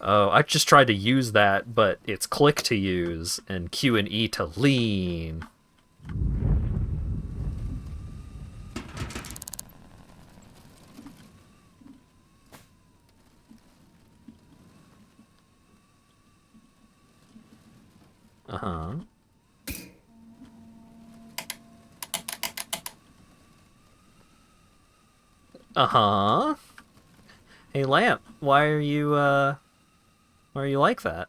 S1: Oh, I just tried to use that, but it's click to use and Q and E to lean. Uh-huh. Uh-huh. Hey, Lamp, why are you like that?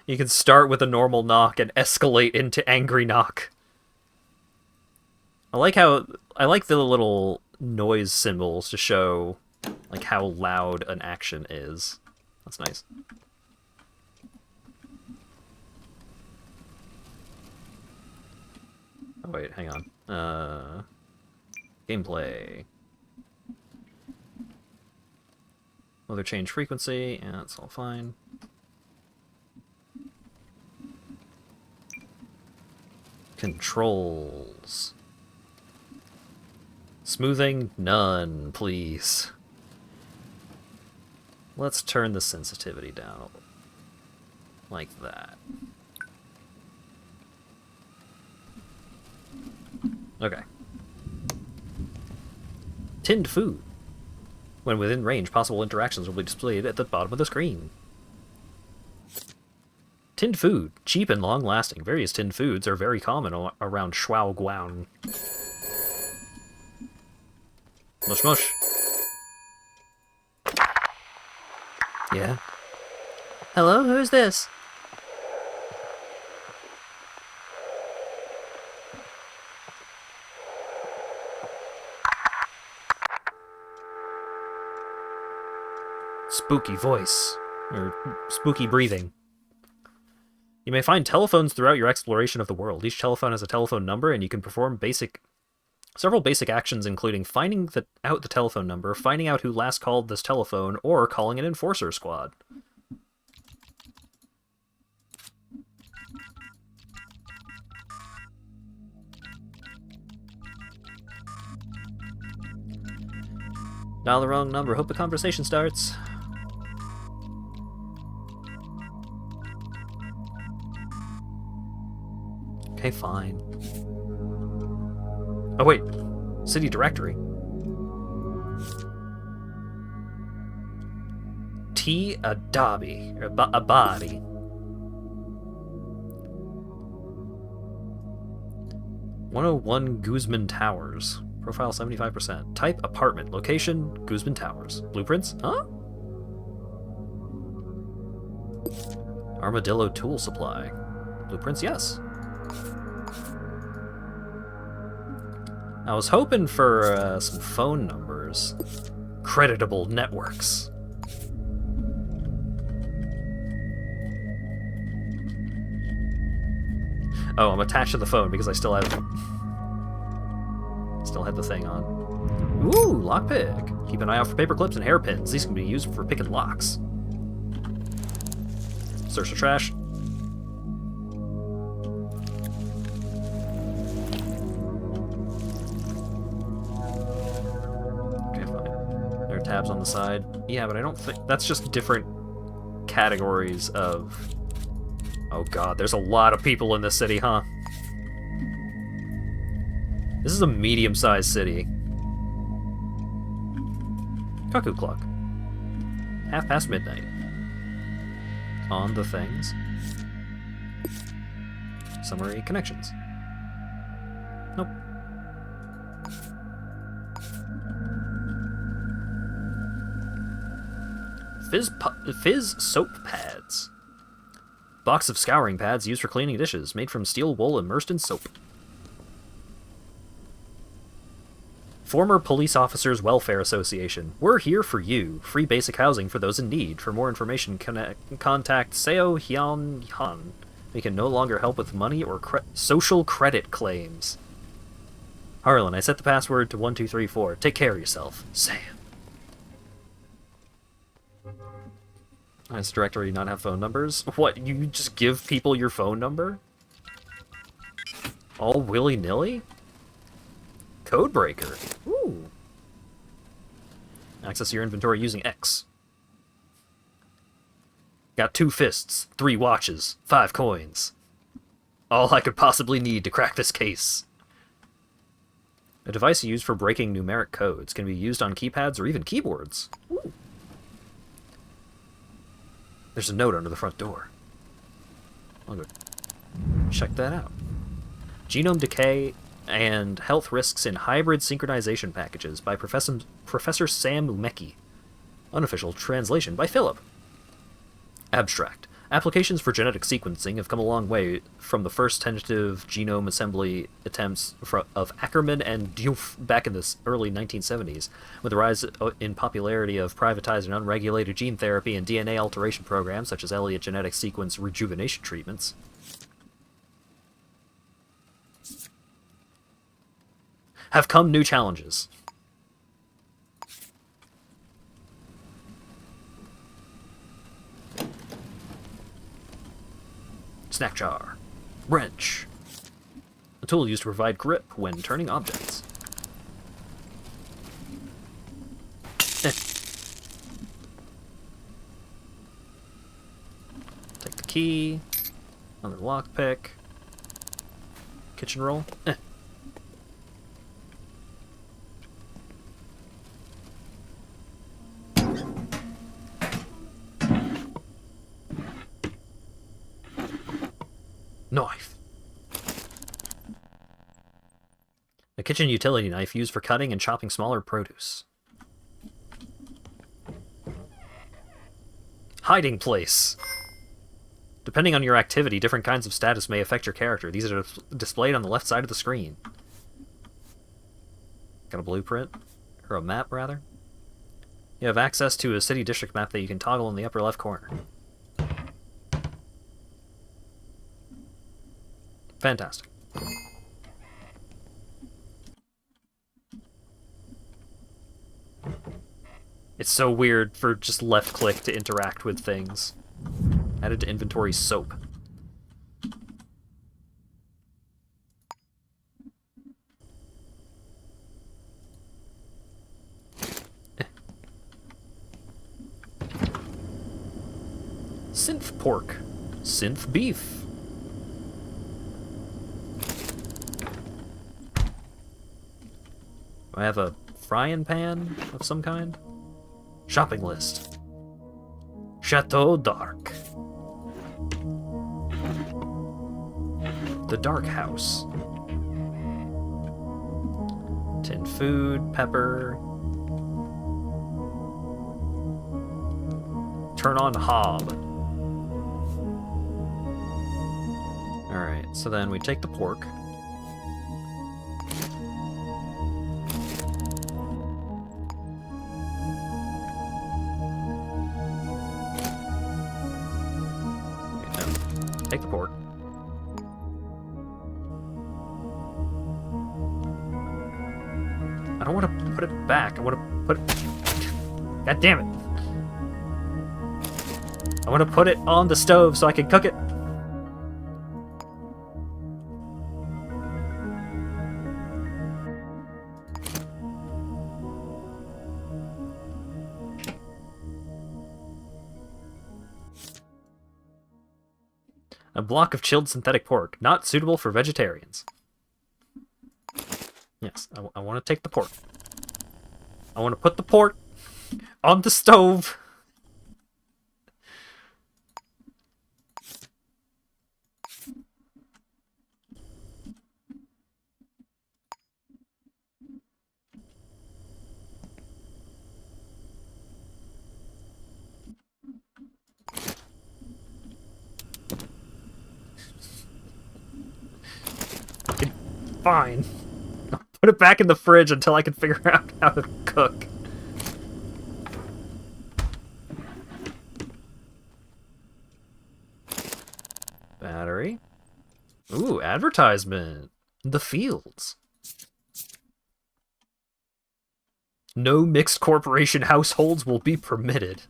S1: You can start with a normal knock and escalate into angry knock. I like the little noise symbols to show like how loud an action is. That's nice. Oh wait, hang on. Gameplay. Weather change frequency, yeah, that's all fine. Controls. Smoothing? None, please. Let's turn the sensitivity down. Like that. Okay. Tinned food. When within range, possible interactions will be displayed at the bottom of the screen. Tinned food. Cheap and long-lasting. Various tinned foods are very common around Shuaoguan. Mush mush. Yeah? Hello, who's this? Spooky voice. Or spooky breathing. You may find telephones throughout your exploration of the world. Each telephone has a telephone number, and you can perform several basic actions, including finding out the telephone number, finding out who last called this telephone, or calling an enforcer squad. Dial the wrong number. Hope the conversation starts. Okay, fine. Oh, wait. City directory. T. Adabi. Or Abadi. "101 Guzman Towers. Profile 75%. Type apartment. Location Guzman Towers. Blueprints? Huh? Armadillo tool supply. Blueprints, yes. I was hoping for some phone numbers. Creditable networks. Oh, I'm attached to the phone because I still had the thing on. Ooh, lockpick. Keep an eye out for paper clips and hairpins. These can be used for picking locks. Search the trash. Okay, fine. There are tabs on the side. Yeah, but I don't think... That's just different categories of... Oh god, there's a lot of people in this city, huh? This is a medium-sized city. Cuckoo clock. midnight. On the things. Summary connections. Nope. Fizz soap pads. Box of scouring pads used for cleaning dishes, made from steel wool immersed in soap. Former Police Officers Welfare Association. We're here for you. Free basic housing for those in need. For more information, contact Seo Hyun Han. We can no longer help with money or social credit claims. Harlan, I set the password to 1234. Take care of yourself. Sam. Does directory not have phone numbers? What, you just give people your phone number? All willy-nilly? Codebreaker. Ooh. Access your inventory using X. Got 2 fists, 3 watches, 5 coins. All I could possibly need to crack this case. A device used for breaking numeric codes can be used on keypads or even keyboards. Ooh. There's a note under the front door. I'll go check that out. Genome decay and health risks in hybrid synchronization packages by Professor Sam Umeki. Unofficial translation by Philip. Abstract. Applications for genetic sequencing have come a long way from the first tentative genome assembly attempts of Ackerman and Diouf back in the early 1970s, with the rise in popularity of privatized and unregulated gene therapy and DNA alteration programs such as Elliott genetic sequence rejuvenation treatments. Have come new challenges. Snack jar. Wrench. A tool used to provide grip when turning objects. Take the key. Another lockpick. Kitchen roll. Knife. A kitchen utility knife used for cutting and chopping smaller produce. Hiding place. Depending on your activity, different kinds of status may affect your character. These are displayed on the left side of the screen. Got a blueprint? Or a map, rather? You have access to a city district map that you can toggle in the upper left corner. Fantastic. It's so weird for just left click to interact with things. Added to inventory soap. Synth pork. Synth beef. Do I have a frying pan of some kind? Shopping list. Chateau Dark. The Dark House. Tin food, pepper. Turn on hob. Alright, so then we take the pork. Take the pork. I don't want to put it back. I want to put it... God damn it. I want to put it on the stove so I can cook it. A block of chilled synthetic pork, not suitable for vegetarians. Yes, I want to take the pork. I want to put the pork on the stove. Fine. I'll put it back in the fridge until I can figure out how to cook. Battery. Ooh, advertisement. The Fields. No mixed corporation households will be permitted.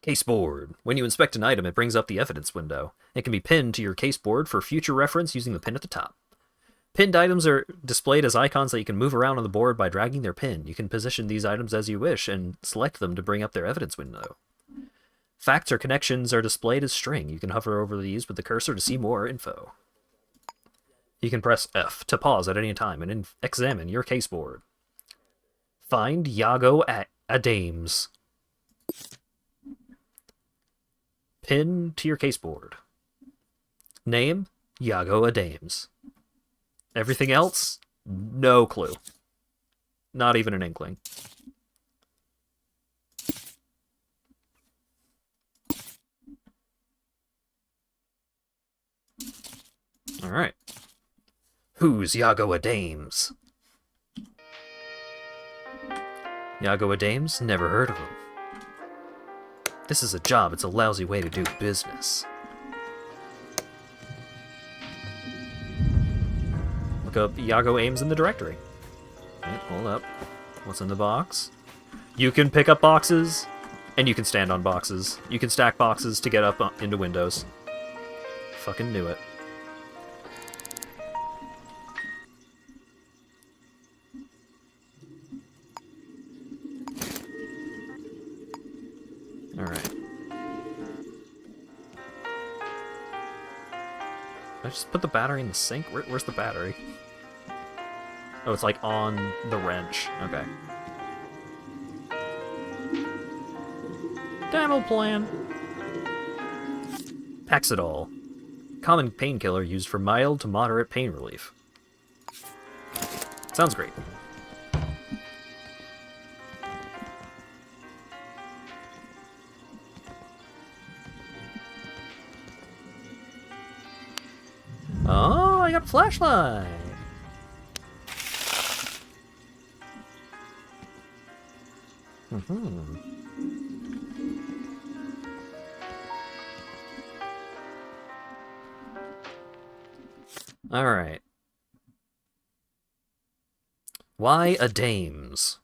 S1: Caseboard. When you inspect an item, it brings up the evidence window. It can be pinned to your caseboard for future reference using the pin at the top. Pinned items are displayed as icons that you can move around on the board by dragging their pin. You can position these items as you wish and select them to bring up their evidence window. Facts or connections are displayed as string. You can hover over these with the cursor to see more info. You can press F to pause at any time and examine your caseboard. Find Iago Adames. Pin to your caseboard. Name, Iago Adames. Everything else, no clue. Not even an inkling. Alright. Who's Iago Adames? Iago Adames? Never heard of him. This is a job, it's a lousy way to do business. Look up Iago Ames in the directory. Wait, hold up. What's in the box? You can pick up boxes, and you can stand on boxes. You can stack boxes to get up into windows. Fucking knew it. Alright. I just put the battery in the sink? Where's the battery? Oh, it's like on the wrench. Okay. Dental plan. Paxidol. Common painkiller used for mild to moderate pain relief. Sounds great. Oh, I got a flashlight. All right. Why a dames?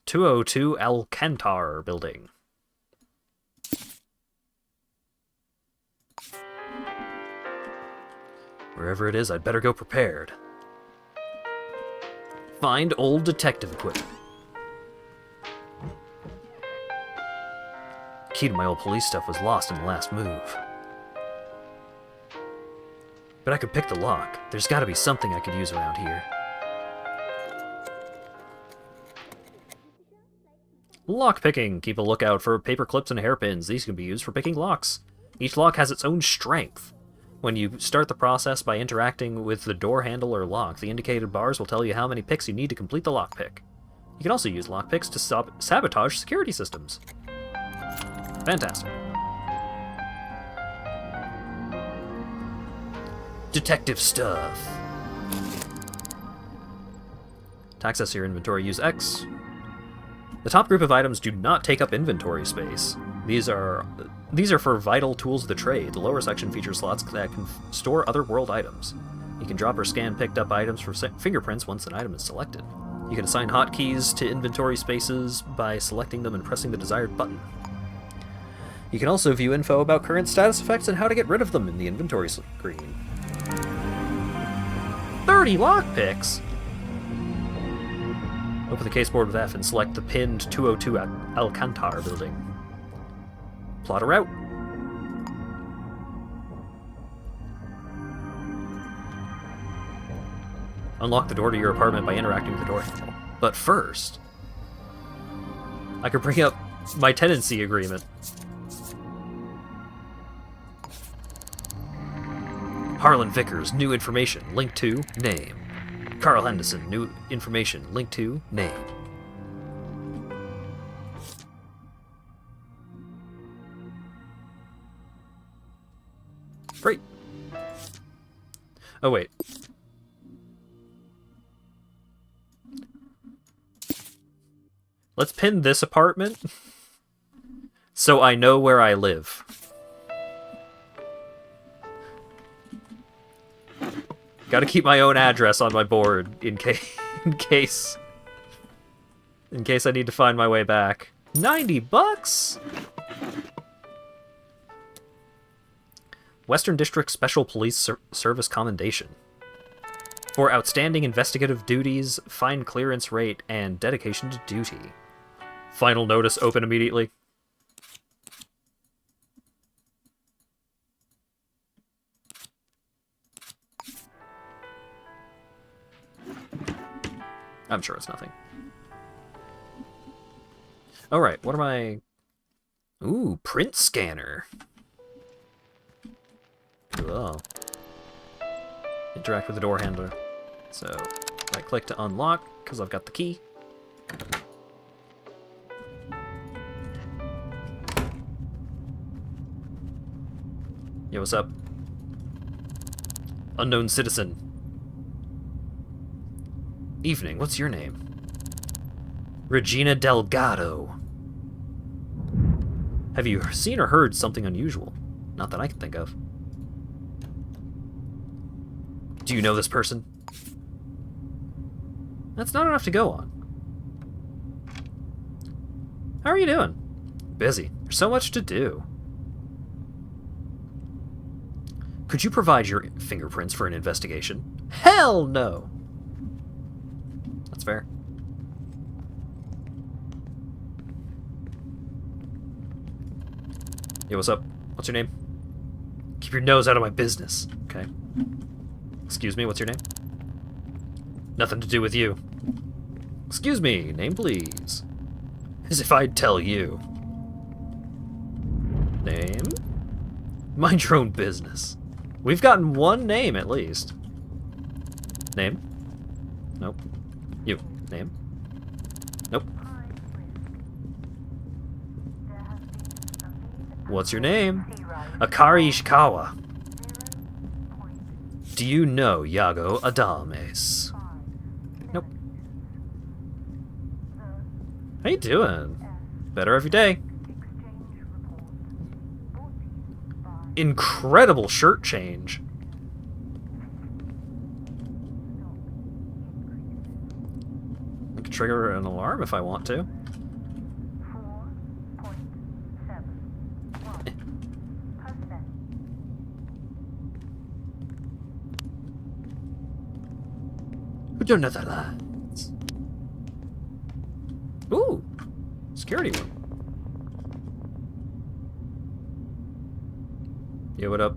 S1: 202 Alcantar building. Wherever it is, I'd better go prepared. Find old detective equipment. Key to my old police stuff was lost in the last move. But I could pick the lock. There's gotta be something I could use around here. Lock picking. Keep a lookout for paper clips and hairpins. These can be used for picking locks. Each lock has its own strength. When you start the process by interacting with the door handle or lock, the indicated bars will tell you how many picks you need to complete the lockpick. You can also use lockpicks to sabotage security systems. Fantastic. Detective stuff. To access your inventory, use X. The top group of items do not take up inventory space. These are for vital tools of the trade. The lower section features slots that can store other world items. You can drop or scan picked up items for fingerprints once an item is selected. You can assign hotkeys to inventory spaces by selecting them and pressing the desired button. You can also view info about current status effects and how to get rid of them in the inventory screen. 30 lockpicks! Open the caseboard with F and select the pinned 202 Alcantar building. Plot a route. Unlock the door to your apartment by interacting with the door handle. But first, I could bring up my tenancy agreement. Harlan Vickers, new information, link to, name. Carl Henderson, new information, link to, name. Great. Oh, wait. Let's pin this apartment so I know where I live. Gotta keep my own address on my board in case I need to find my way back. $90? Western District Special Police Service Commendation. For outstanding investigative duties, fine clearance rate, and dedication to duty. Final notice open immediately. I'm sure it's nothing. Alright, what am I... Ooh, print scanner. Cool. Interact with the door handler. So, right click to unlock, because I've got the key. Yo, what's up? Unknown citizen. Evening, what's your name? Regina Delgado. Have you seen or heard something unusual? Not that I can think of. Do you know this person? That's not enough to go on. How are you doing? Busy. There's so much to do. Could you provide your fingerprints for an investigation? Hell no! That's fair. Yo, what's up? What's your name? Keep your nose out of my business. Okay. Excuse me, what's your name? Nothing to do with you. Excuse me, name please. As if I'd tell you. Name? Mind your own business. We've gotten one name at least. Name? Nope. You. Name? Nope. What's your name? Akari Ishikawa. Do you know Yago Adames? Nope. How you doing? Better every day. Incredible shirt change. I can trigger an alarm if I want to. Who know the lines? Ooh, security room. Yo, what up?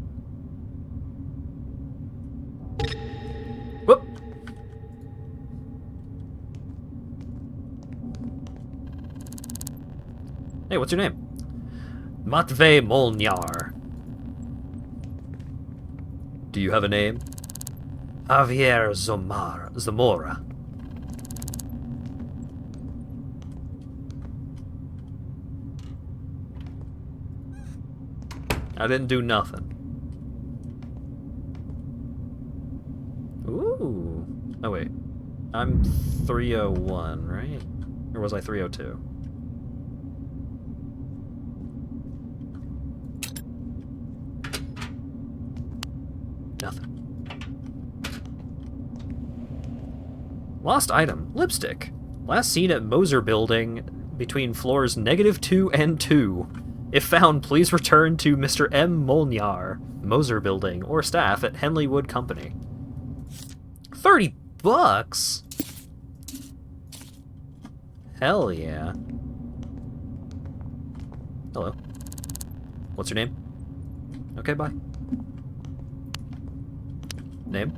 S1: Whoop! Hey, what's your name? Matvey Molnyar. Do you have a name? Javier Zamora. I didn't do nothing. Ooh. Oh, wait. I'm 301, right? Or was I 302? Nothing. Lost item. Lipstick. Last seen at Moser Building between floors -2 and 2. If found, please return to Mr. M. Molnyar, Moser Building, or staff at Henley Wood Company. $30? Hell yeah. Hello. What's your name? Okay, bye. Name?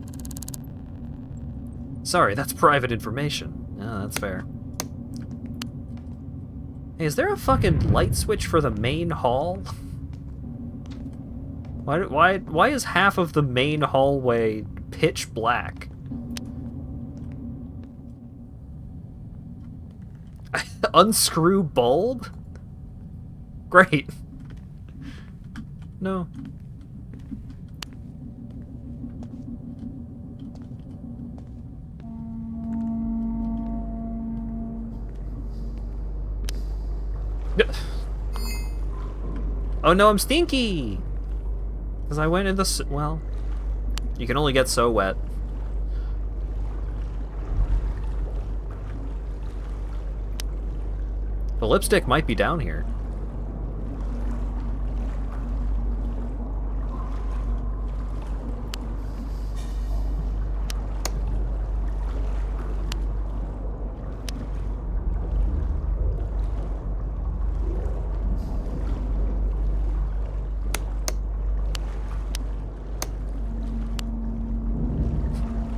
S1: Sorry, that's private information. Oh, that's fair. Hey, is there a fucking light switch for the main hall? Why is half of the main hallway pitch black? Unscrew bulb? Great. No. Oh no, I'm stinky! Because I went in the... well, you can only get so wet. The lipstick might be down here.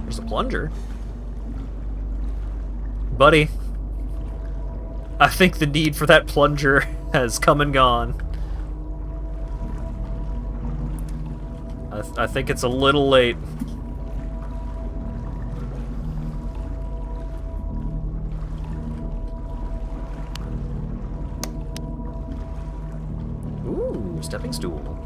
S1: There's a plunger. Buddy. I think the need for that plunger has come and gone. I think it's a little late. Ooh, stepping stool.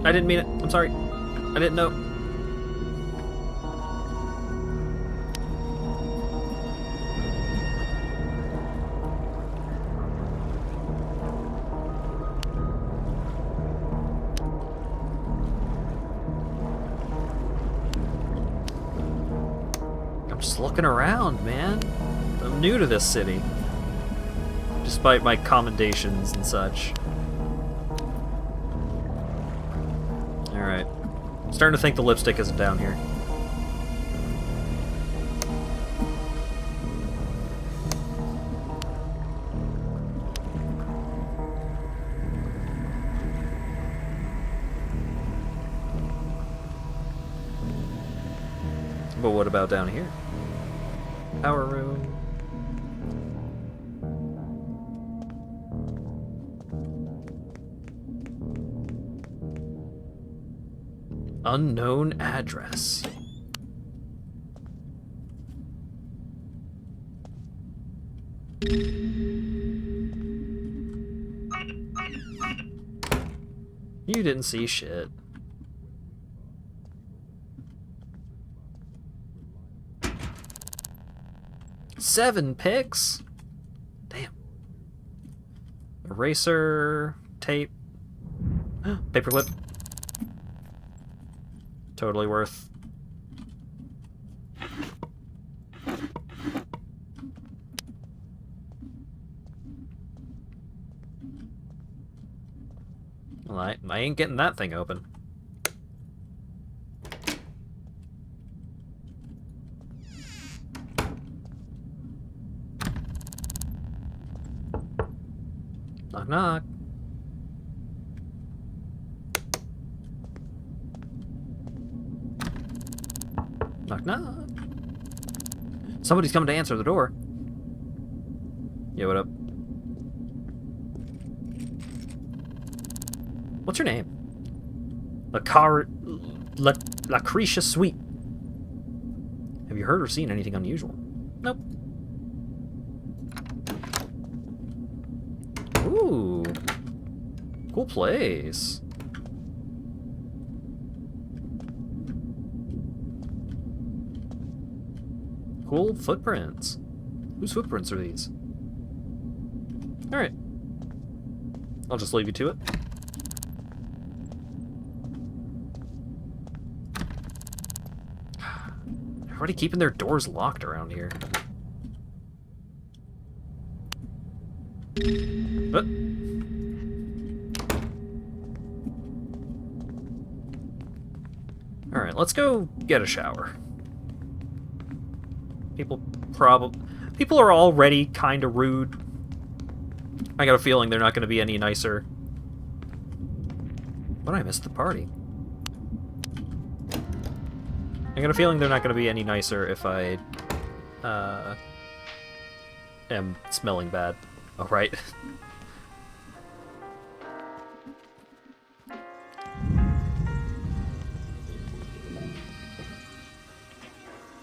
S1: I didn't mean it. I'm sorry. I didn't know. I'm just looking around, man. I'm new to this city. Despite my commendations and such. Alright. I'm starting to think the lipstick isn't down here. But what about down here? Power room. Unknown address. You didn't see shit. Seven picks? Damn. Eraser, tape, paperclip. Totally worth. Well, I ain't getting that thing open. Knock knock. Knock knock. Somebody's coming to answer the door. Yeah, what up? What's your name? Lucretia Sweet. Have you heard or seen anything unusual? Nope. Ooh. Cool place. Cool footprints. Whose footprints are these? Alright. I'll just leave you to it. Everybody keeping their doors locked around here. But alright, let's go get a shower. People are already kind of rude. I got a feeling they're not going to be any nicer. But I missed the party. I got a feeling they're not going to be any nicer if I am smelling bad. Oh, right.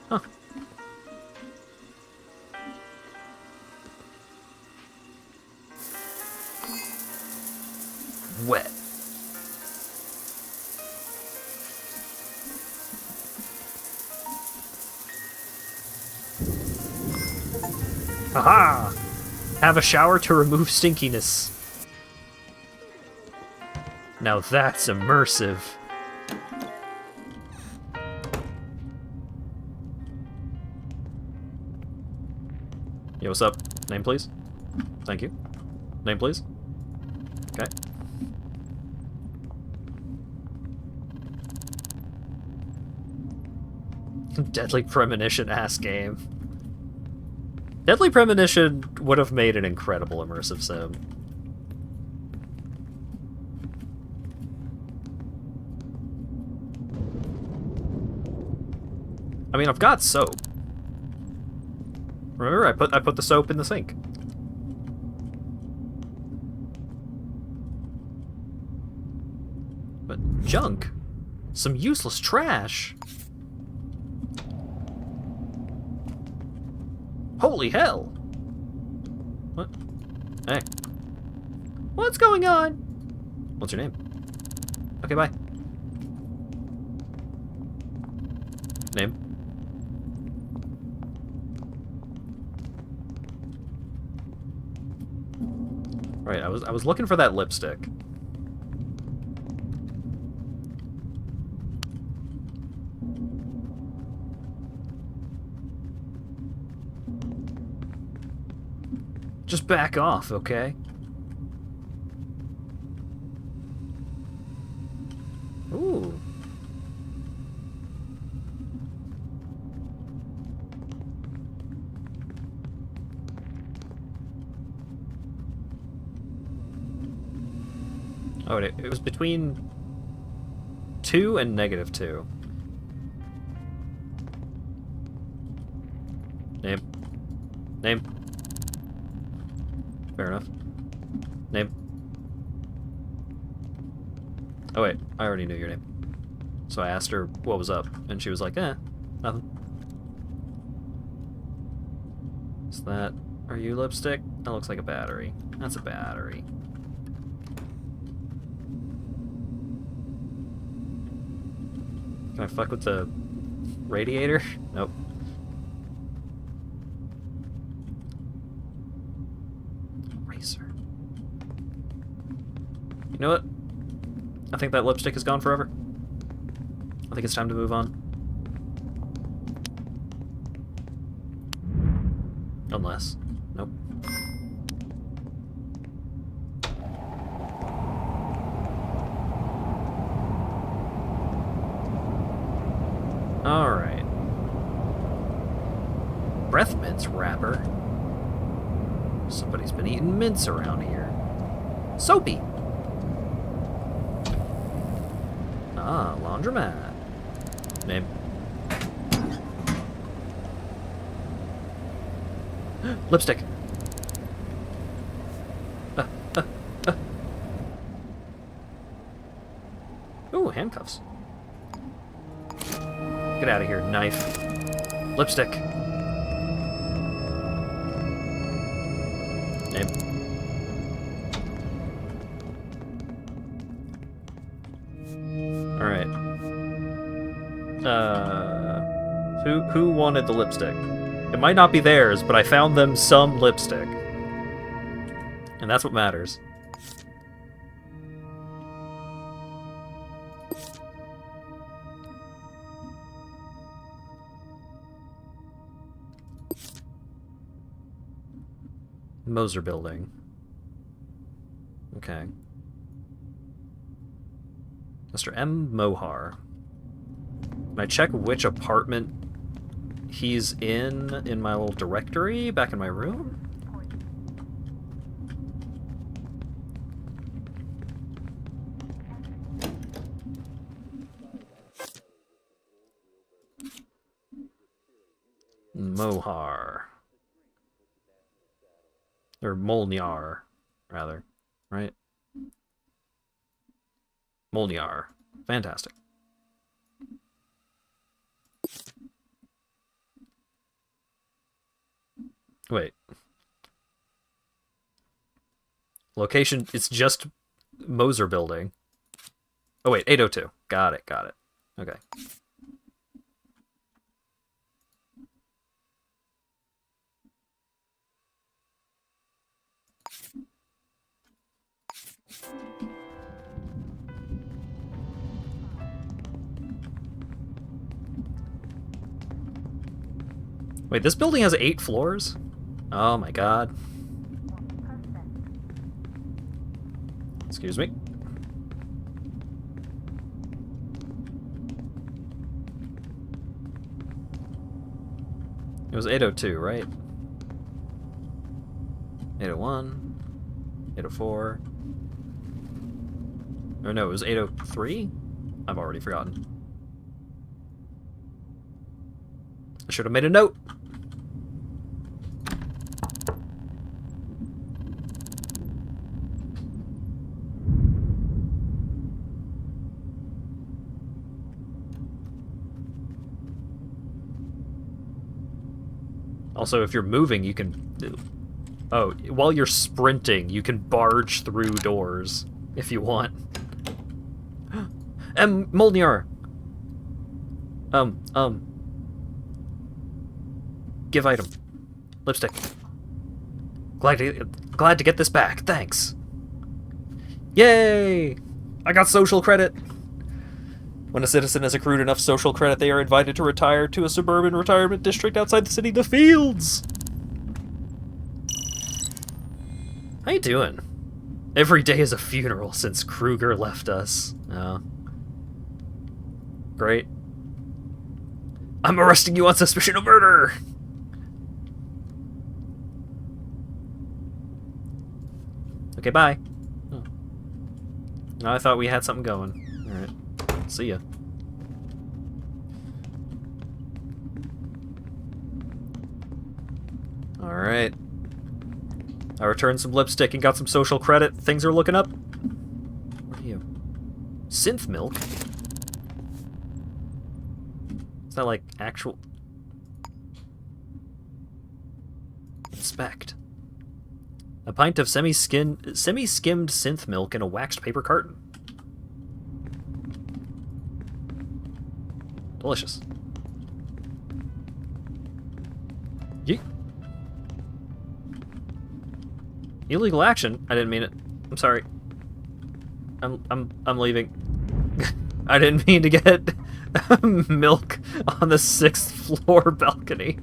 S1: Huh. Wet. Aha! Have a shower to remove stinkiness. Now that's immersive. Yo, what's up? Name, please? Thank you. Name, please? Okay. Deadly Premonition ass game. Deadly Premonition would have made an incredible immersive sim. I mean, I've got soap. Remember, I put the soap in the sink. But junk? Some useless trash? Holy hell! What? Hey. What's going on? What's your name? Okay, bye. Name? Right, I was looking for that lipstick. Just back off, okay? Ooh. Oh, it was between 2 and -2. Name. Name. Fair enough. Name. Oh wait, I already knew your name. So I asked her what was up, and she was like, nothing. Is that... Are you lipstick? That looks like a battery. That's a battery. Can I fuck with the radiator? Nope. Eraser. You know what? I think that lipstick is gone forever. I think it's time to move on. Unless. Nope. Alright. Breath mints wrapper. Somebody's been eating mints around here. Soapy. Ah, laundromat. Name. Lipstick. Ooh, handcuffs. Get out of here, knife. Lipstick. Name. Alright. Who wanted the lipstick? It might not be theirs, but I found them some lipstick. And that's what matters. Moser building. Okay. Mr. M. Mohar. Can I check which apartment he's in my little directory back in my room? Mohar. Or Molnyar, rather. Right? Molnyar. Fantastic. Wait. Location, it's just Moser building. Oh wait, 802. Got it. Okay. Wait, this building has 8 floors? Oh my god. Excuse me. It was 802, right? 801, 804. Or no, it was 803? I've already forgotten. I should have made a note. Also, if you're moving, you can... Oh, while you're sprinting, you can barge through doors if you want. Molnyar! Give item. Lipstick. Glad to get this back. Thanks. Yay! I got social credit. When a citizen has accrued enough social credit, they are invited to retire to a suburban retirement district outside the city, the Fields. How you doing? Every day is a funeral since Kruger left us. Oh. Great. I'm arresting you on suspicion of murder! Okay, bye. Oh. No, I thought we had something going. Alright. See ya. Alright. I returned some lipstick and got some social credit. Things are looking up. What are you? Synth milk? Is that like actual... Inspect. A pint of semi-skimmed synth milk in a waxed paper carton. Delicious. Yeet. Illegal action? I didn't mean it. I'm sorry. I'm leaving. I didn't mean to get milk on the 6th floor balcony.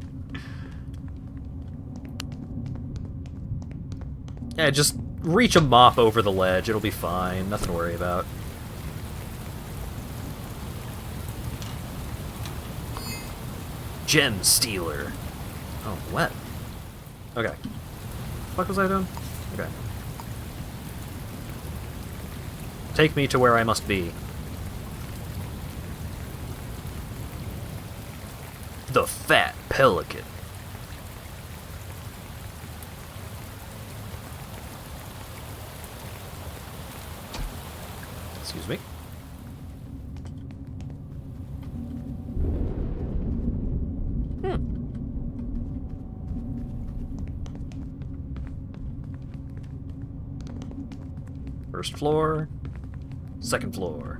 S1: Yeah, just reach a mop over the ledge. It'll be fine. Nothing to worry about. Gem stealer. Oh, what? Okay. What was I doing? Okay. Take me to where I must be. The Fat Pelican. Excuse me. First floor. Second floor.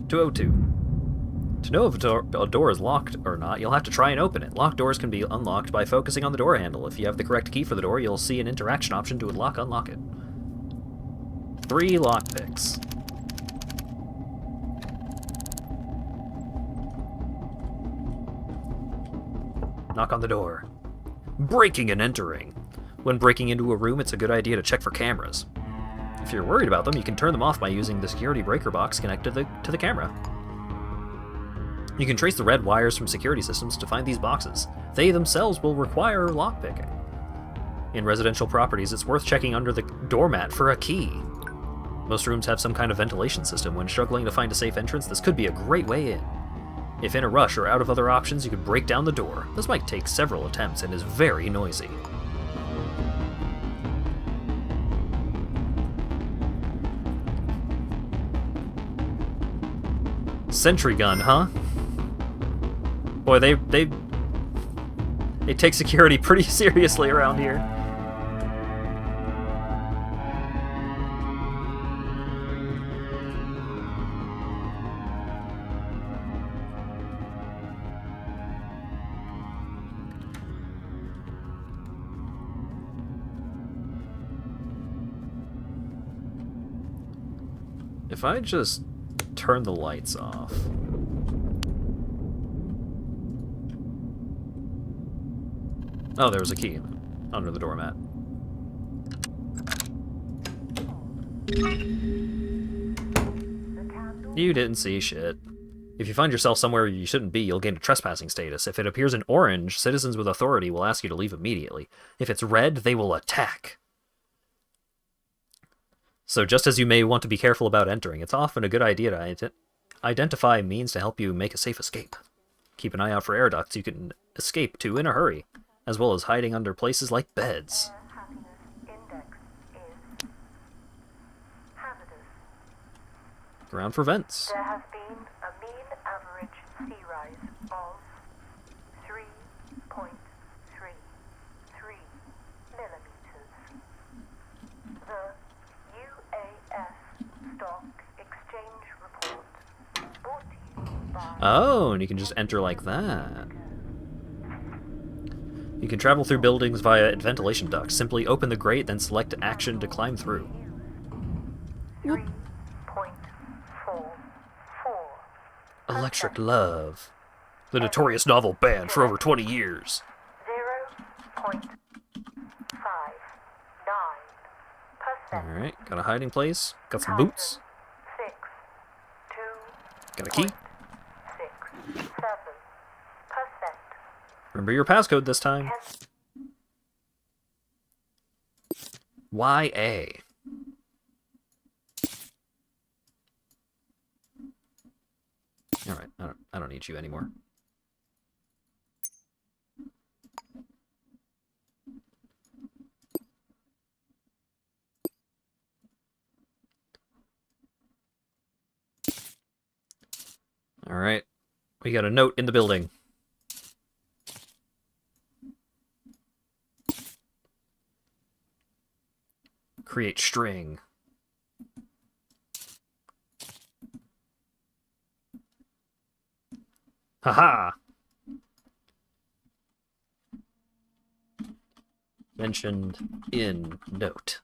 S1: 202. To know if a door is locked or not, you'll have to try and open it. Locked doors can be unlocked by focusing on the door handle. If you have the correct key for the door, you'll see an interaction option to unlock it. 3 lockpicks. Knock on the door. Breaking and entering. When breaking into a room, it's a good idea to check for cameras. If you're worried about them, you can turn them off by using the security breaker box connected to the camera. You can trace the red wires from security systems to find these boxes. They themselves will require lockpicking. In residential properties, it's worth checking under the doormat for a key. Most rooms have some kind of ventilation system. When struggling to find a safe entrance, this could be a great way in. If in a rush or out of other options, you could break down the door. This might take several attempts and is very noisy. Sentry gun, huh? Boy, they take security pretty seriously around here. If I just turn the lights off. Oh, there was a key under the doormat. You didn't see shit. If you find yourself somewhere you shouldn't be, you'll gain a trespassing status. If it appears in orange, citizens with authority will ask you to leave immediately. If it's red, they will attack. So just as you may want to be careful about entering, it's often a good idea to identify means to help you make a safe escape. Keep an eye out for air ducts you can escape to in a hurry, as well as hiding under places like beds. Ground for vents.
S3: There has been a mean average sea rise of 3.33 millimeters. The UAS Stock Exchange Report, brought to you by...
S1: Oh, and you can just enter like that. You can travel through buildings via ventilation ducts. Simply open the grate, then select action to climb through.
S3: 3.44.
S1: Electric Love. The notorious novel banned for over 20 years.
S3: 0.59%.
S1: Alright, got a hiding place. Got some boots.
S3: 6, 2,
S1: Got a key.
S3: 6, 7%.
S1: Remember your passcode this time. YA. Alright, I don't need you anymore. Alright. We got a note in the building. Create string. Haha! Mentioned in note.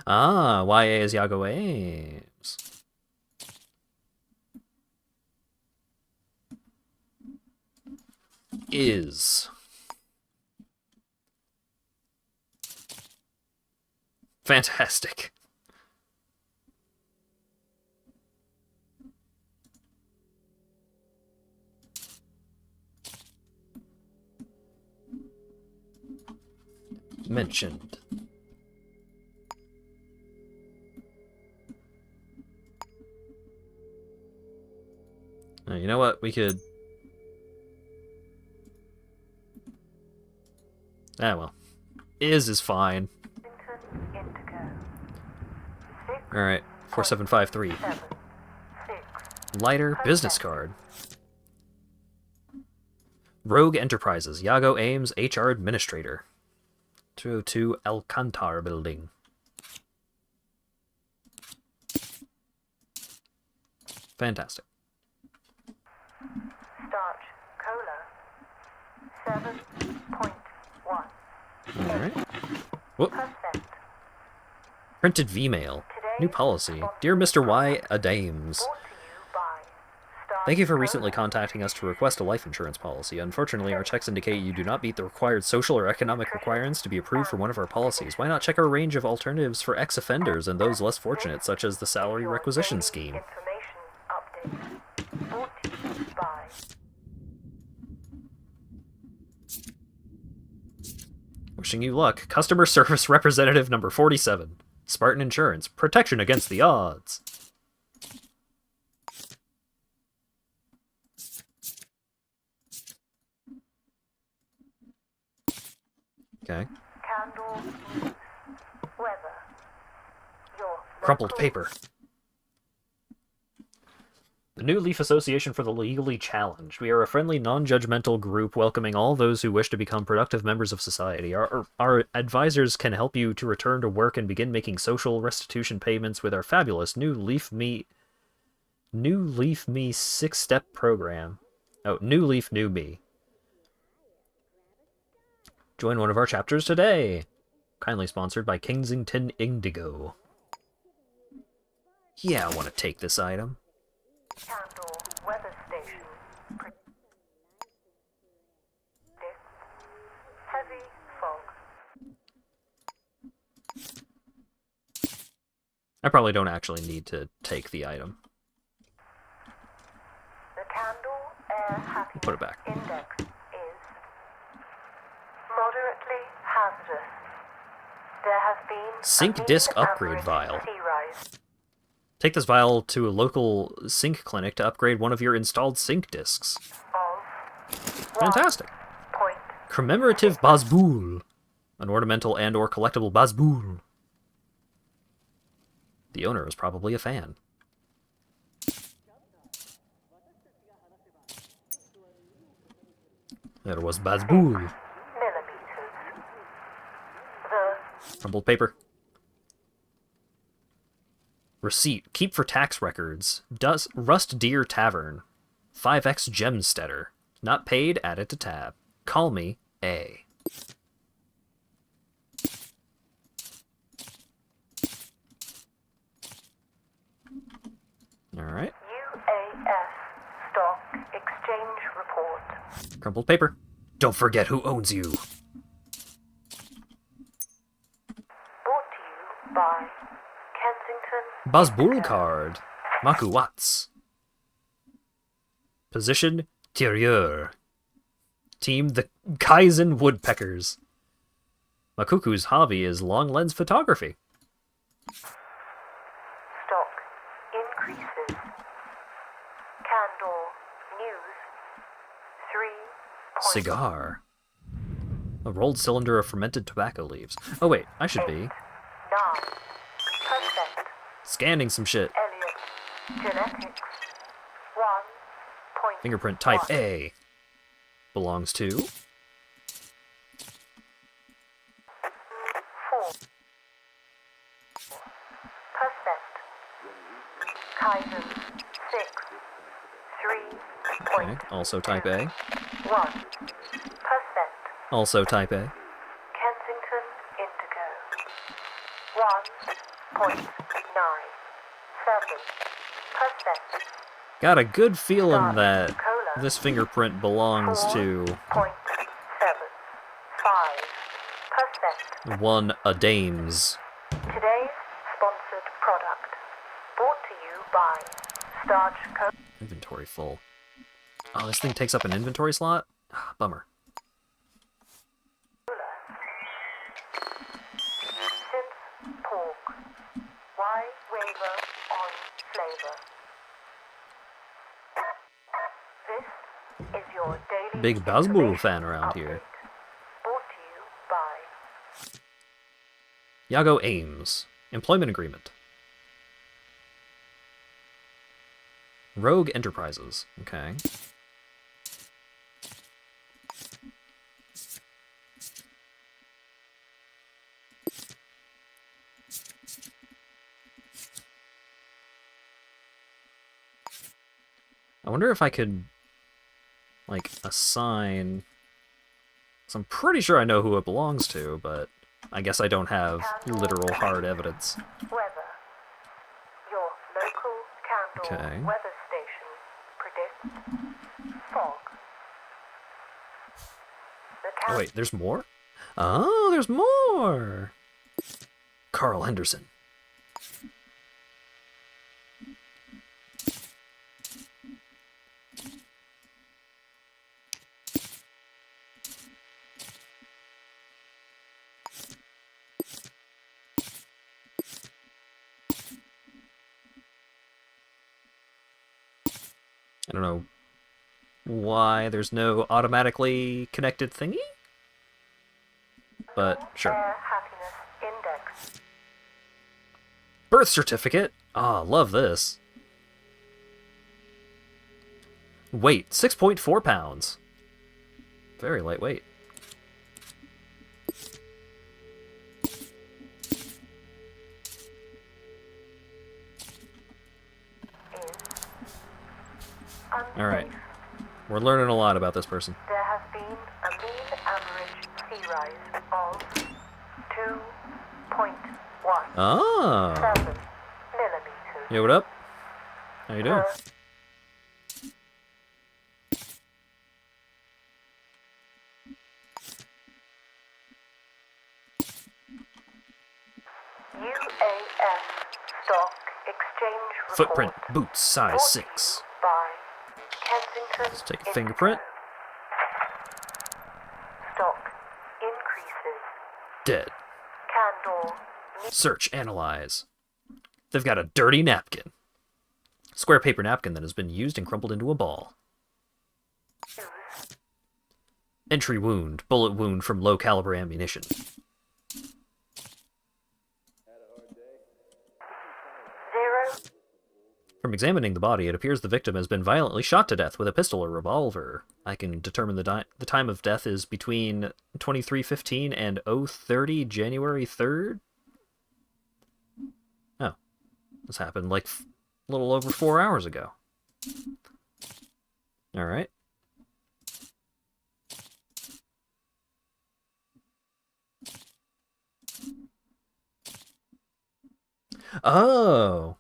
S1: Ah, YA is Yago Ames. Is. Fantastic. Mentioned. You know what? We could... Ah, well. Is fine. Alright, 4753. Lighter business card. Rogue Enterprises, Yago Ames, HR Administrator. 202 Alcantar Building. Fantastic.
S3: Starch Cola 7.1.
S1: Alright. Whoop. Printed V-mail. New policy. Dear Mr. Y. Adames. Thank you for recently contacting us to request a life insurance policy. Unfortunately, our checks indicate you do not meet the required social or economic requirements to be approved for one of our policies. Why not check our range of alternatives for ex-offenders and those less fortunate, such as the salary requisition scheme? Wishing you luck. Customer Service Representative number 47. Spartan Insurance. Protection against the odds. Okay.
S3: Candle news. Weather. Your
S1: Crumpled paper. The New Leaf Association for the Legally Challenged. We are a friendly, non-judgmental group welcoming all those who wish to become productive members of society. Our advisors can help you to return to work and begin making social restitution payments with our fabulous New Leaf Me 6-step program. Oh, New Leaf New Me. Join one of our chapters today. Kindly sponsored by Kensington Indigo. Yeah, I want to take this item.
S3: Candle weather station. Heavy fog.
S1: I probably don't actually need to take the item.
S3: The candle air happiness
S1: Put it back.
S3: index is moderately hazardous. There has been
S1: Sync
S3: a mean
S1: disk upgrade
S3: average
S1: vial.
S3: sea rise
S1: Take this vial to a local sync clinic to upgrade one of your installed sync disks.
S3: of
S1: Fantastic.
S3: 1.0.
S1: Commemorative Bazboul. An ornamental and or collectible Bazboul. The owner is probably a fan. There was Bazboul.
S3: Millimeters. The
S1: Crumpled paper. Receipt. Keep for tax records. Rust Deer Tavern. 5x Gemsteader. Not paid, added to tab. Call me A. Alright.
S3: UAS Stock Exchange Report.
S1: Crumpled paper. Don't forget who owns you.
S3: Brought to you by Kensington.
S1: Bazbul card. Maku Watts. Position, Tireur. Team, the Kaizen Woodpeckers. Makuku's hobby is long lens photography.
S3: Stock increases. Candle News 3.
S1: Cigar. A rolled cylinder of fermented tobacco leaves. Oh wait, I should be
S3: 9%.
S1: scanning some shit.
S3: Elliot Genetics 1.
S1: Fingerprint type A. Belongs to
S3: 4. Kaizen 6. 3.
S1: Okay, also type A.
S3: 1%.
S1: Also type A.
S3: Kensington Indigo 1.97%.
S1: Got a good feeling that this fingerprint belongs to
S3: 4.75%.
S1: one a dames.
S3: Today's sponsored product brought to you by Starch Cola.
S1: Inventory full. Oh, this thing takes up an inventory slot? Ah, bummer.
S3: Since pork, why waver on flavor? This is your daily
S1: Big Bazbul
S3: information
S1: fan around here.
S3: update, brought to you by
S1: Yago Ames. Employment agreement. Rogue Enterprises. Okay. I wonder if I could, like, assign... So I'm pretty sure I know who it belongs to, but I guess I don't have literal hard evidence.
S3: weather. Your local candle
S1: Okay.
S3: weather station predicts fog. The
S1: Oh wait, there's more? Oh, there's more! Carl Henderson. I don't know why there's no automatically connected thingy, but sure.
S3: Air happiness index.
S1: Birth certificate. Ah, love this. Weight, 6.4 pounds. Very lightweight. Alright. We're learning a lot about this person.
S3: There has been a mean average sea rise of 2.17
S1: Ah!
S3: millimeters.
S1: Yo, what up? How you doing?
S3: UAS Stock Exchange Report.
S1: Footprint, boots, size 6.
S3: By Kensington.
S1: Let's take a fingerprint.
S3: Stock increases.
S1: Dead.
S3: Candle
S1: Search, analyze. They've got a dirty napkin. Square paper napkin that has been used and crumpled into a ball.
S3: news.
S1: Entry wound, bullet wound from low caliber ammunition.
S3: Zero.
S1: From examining the body, it appears the victim has been violently shot to death with a pistol or revolver. I can determine the time of death is between 23:15 and 0:30 January 3rd. Oh, this happened like a little over 4 hours ago. All right. Oh.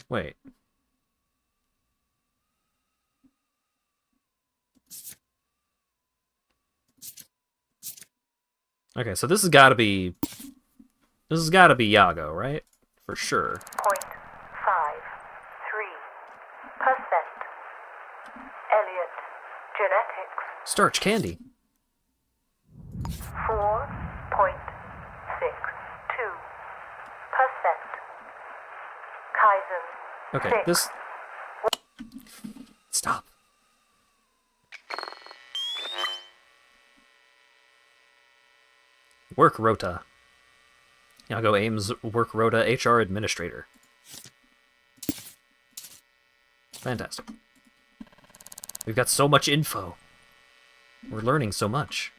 S1: Wait. Okay, so this has got to be Yago, right? For sure.
S3: 0.53% Elliot genetics.
S1: Starch candy.
S3: 4.62% Kaizen.
S1: Okay,
S3: 6.
S1: this... Stop. Work Rota. Yago Ames Work Rota HR Administrator. Fantastic. We've got so much info. We're learning so much.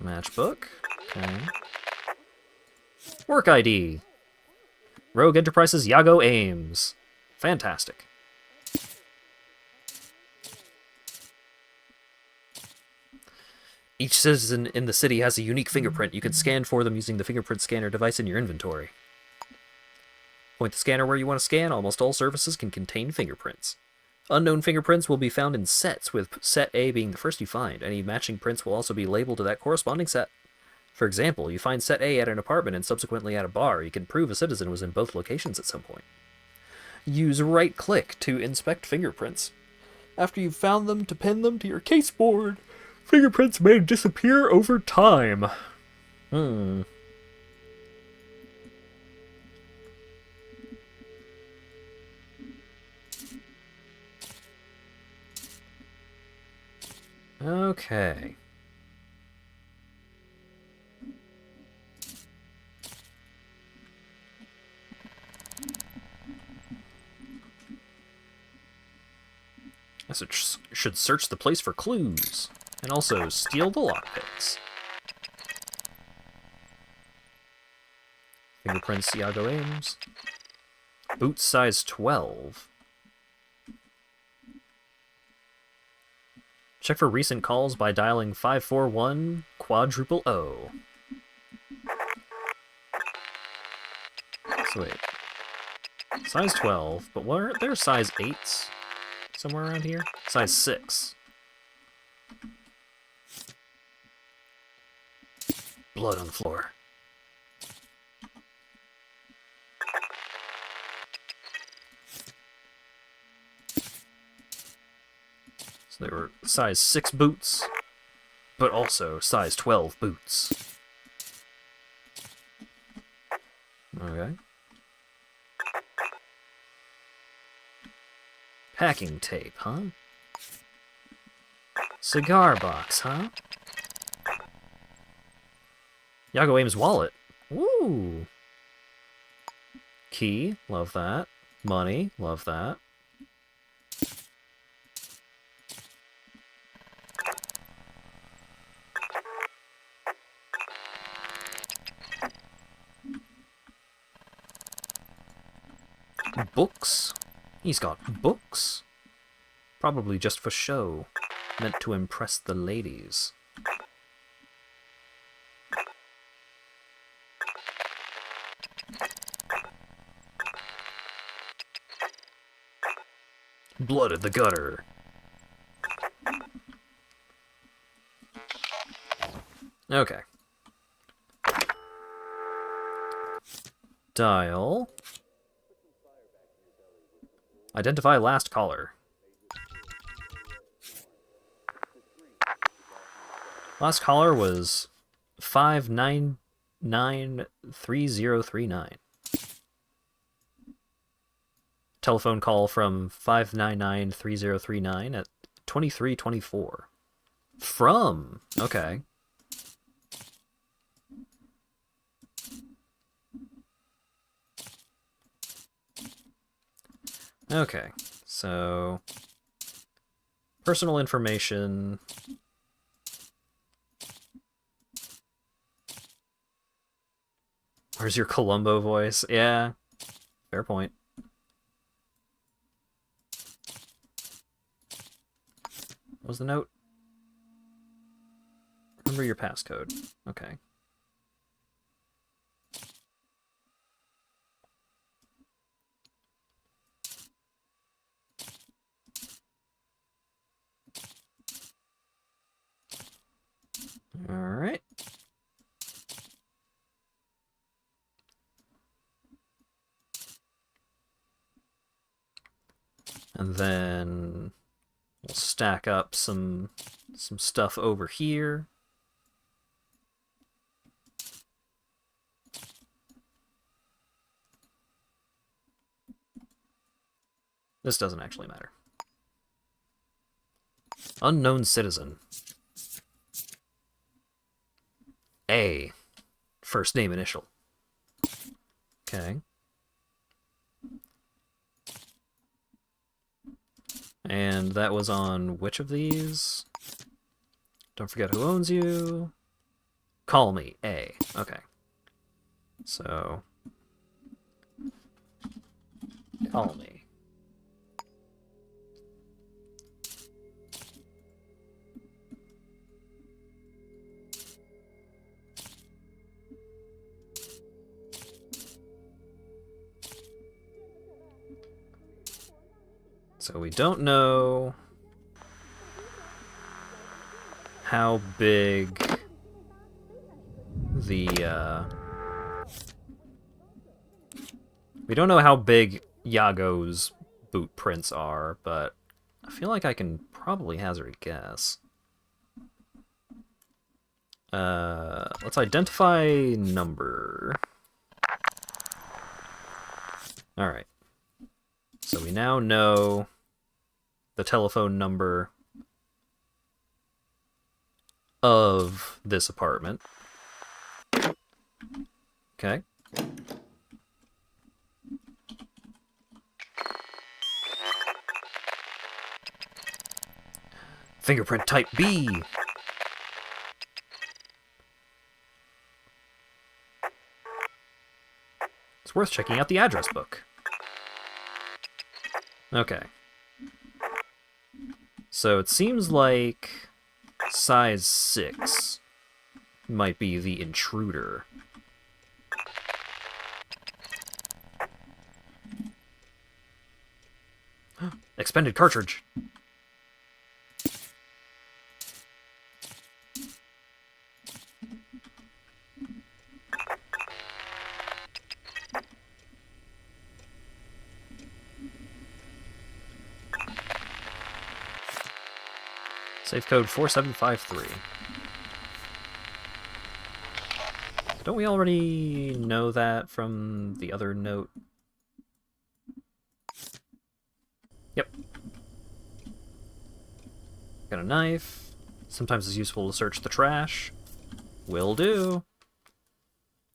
S1: Matchbook. Okay. Work ID. Rogue Enterprises Yago Ames. Fantastic. Each citizen in the city has a unique fingerprint. You can scan for them using the fingerprint scanner device in your inventory. Point the scanner where you want to scan. Almost all surfaces can contain fingerprints. Unknown fingerprints will be found in sets, with set A being the first you find. Any matching prints will also be labeled to that corresponding set. For example, you find set A at an apartment and subsequently at a bar. You can prove a citizen was in both locations at some point. Use right-click to inspect fingerprints. After you've found them, to pin them to your caseboard. Fingerprints may disappear over time. Okay. I should search the place for clues, and also steal the lockpicks. Fingerprints, Yago Ames. Boots size 12. Check for recent calls by dialing 541 quadruple O. So wait. Size 12, but weren't there size 8s somewhere around here? Size 6. Blood on the floor. So they were size 6 boots, but also size 12 boots. Okay. Packing tape, huh? Cigar box, huh? Yago Ames wallet. Woo! Key, love that. Money, love that. Books? He's got books? Probably just for show. Meant to impress the ladies. Blood in the gutter. Okay. Dial. Identify last caller. Last caller was 5993039. Telephone call from 5993039 at 2324. From. Okay. Okay, so personal information. Where's your Columbo voice? Yeah, fair point. What was the note? Remember your passcode. Okay. Alright. And then we'll stack up some stuff over here. This doesn't actually matter. Unknown citizen. A. First name initial. Okay. And that was on which of these? Don't forget who owns you. Call me, A. Okay. So... call me. So we don't know how big the, we don't know how big Yago's boot prints are, but I feel like I can probably hazard a guess. Let's identify number. Alright. So we now know the telephone number of this apartment. Okay. Fingerprint type B. It's worth checking out the address book. Okay. So it seems like size 6 might be the intruder. Expended cartridge. Safe code 4753. Don't we already know that from the other note? Yep. Got a knife. Sometimes it's useful to search the trash. Will do.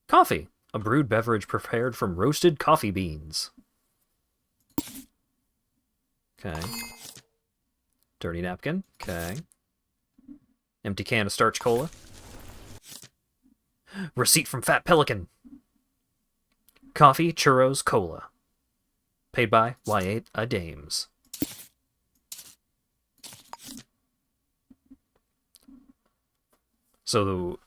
S1: Coffee. A brewed beverage prepared from roasted coffee beans. Okay. Dirty napkin. Okay. Empty can of starch cola. Receipt from Fat Pelican. Coffee, churros, cola. Paid by Y8 a Dames. So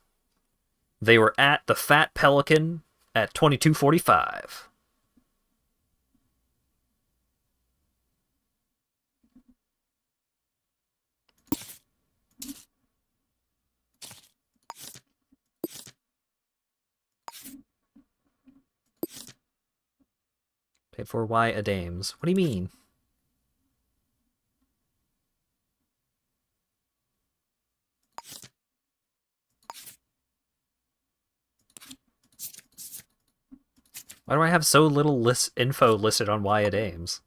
S1: they were at the Fat Pelican at 22:45. Paid for Y a Dames. What do you mean? Why do I have so little info listed on Y a Dames?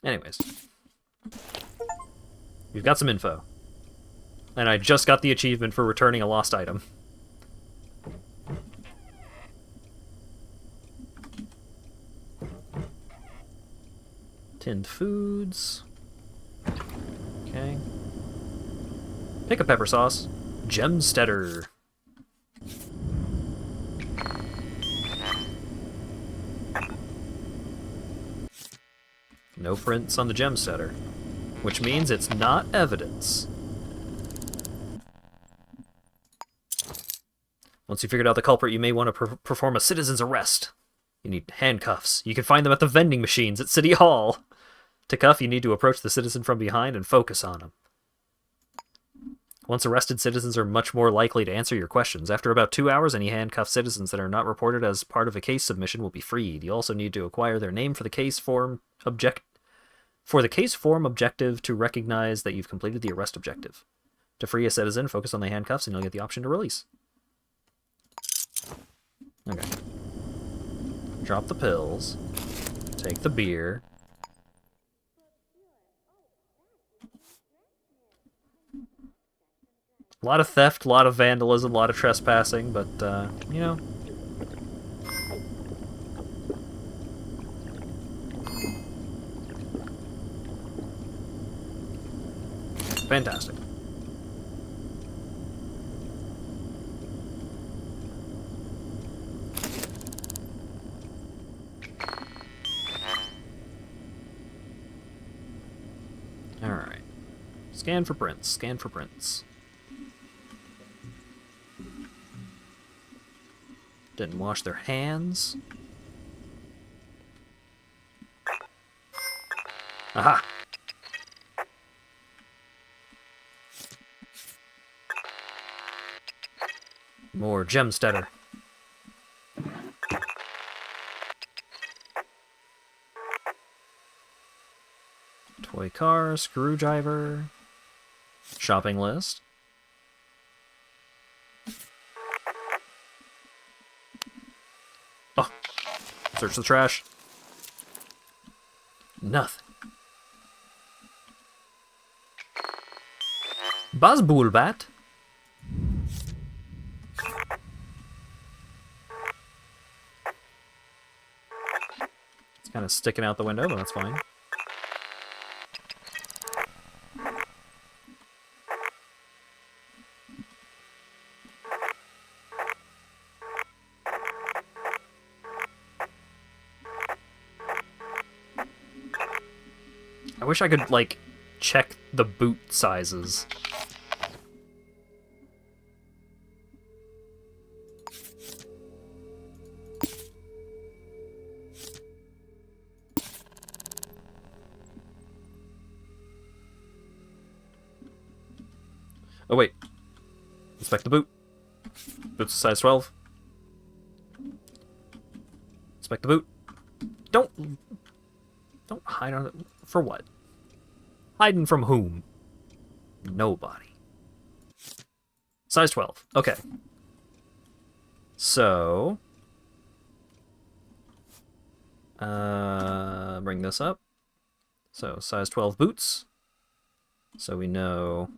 S1: Anyways. We've got some info. And I just got the achievement for returning a lost item. Tinned foods. Okay. Pick a pepper sauce. Gemsteader. No prints on the Gemsteader, which means it's not evidence. Once you figured out the culprit, you may want to perform a citizen's arrest. You need handcuffs. You can find them at the vending machines at City Hall. To cuff, you need to approach the citizen from behind and focus on him. Once arrested, citizens are much more likely to answer your questions. After about 2 hours, any handcuffed citizens that are not reported as part of a case submission will be freed. You also need to acquire their name for the case form objective to recognize that you've completed the arrest objective. To free a citizen, focus on the handcuffs and you'll get the option to release. Okay. Drop the pills. Take the beer. A lot of theft, a lot of vandalism, a lot of trespassing, but, you know. Fantastic. Alright. Scan for prints, scan for prints. Didn't wash their hands. Aha! More Gemsteader. Toy car, screwdriver, shopping list. Oh, search the trash. Nothing. Buzzbulbat. It's kind of sticking out the window, but that's fine. I wish I could, like, check the boot sizes. Oh, wait. Inspect the boot. Boot's a size 12. Inspect the boot. Don't hide on it. For what? Hiding from whom? Nobody. Size 12. Okay. So... bring this up. So, size 12 boots. So we know...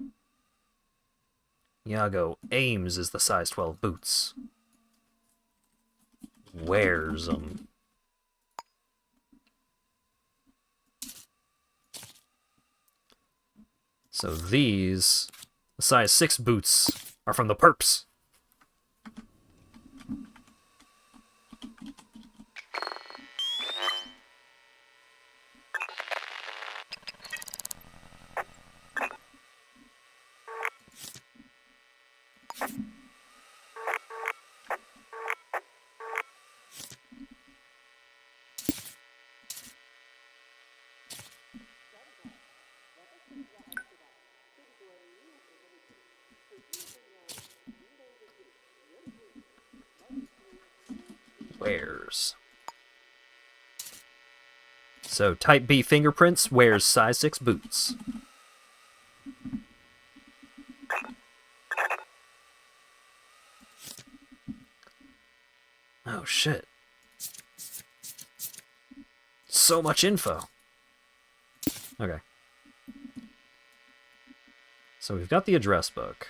S1: Iago Ames is the size 12 boots. Wears them. So these, the size 6 boots, are from the perps. Wears. So type B fingerprints, wears size 6 boots. Oh shit. So much info. Okay. So we've got the address book.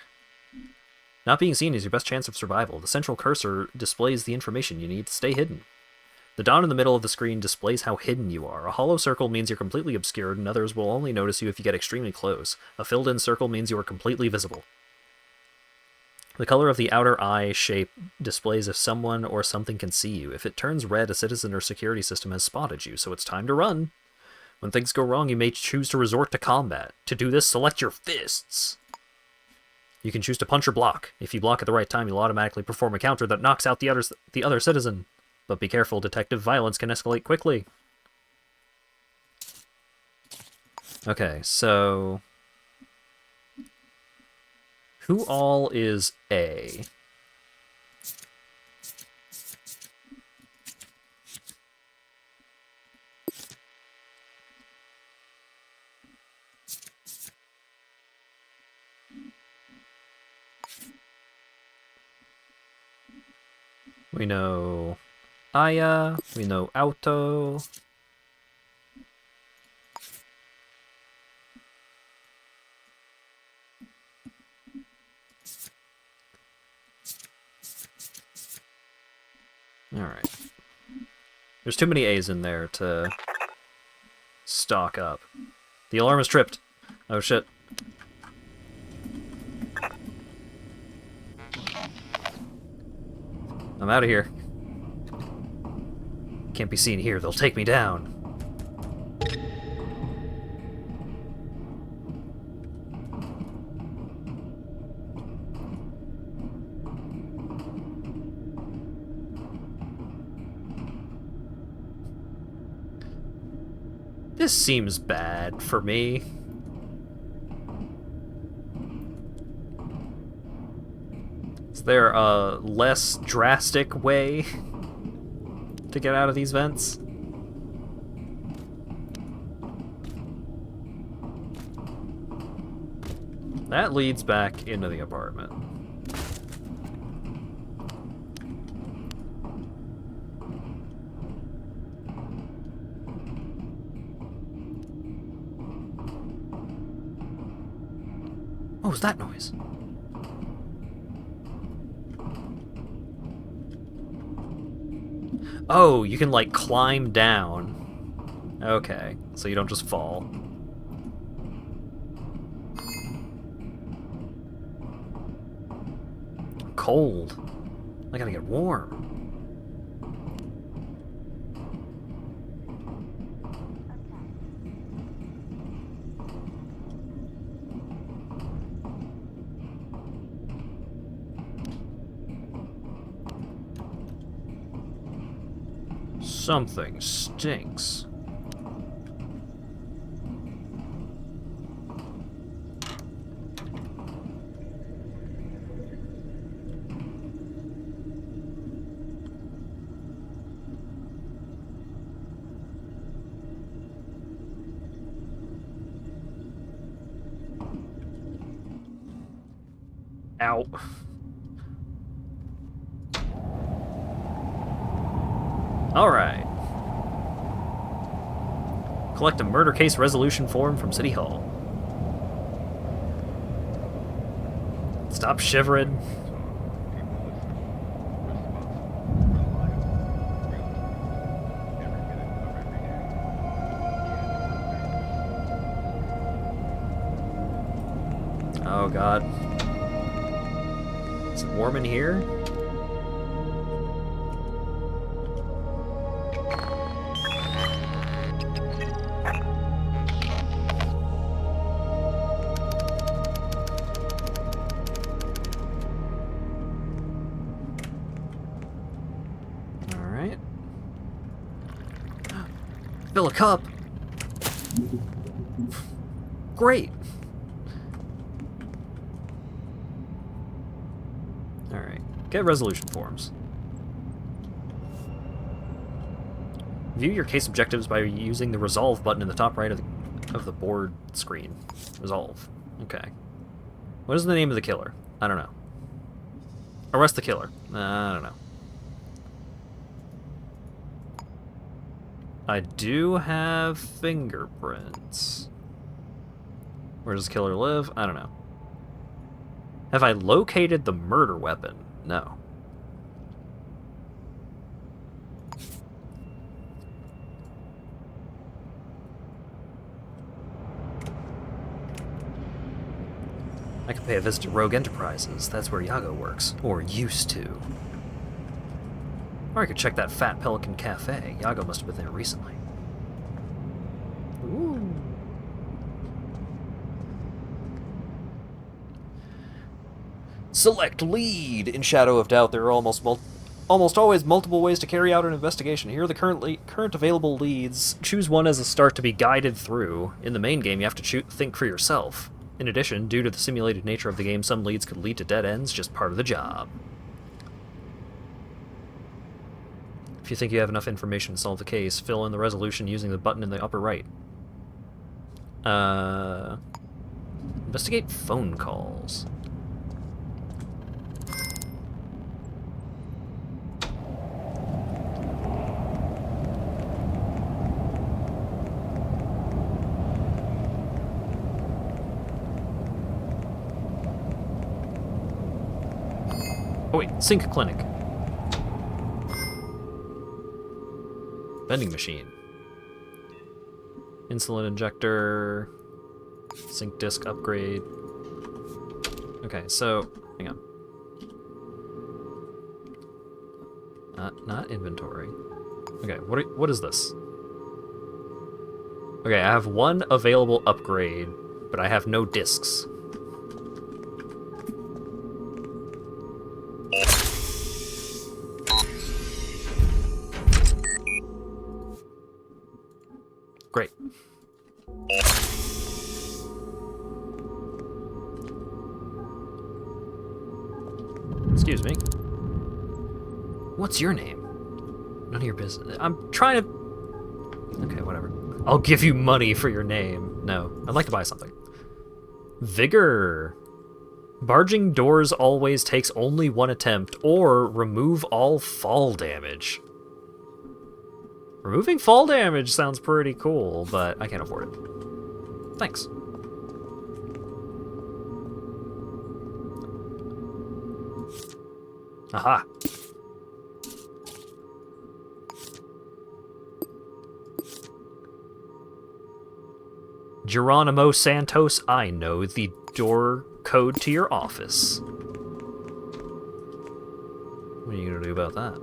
S1: Not being seen is your best chance of survival. The central cursor displays the information you need to stay hidden. The dot in the middle of the screen displays how hidden you are. A hollow circle means you're completely obscured, and others will only notice you if you get extremely close. A filled-in circle means you are completely visible. The color of the outer eye shape displays if someone or something can see you. If it turns red, a citizen or security system has spotted you, so it's time to run. When things go wrong, you may choose to resort to combat. To do this, select your fists. You can choose to punch or block. If you block at the right time, you'll automatically perform a counter that knocks out the other citizen. But be careful, detective violence can escalate quickly. Okay, so... who all is A? We know Aya, we know Auto. Alright. There's too many A's in there to stock up. The alarm is tripped. Oh shit. I'm out of here. Can't be seen here, they'll take me down. This seems bad for me. Is there a less drastic way to get out of these vents? That leads back into the apartment. What was that noise? Oh, you can, like, climb down. Okay, so you don't just fall. I'm cold. I gotta get warm. Something stinks. Ow. Alright. Collect a murder case resolution form from City Hall. Stop shivering. Oh god. Is it warm in here? Fill a cup. Great. Alright. Get resolution forms. View your case objectives by using the resolve button in the top right of the board screen. Resolve. Okay. What is the name of the killer? I don't know. Arrest the killer. I don't know. I do have fingerprints. Where does the killer live? I don't know. Have I located the murder weapon? No. I could pay a visit to Rogue Enterprises. That's where Yago works. Or used to. Or I could check that Fat Pelican Cafe. Yago must have been there recently. Ooh. Select lead! In Shadow of Doubt, there are almost always multiple ways to carry out an investigation. Here are the current available leads. Choose one as a start to be guided through. In the main game, you have to think for yourself. In addition, due to the simulated nature of the game, some leads could lead to dead ends, just part of the job. If you think you have enough information to solve the case, fill in the resolution using the button in the upper right. Investigate phone calls. Oh wait, Sync Clinic. Vending machine. Insulin injector. Sync disk upgrade. Okay, so, hang on. Not inventory. Okay, what is this? Okay, I have one available upgrade, but I have no discs. Great. Excuse me. What's your name? None of your business. I'm trying to... Okay, whatever. I'll give you money for your name. No, I'd like to buy something. Vigor. Barging doors always takes only one attempt, or remove all fall damage. Removing fall damage sounds pretty cool, but I can't afford it. Thanks. Aha. Geronimo Santos, I know the door code to your office. What are you gonna do about that?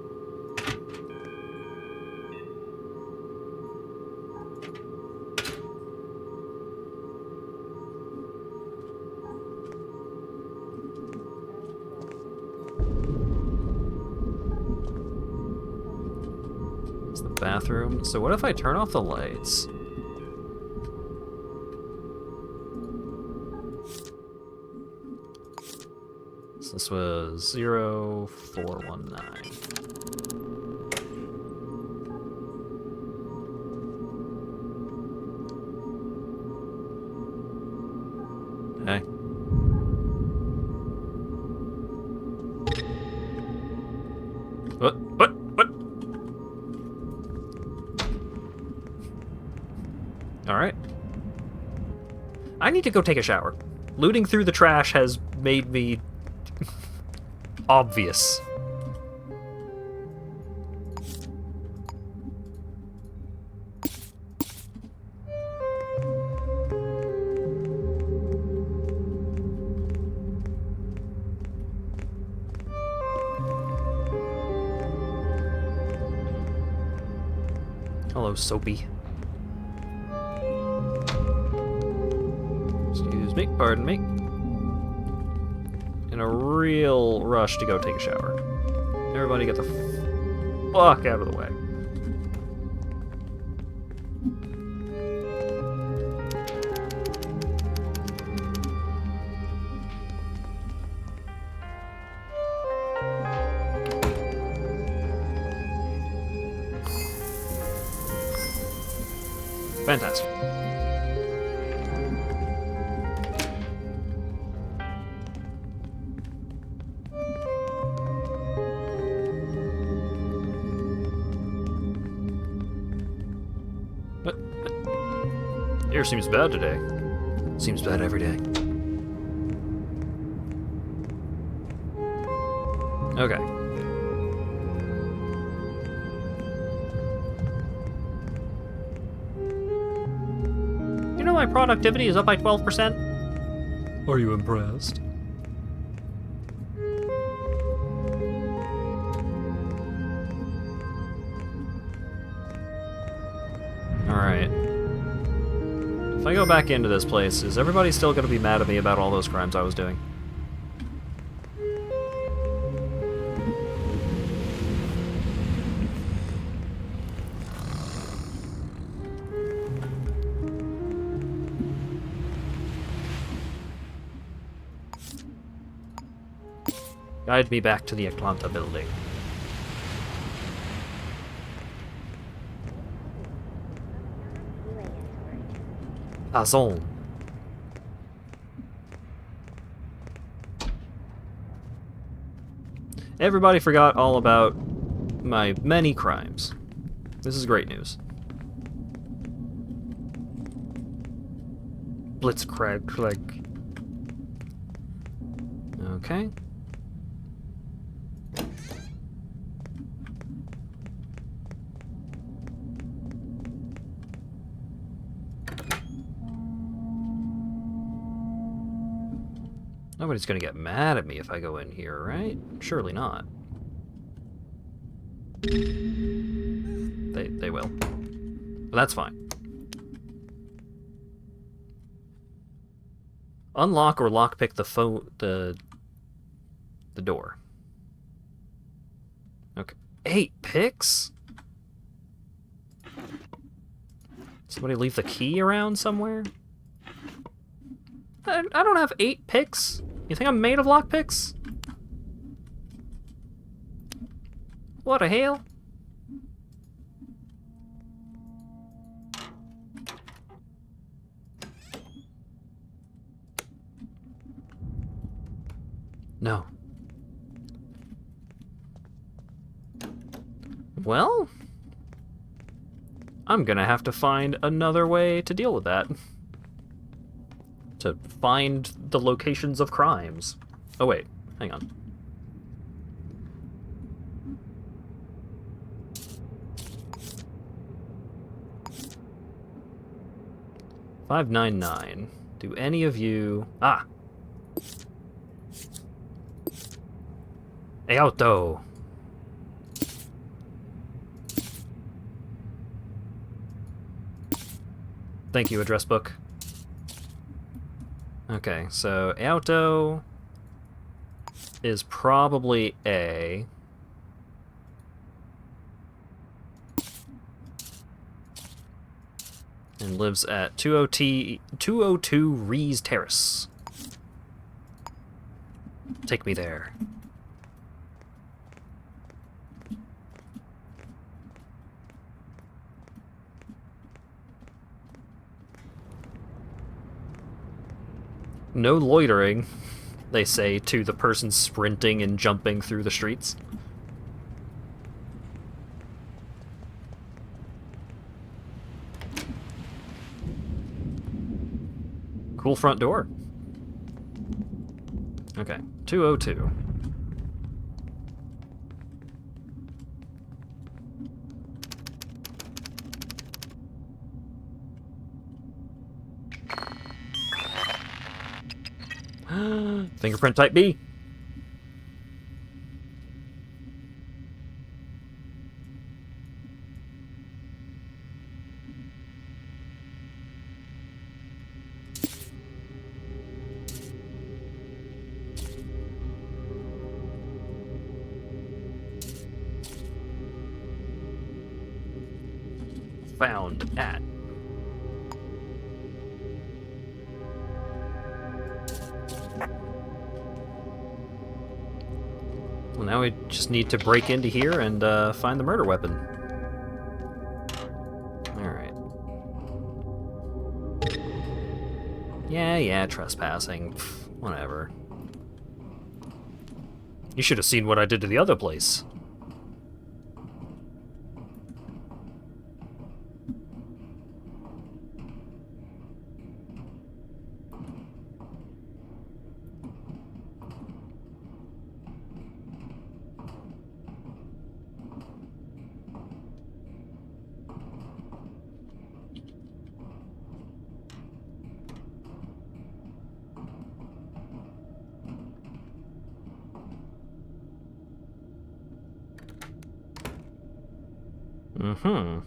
S1: It's the bathroom. So what if I turn off the lights? This was 0419. Hey. What? Alright. I need to go take a shower. Looting through the trash has made me... obvious. Hello, Soapy. Excuse me, pardon me. In a real rush to go take a shower. Everybody get the fuck out of the way. Fantastic. Air seems bad today. Seems bad every day. Okay. You know my productivity is up by 12%? Are you impressed? Alright. If I go back into this place, is everybody still gonna be mad at me about all those crimes I was doing? Guide me back to the Atlanta building. Azon. Everybody forgot all about my many crimes. This is great news. Blitzkrieg. Okay. Nobody's gonna get mad at me if I go in here, right? Surely not. They will. But that's fine. Unlock or lockpick the door. Okay. 8 picks? Somebody leave the key around somewhere? I don't have 8 picks. You think I'm made of lockpicks? What the hell? No. Well, I'm gonna have to find another way to deal with that. To find the locations of crimes. Oh wait, hang on. $599. Do any of you... Ah! Hey, auto! Thank you, address book. Okay, so auto is probably A. And lives at 202 Rees Terrace. Take me there. No loitering, they say to the person sprinting and jumping through the streets. Cool front door. Okay, 202. Fingerprint type B. Found at. Well, now we just need to break into here and find the murder weapon. Alright. Yeah, trespassing. Pfft, whatever. You should have seen what I did to the other place. Mm-hmm.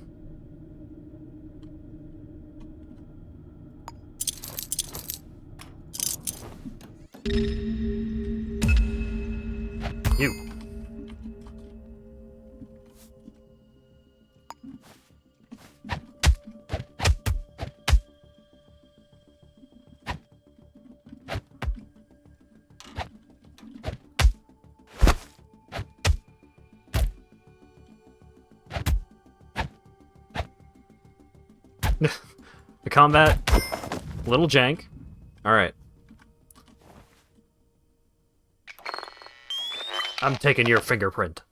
S1: You. The combat, little jank. Alright. I'm taking your fingerprint.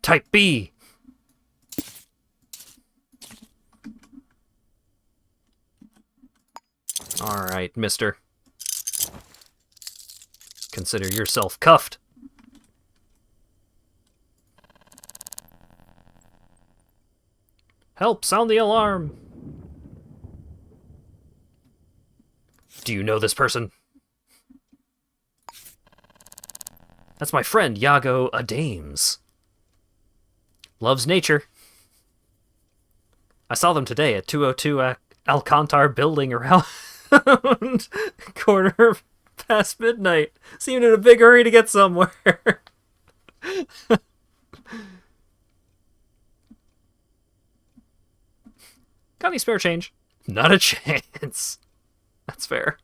S1: Type B! Alright, mister. Consider yourself cuffed. Help, sound the alarm! Do you know this person? That's my friend, Iago Adames. Loves nature. I saw them today at 202 Alcantar building around quarter past midnight. Seemed in a big hurry to get somewhere. Got any spare change? Not a chance. That's fair.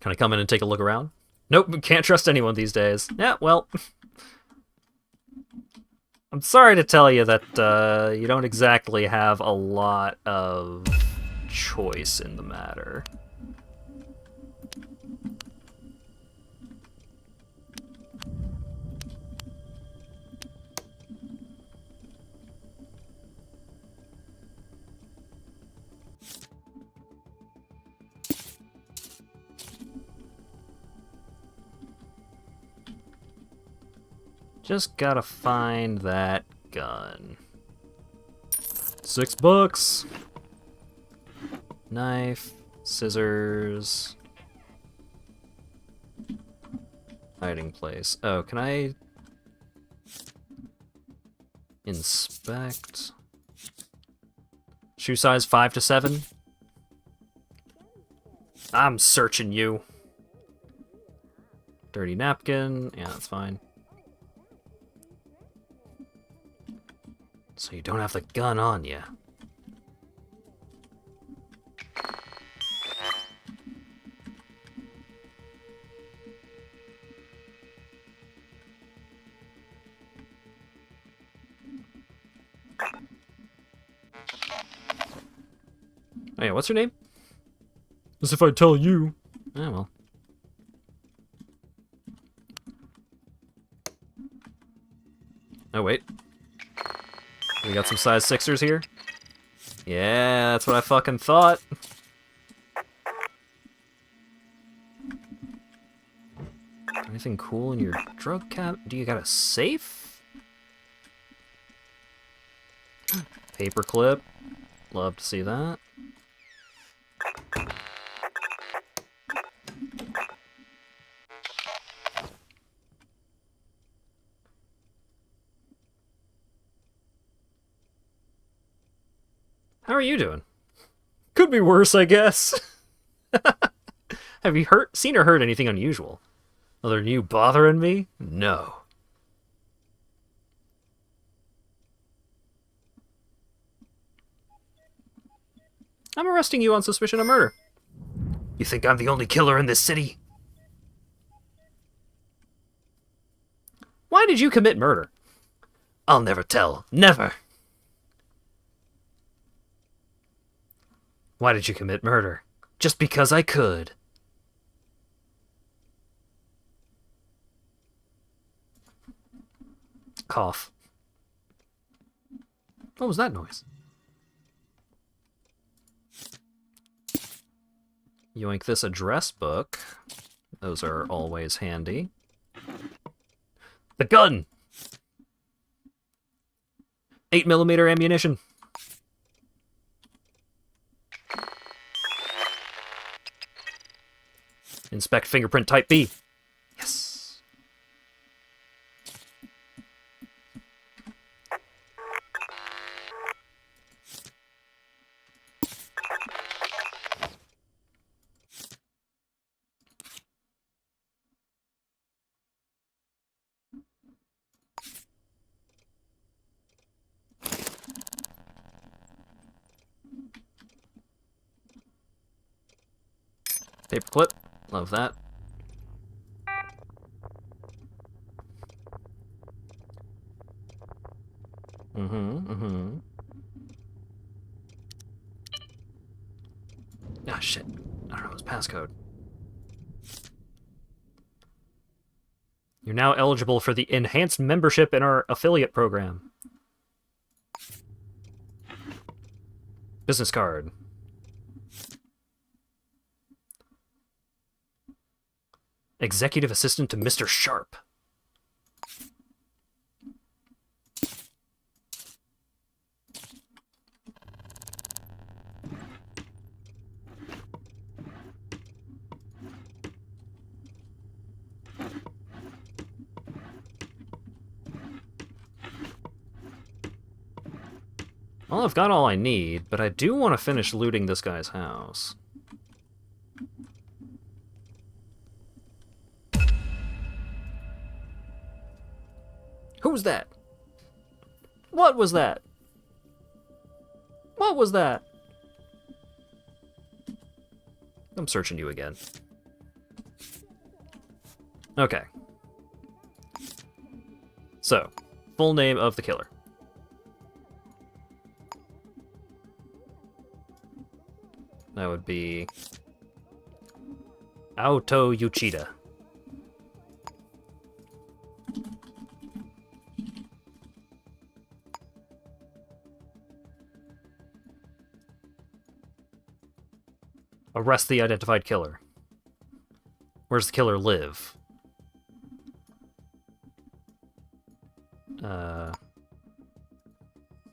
S1: Can I come in and take a look around? Nope, can't trust anyone these days. Yeah, well... I'm sorry to tell you that you don't exactly have a lot of choice in the matter. Just gotta find that gun. $6. Knife, scissors. Hiding place. Oh, can I inspect? Shoe size 5 to 7. I'm searching you. Dirty napkin. Yeah, that's fine. So you don't have the gun on you. Oh yeah, what's her name? As if I'd tell you. Oh well. Oh wait. We got some size 6ers here? Yeah, that's what I fucking thought. Anything cool in your drug cap? Do you got a safe? Paperclip. Love to see that. How are you doing? Could be worse, I guess. Have you seen or heard anything unusual? Other than you bothering me? No. I'm arresting you on suspicion of murder. You think I'm the only killer in this city? Why did you commit murder? I'll never tell. Never. Why did you commit murder? Just because I could. Cough. What was that noise? Yoink this address book. Those are always handy. The gun! 8mm ammunition. Inspect fingerprint type B. Yes. Paperclip. Love that. Ah, shit. I don't know his passcode. You're now eligible for the enhanced membership in our affiliate program. Business card. Executive assistant to Mr. Sharp. Well, I've got all I need, but I do want to finish looting this guy's house. Who's that? What was that? What was that? I'm searching you again. Okay. So, full name of the killer. That would be Aoto Uchida. Arrest the identified killer. Where's the killer live?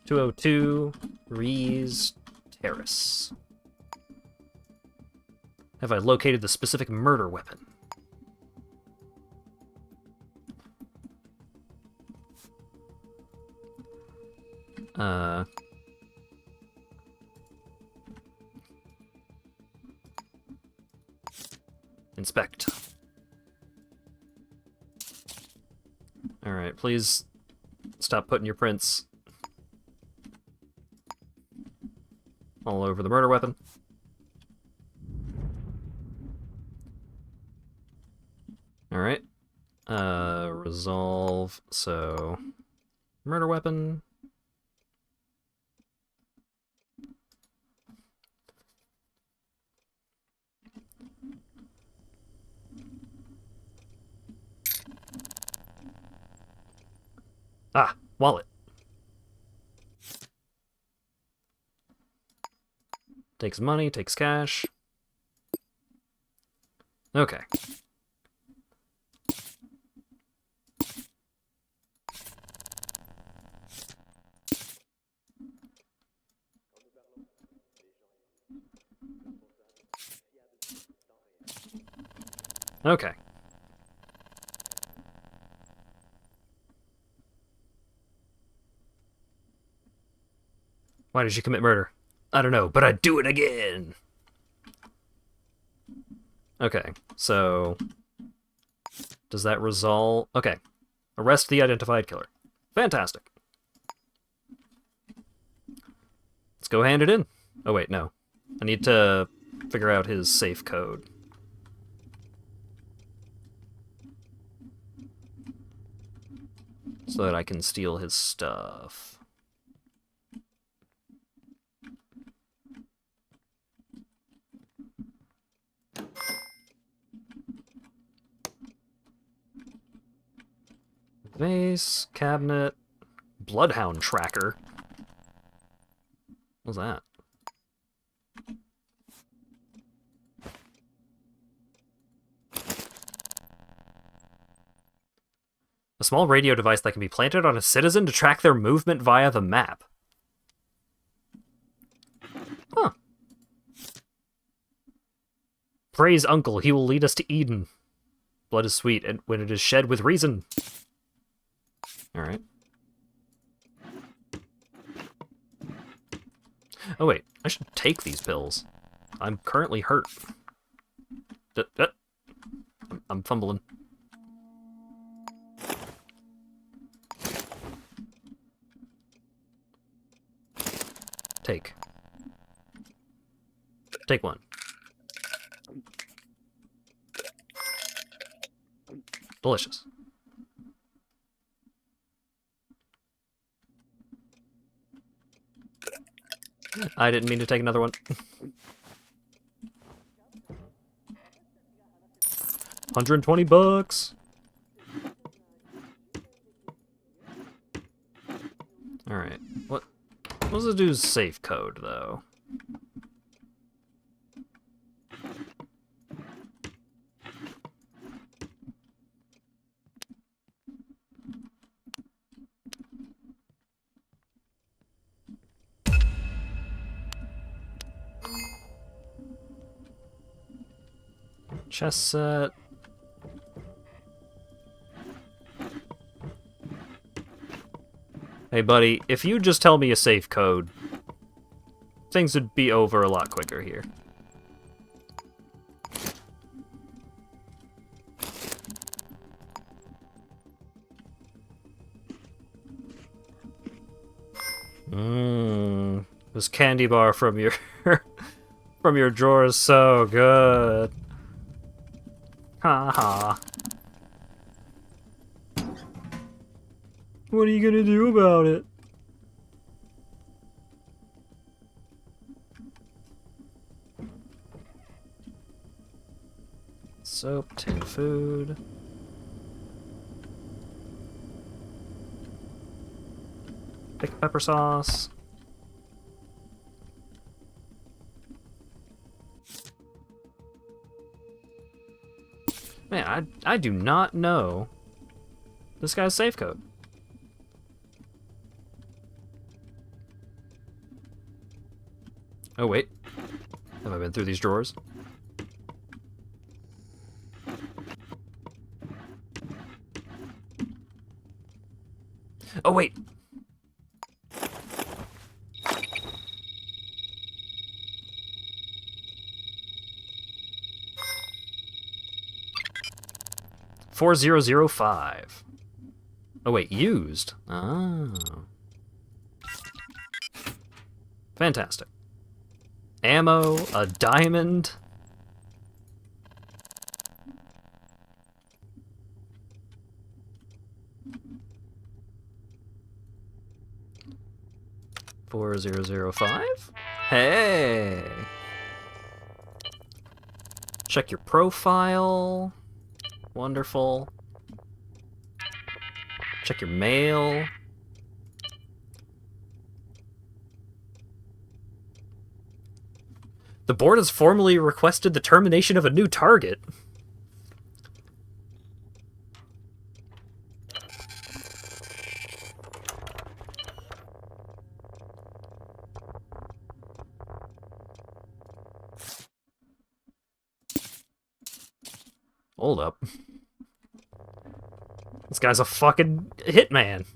S1: 202 Rees Terrace. Have I located the specific murder weapon? Inspect. Alright, please stop putting your prints all over the murder weapon. Alright. Resolve, so... Murder weapon. Ah, wallet. Takes money, takes cash. Okay. Okay. Why did you commit murder? I don't know, but I'd do it again! Okay, so... Does that resolve... Okay. Arrest the identified killer. Fantastic. Let's go hand it in. Oh wait, no. I need to figure out his safe code. So that I can steal his stuff. Vase, cabinet, bloodhound tracker. What's that? A small radio device that can be planted on a citizen to track their movement via the map. Huh. Praise Uncle, he will lead us to Eden. Blood is sweet, and when it is shed with reason. Alright. Oh wait, I should take these pills. I'm currently hurt. I'm fumbling. Take. Take one. Delicious. I didn't mean to take another one. $120. Alright. What's the dude's safe code, though? Chess set. Hey buddy, if you just tell me a safe code, things would be over a lot quicker here. This candy bar from your from your drawer is so good. Haha. What are you gonna do about it? Soap, tin food. Pick pepper sauce. Man, I do not know this guy's safe code. Oh wait, have I been through these drawers? Oh wait! $4005. Oh wait, used. Oh. Fantastic. Ammo, a diamond. $4005. Hey. Check your profile. Wonderful. Check your mail. The board has formally requested the termination of a new target. Hold up. This guy's a fucking hitman.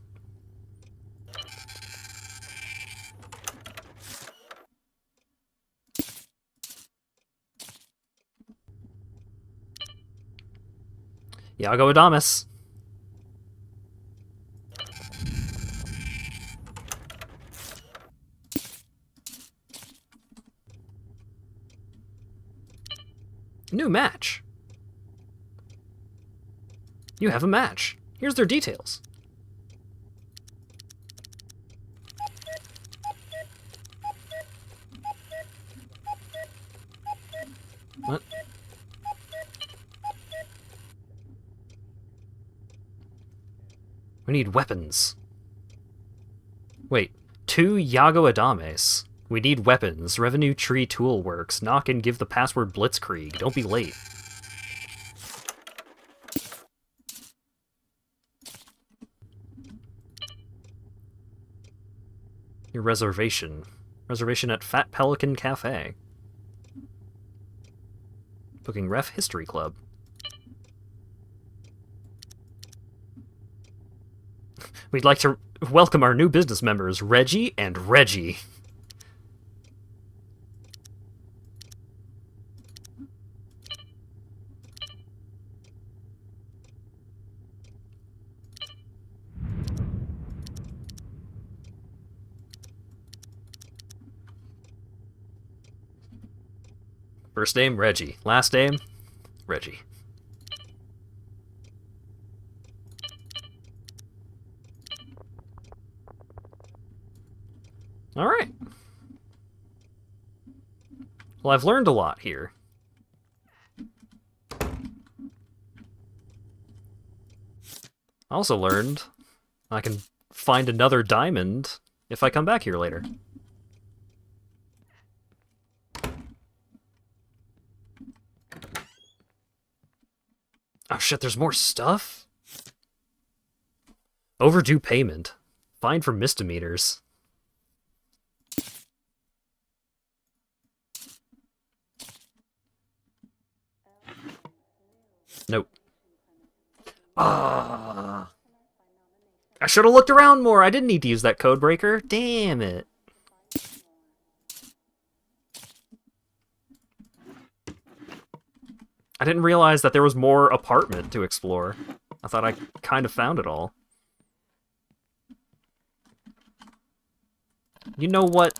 S1: Iago Adamas. New match. You have a match. Here's their details. What? We need weapons. Wait, 2 Iago Adames. We need weapons. Revenue Tree Tool Works. Knock and give the password Blitzkrieg. Don't be late. Your reservation. Reservation at Fat Pelican Cafe. Booking Ref History Club. We'd like to welcome our new business members, Reggie and Reggie. First name, Reggie. Last name, Reggie. All right. Well, I've learned a lot here. I also learned I can find another diamond if I come back here later. Oh shit, there's more stuff? Overdue payment. Fine for misdemeanors. Nope. Ah. I should have looked around more. I didn't need to use that code breaker. Damn it. I didn't realize that there was more apartment to explore. I thought I kind of found it all. You know what?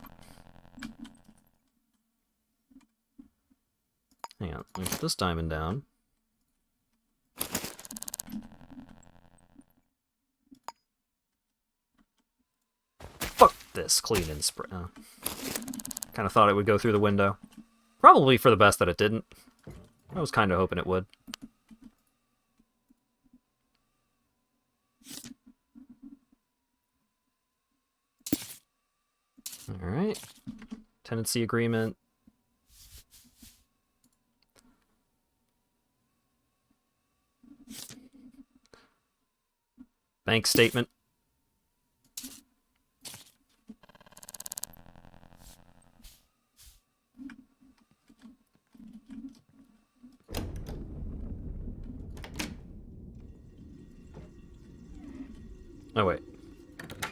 S1: Hang on, let me put this diamond down. Fuck this clean and spray. Oh. Kind of thought it would go through the window. Probably for the best that it didn't. I was kind of hoping it would. Alright. Tenancy agreement. Bank statement. Oh, wait.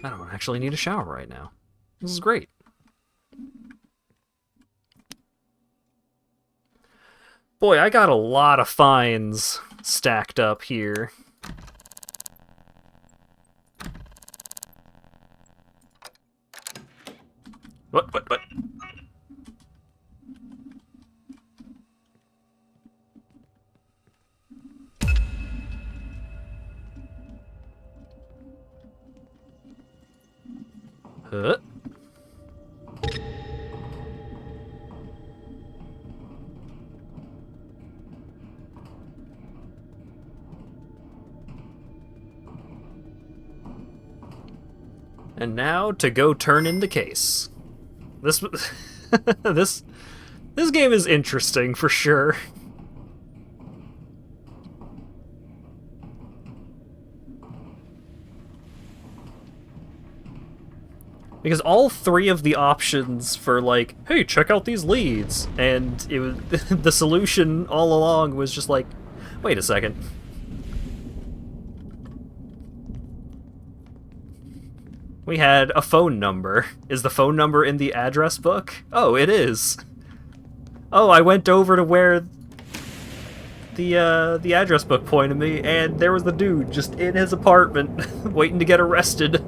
S1: I don't actually need a shower right now. This is great. Boy, I got a lot of fines stacked up here. What? Huh? And now to go turn in the case. This this game is interesting for sure. Because all three of the options for like, hey, check out these leads, and it was the solution all along was just like, wait a second. We had a phone number. Is the phone number in the address book? Oh, it is. Oh, I went over to where the address book pointed me, and there was the dude just in his apartment waiting to get arrested.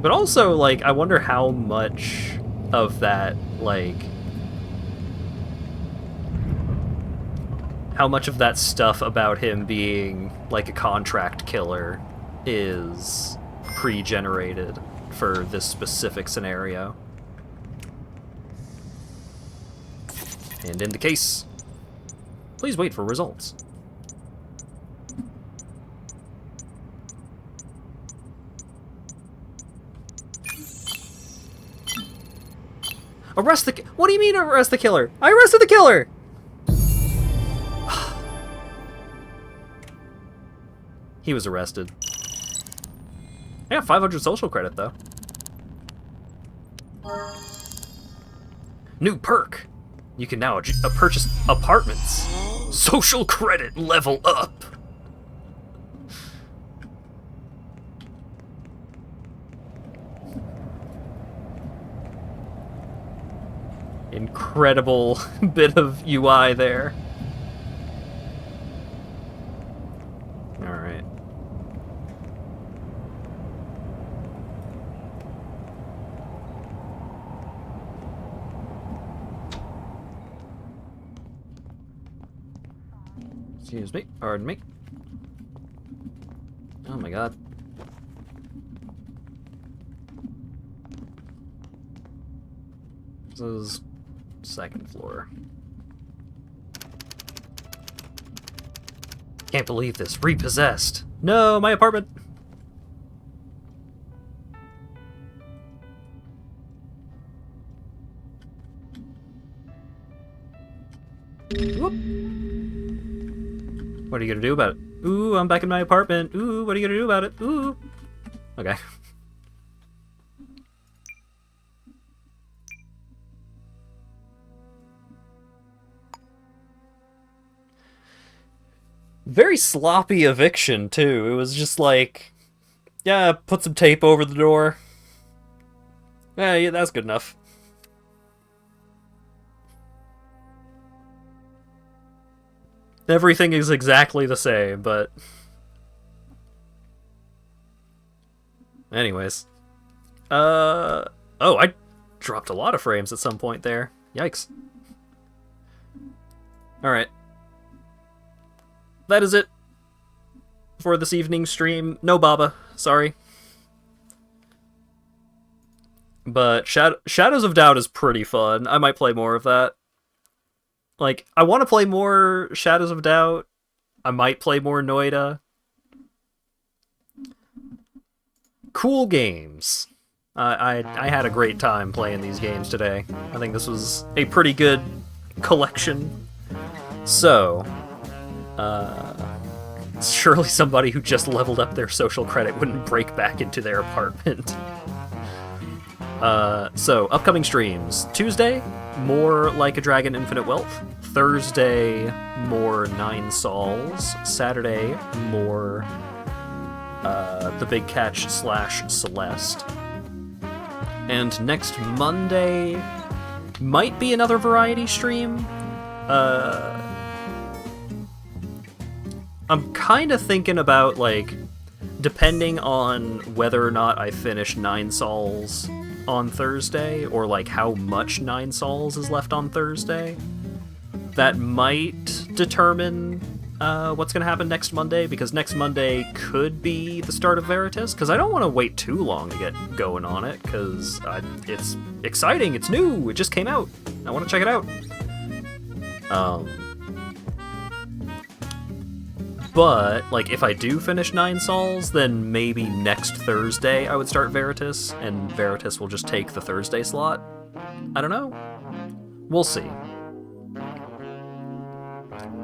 S1: But also, like, I wonder how much of that, like, how much of that stuff about him being, like, a contract killer is pre-generated for this specific scenario. And in the case, please wait for results. Arrest the... What do you mean arrest the killer? I arrested the killer! He was arrested. I got 500 social credit, though. New perk. You can now purchase apartments. Social credit level up. Incredible bit of UI there. Alright. Excuse me, pardon me. Oh my god. This is second floor. Can't believe this. Repossessed. No, my apartment. Whoop. What are you gonna do about it? Ooh, I'm back in my apartment. Ooh, what are you gonna do about it? Ooh. Okay. Very sloppy eviction, too. It was just like, yeah, put some tape over the door. Yeah, that's good enough. Everything is exactly the same, but... Anyways. Oh, I dropped a lot of frames at some point there. Yikes. Alright. That is it for this evening's stream. No Baba, sorry. But Shadows of Doubt is pretty fun. I might play more of that. Like, I want to play more Shadows of Doubt. I might play more Noita. Cool games. I had a great time playing these games today. I think this was a pretty good collection. So... surely somebody who just leveled up their social credit wouldn't break back into their apartment. So, upcoming streams. Tuesday, more Like a Dragon Infinite Wealth. Thursday, more Nine Sols. Saturday, more The Big Catch / Celeste. And next Monday might be another variety stream. I'm kind of thinking about, like, depending on whether or not I finish Nine Sols on Thursday, or, like, how much Nine Sols is left on Thursday, that might determine what's going to happen next Monday, because next Monday could be the start of Veritas, because I don't want to wait too long to get going on it, because it's exciting, it's new, it just came out, I want to check it out. But, like, if I do finish Nine Sols, then maybe next Thursday I would start Veritas, and Veritas will just take the Thursday slot. I don't know. We'll see.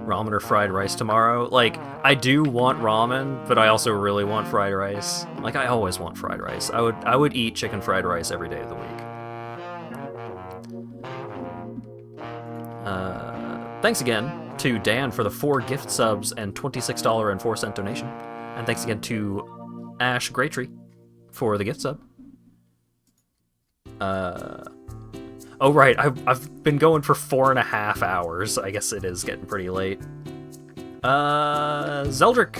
S1: Ramen or fried rice tomorrow? Like, I do want ramen, but I also really want fried rice. Like, I always want fried rice. I would eat chicken fried rice every day of the week. Thanks again to Dan for the 4 gift subs and $26.04 donation. And thanks again to Ash Greytree for the gift sub. Oh right, I've been going for 4.5 hours. I guess it is getting pretty late. Zeldrick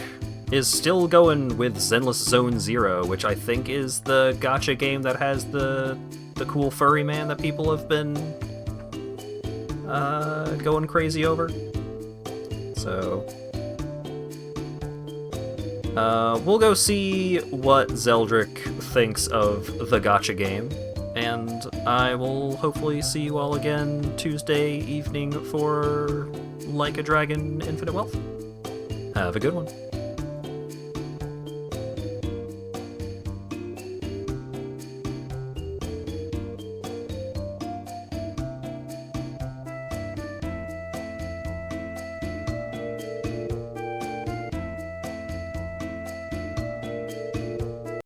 S1: is still going with Zenless Zone Zero, which I think is the gacha game that has the cool furry man that people have been going crazy over. So we'll go see what Zeldrick thinks of the gacha game, and I will hopefully see you all again Tuesday evening for Like a Dragon Infinite Wealth. Have a good one.